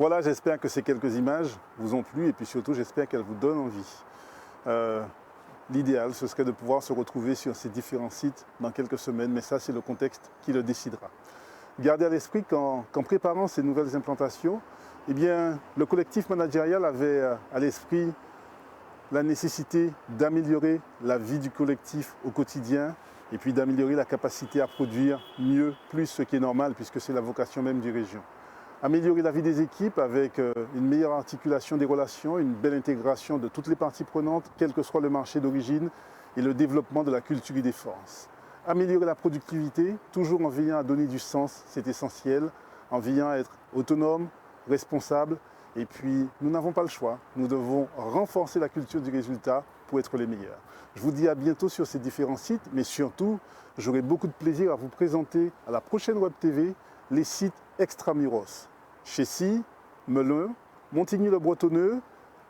Voilà, j'espère que ces quelques images vous ont plu et puis surtout j'espère qu'elles vous donnent envie. L'idéal, ce serait de pouvoir se retrouver sur ces différents sites dans quelques semaines, mais ça c'est le contexte qui le décidera. Gardez à l'esprit qu'en préparant ces nouvelles implantations, eh bien, le collectif managérial avait à l'esprit la nécessité d'améliorer la vie du collectif au quotidien et puis d'améliorer la capacité à produire mieux, plus, ce qui est normal puisque c'est la vocation même du région. Améliorer la vie des équipes avec une meilleure articulation des relations, une belle intégration de toutes les parties prenantes, quel que soit le marché d'origine, et le développement de la culture et des forces. Améliorer la productivité, toujours en veillant à donner du sens, c'est essentiel, en veillant à être autonome, responsable, et puis nous n'avons pas le choix, nous devons renforcer la culture du résultat pour être les meilleurs. Je vous dis à bientôt sur ces différents sites, mais surtout, j'aurai beaucoup de plaisir à vous présenter à la prochaine Web TV les sites extramuros. Chessy, Melun, Montigny-le-Bretonneux,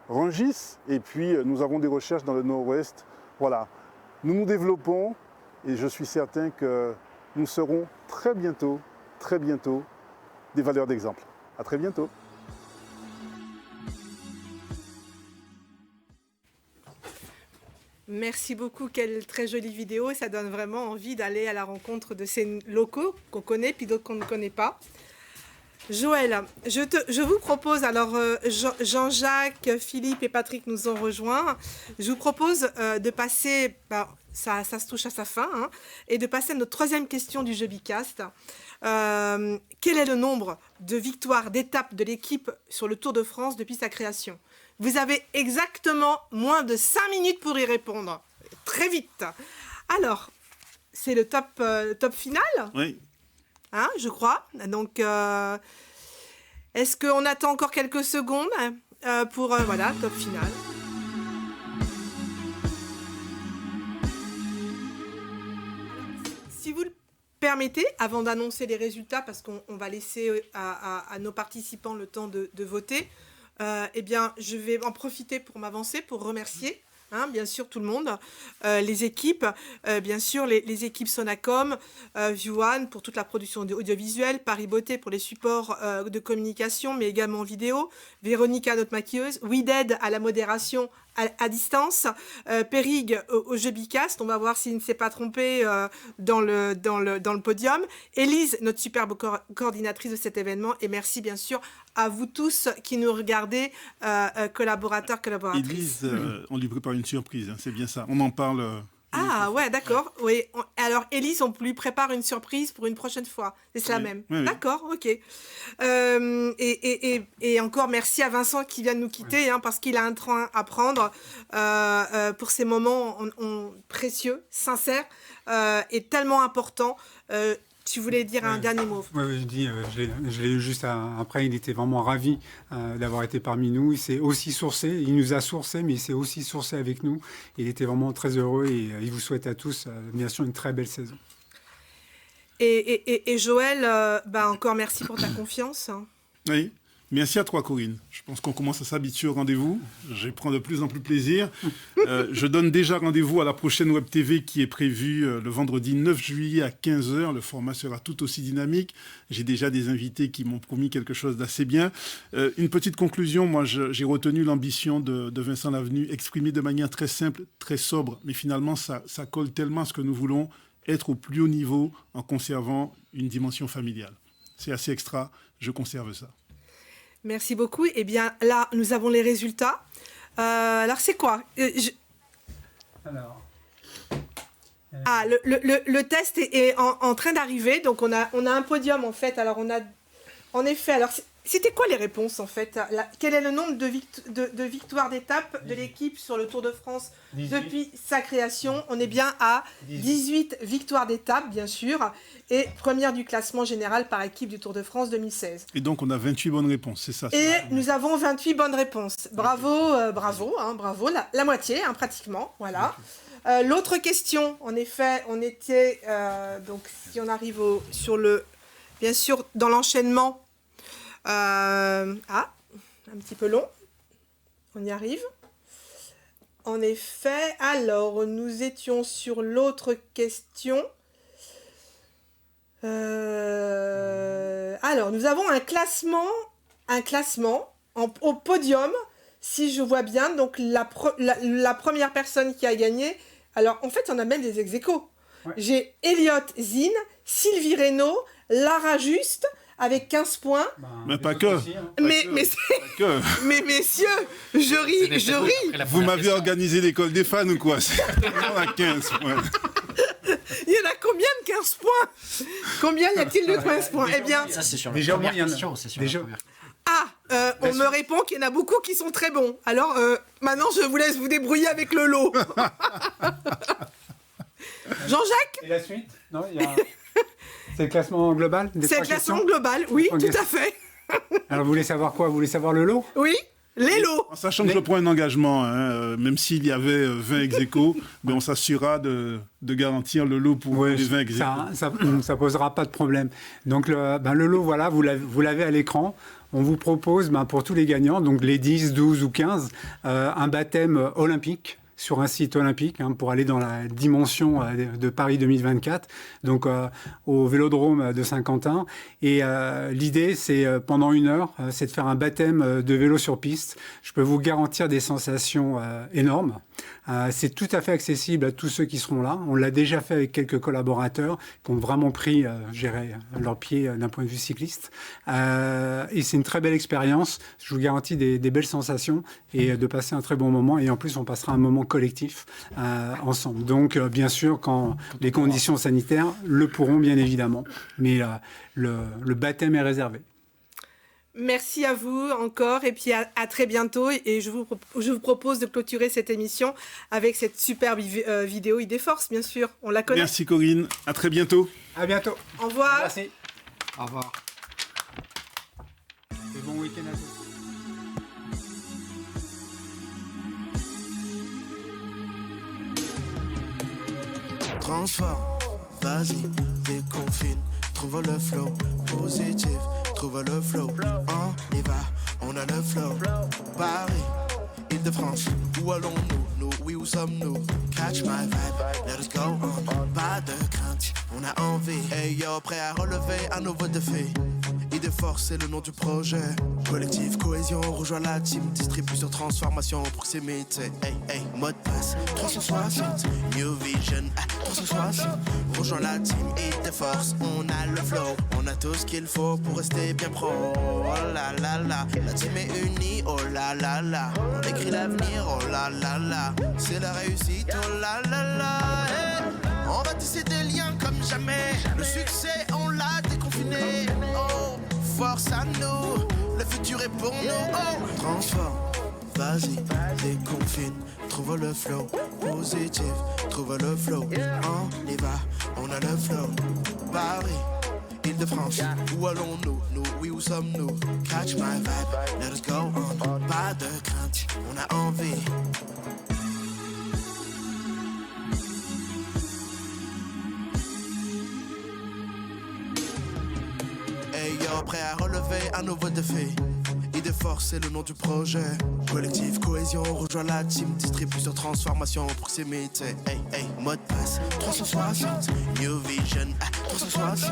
Rungis, et puis nous avons des recherches dans le nord-ouest. Voilà, nous nous développons et je suis certain que nous serons très bientôt, des valeurs d'exemple. À très bientôt. Merci beaucoup, quelle très jolie vidéo. Ça donne vraiment envie d'aller à la rencontre de ces locaux qu'on connaît puis d'autres qu'on ne connaît pas. Joël, je vous propose, alors Jean-Jacques, Philippe et Patrick nous ont rejoints. Je vous propose de passer, ça se touche à sa fin, hein, et de passer à notre troisième question du jeu Bicast. Quel est le nombre de victoires d'étapes de l'équipe sur le Tour de France depuis sa création ? Vous avez exactement moins de 5 minutes pour y répondre. Très vite. Alors, c'est le top final ? Oui. Hein, je crois. Donc, est-ce qu'on attend encore quelques secondes pour, voilà, top final. Si vous le permettez, avant d'annoncer les résultats, parce qu'on va laisser à nos participants le temps de voter, eh bien, je vais en profiter pour m'avancer, pour remercier, hein, bien sûr, tout le monde, les équipes, bien sûr, les équipes Sonacom, View One pour toute la production audiovisuelle, Paris Beauté pour les supports de communication, mais également vidéo, Véronica, notre maquilleuse, WeDead à la modération à distance, Périg au jeu Bicast, on va voir s'il ne s'est pas trompé dans le podium, Élise, notre superbe coordinatrice de cet événement, et merci bien sûr à vous tous qui nous regardez, collaborateurs, collaboratrices. Élise, on lui prépare une surprise, hein, c'est bien ça, on en parle Ah ouais, d'accord. Oui. Alors, Élise, on lui prépare une surprise pour une prochaine fois. C'est cela même. Oui. D'accord, ok. Et encore merci à Vincent qui vient de nous quitter, parce qu'il a un train à prendre pour ces moments précieux, sincères et tellement importants. Tu voulais dire un dernier mot? Oui, je l'ai eu juste après. Il était vraiment ravi d'avoir été parmi nous. Il s'est aussi sourcé. Il nous a sourcé, mais il s'est aussi sourcé avec nous. Il était vraiment très heureux et il vous souhaite à tous, bien sûr, une très belle saison. Et Joël, encore merci pour ta confiance. Oui. Merci à toi, Corinne. Je pense qu'on commence à s'habituer au rendez-vous. Je prends de plus en plus plaisir. Je donne déjà rendez-vous à la prochaine Web TV qui est prévue le vendredi 9 juillet à 15h. Le format sera tout aussi dynamique. J'ai déjà des invités qui m'ont promis quelque chose d'assez bien. Une petite conclusion. Moi, j'ai retenu l'ambition de Vincent Lavenu, exprimée de manière très simple, très sobre. Mais finalement, ça colle tellement à ce que nous voulons, être au plus haut niveau en conservant une dimension familiale. C'est assez extra. Je conserve ça. Merci beaucoup. Eh bien, là, nous avons les résultats. Alors, c'est quoi le test est en train d'arriver. Donc, on a un podium, en fait. Alors, en effet, alors, c'était quoi les réponses, en fait? Quel est le nombre de victoires d'étape de l'équipe sur le Tour de France 18. Depuis sa création? On est bien à 18 victoires d'étape, bien sûr, et première du classement général par équipe du Tour de France 2016. Et donc, on a 28 bonnes réponses, c'est ça? Et nous avons 28 bonnes réponses. Bravo, bravo, la moitié, pratiquement, voilà. L'autre question, en effet, on était, donc si on arrive bien sûr, dans l'enchaînement, un petit peu long, on y arrive. En effet, alors, nous étions sur l'autre question. Alors, nous avons un classement au podium, si je vois bien. Donc, la première personne qui a gagné. Alors, en fait, on a même des ex-aequo. Ouais. J'ai Elliot Zine, Sylvie Reynaud, Lara Juste, avec 15 points. Mais pas que. Mais messieurs, je ris. Vous m'avez organisé l'école des fans ou quoi? On a 15 points. Il y en a combien de 15 points? Combien y a-t-il de 15 points? Eh bien, ça c'est sur la première question. On me répond qu'il y en a beaucoup qui sont très bons. Alors, maintenant, je vous laisse vous débrouiller avec le lot. Jean-Jacques? Et la suite? Non, il y a... C'est le classement global? C'est le classement global, oui, tout à fait. Alors, vous voulez savoir quoi? Vous voulez savoir le lot? Oui, les lots. En sachant que je prends un engagement, même s'il y avait 20 ex-aequo, mais on s'assurera de garantir le lot pour les 20 ex-aequo. Ça posera pas de problème. Donc, le lot, voilà, vous l'avez à l'écran. On vous propose, pour tous les gagnants, donc les 10, 12 ou 15, un baptême olympique sur un site olympique pour aller dans la dimension de Paris 2024, donc au Vélodrome de Saint-Quentin. Et l'idée, c'est pendant 1 heure, c'est de faire un baptême de vélo sur piste. Je peux vous garantir des sensations énormes. C'est tout à fait accessible à tous ceux qui seront là. On l'a déjà fait avec quelques collaborateurs qui ont vraiment pris leur pied d'un point de vue cycliste. Et c'est une très belle expérience. Je vous garantis des belles sensations et de passer un très bon moment. Et en plus, on passera un moment collectif ensemble. Donc, bien sûr, quand les conditions sanitaires le pourront, bien évidemment. Mais le baptême est réservé. Merci à vous encore et puis à très bientôt. Et je vous propose de clôturer cette émission avec cette superbe vidéo Idéforce, bien sûr. On la connaît. Merci Corinne. À très bientôt. À bientôt. Au revoir. Merci. Au revoir. Et bon week-end à tous. Transforme, vas-y, déconfine, trouve le flow positif. Trouve le flow, on y va, on a le flow. Paris, Île-de-France, où allons-nous? Nous, oui, où sommes-nous? Catch my vibe, let us go on. Pas de crainte, on a envie. Hey yo, prêt à relever un nouveau défi. Idéforce, c'est le nom du projet. Collectif, cohésion, rejoins la team. Distribution, transformation, proximité. Hey, hey, mot de passe, 360. New Vision, 360. Rejoins la team Idéforce. On a le flow, on a tout ce qu'il faut pour rester bien pro. Oh là là là, la team est unie. Oh là là là, on écrit l'avenir. Oh là là là, c'est la réussite. Oh là là là. tisser des liens comme jamais. Le succès, on l'a déconfiné. Oh, force à nous, le futur est pour nous. Oh, transforme, vas-y, déconfine. Trouve le flow, positif, trouve le flow. On y va, on a le flow. Paris, Île-de-France, où allons-nous? Nous, oui, où sommes-nous? Catch my vibe, let us go on. Pas de crainte, on a envie. Hey yo, prêt à relever un nouveau défi. Idée force, c'est le nom du projet. Collectif, cohésion, rejoins la team. Distribution, transformation, proximité. Hey, hey, mode passe, 360. New vision, 360.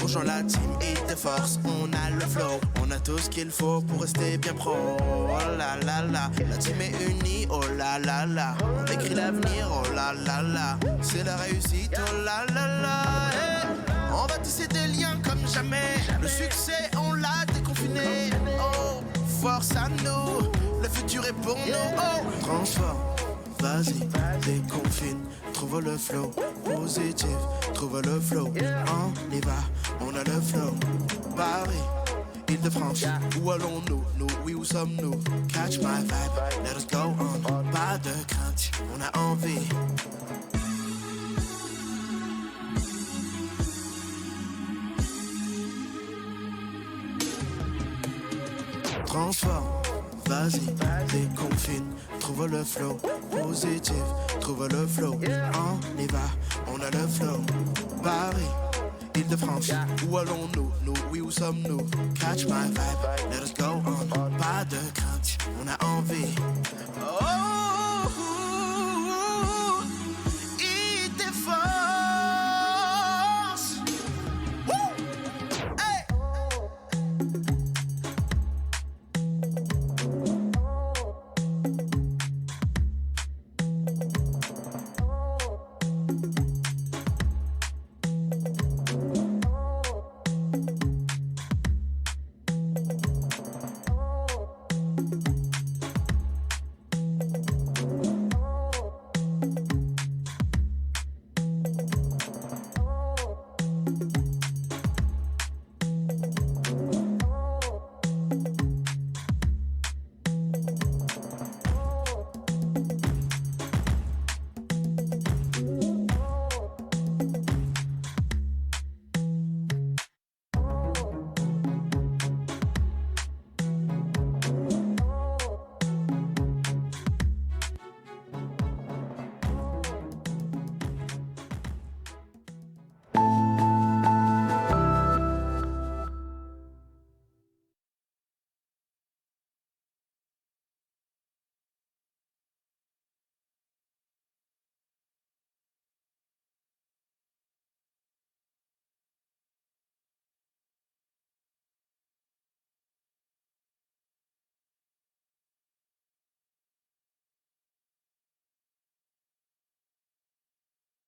Rejoins la team, idée force. On a le flow, on a tout ce qu'il faut pour rester bien pro. Oh là là là, la team est unie, oh là là là. On écrit l'avenir, oh là là là. C'est la réussite, oh là là là. Hey. On va tisser des liens comme jamais. Le succès, on l'a déconfiné. Oh, force à nous, le futur est pour nous. Oh, transforme, vas-y, déconfine. Trouve le flow, positif, trouve le flow. On y va, on a le flow. Paris, Île-de-France, où allons-nous? Nous, oui, où sommes-nous? Catch my vibe, let us go on. Pas de crainte, on a envie. Transforme, vas-y, déconfine. Trouve le flow, positif, trouve le flow. On y va, on a le flow. Paris, Île-de-France, où allons-nous? Nous, oui, où sommes-nous? Catch my vibe, let us go on. Pas de crainte, on a envie. Oh!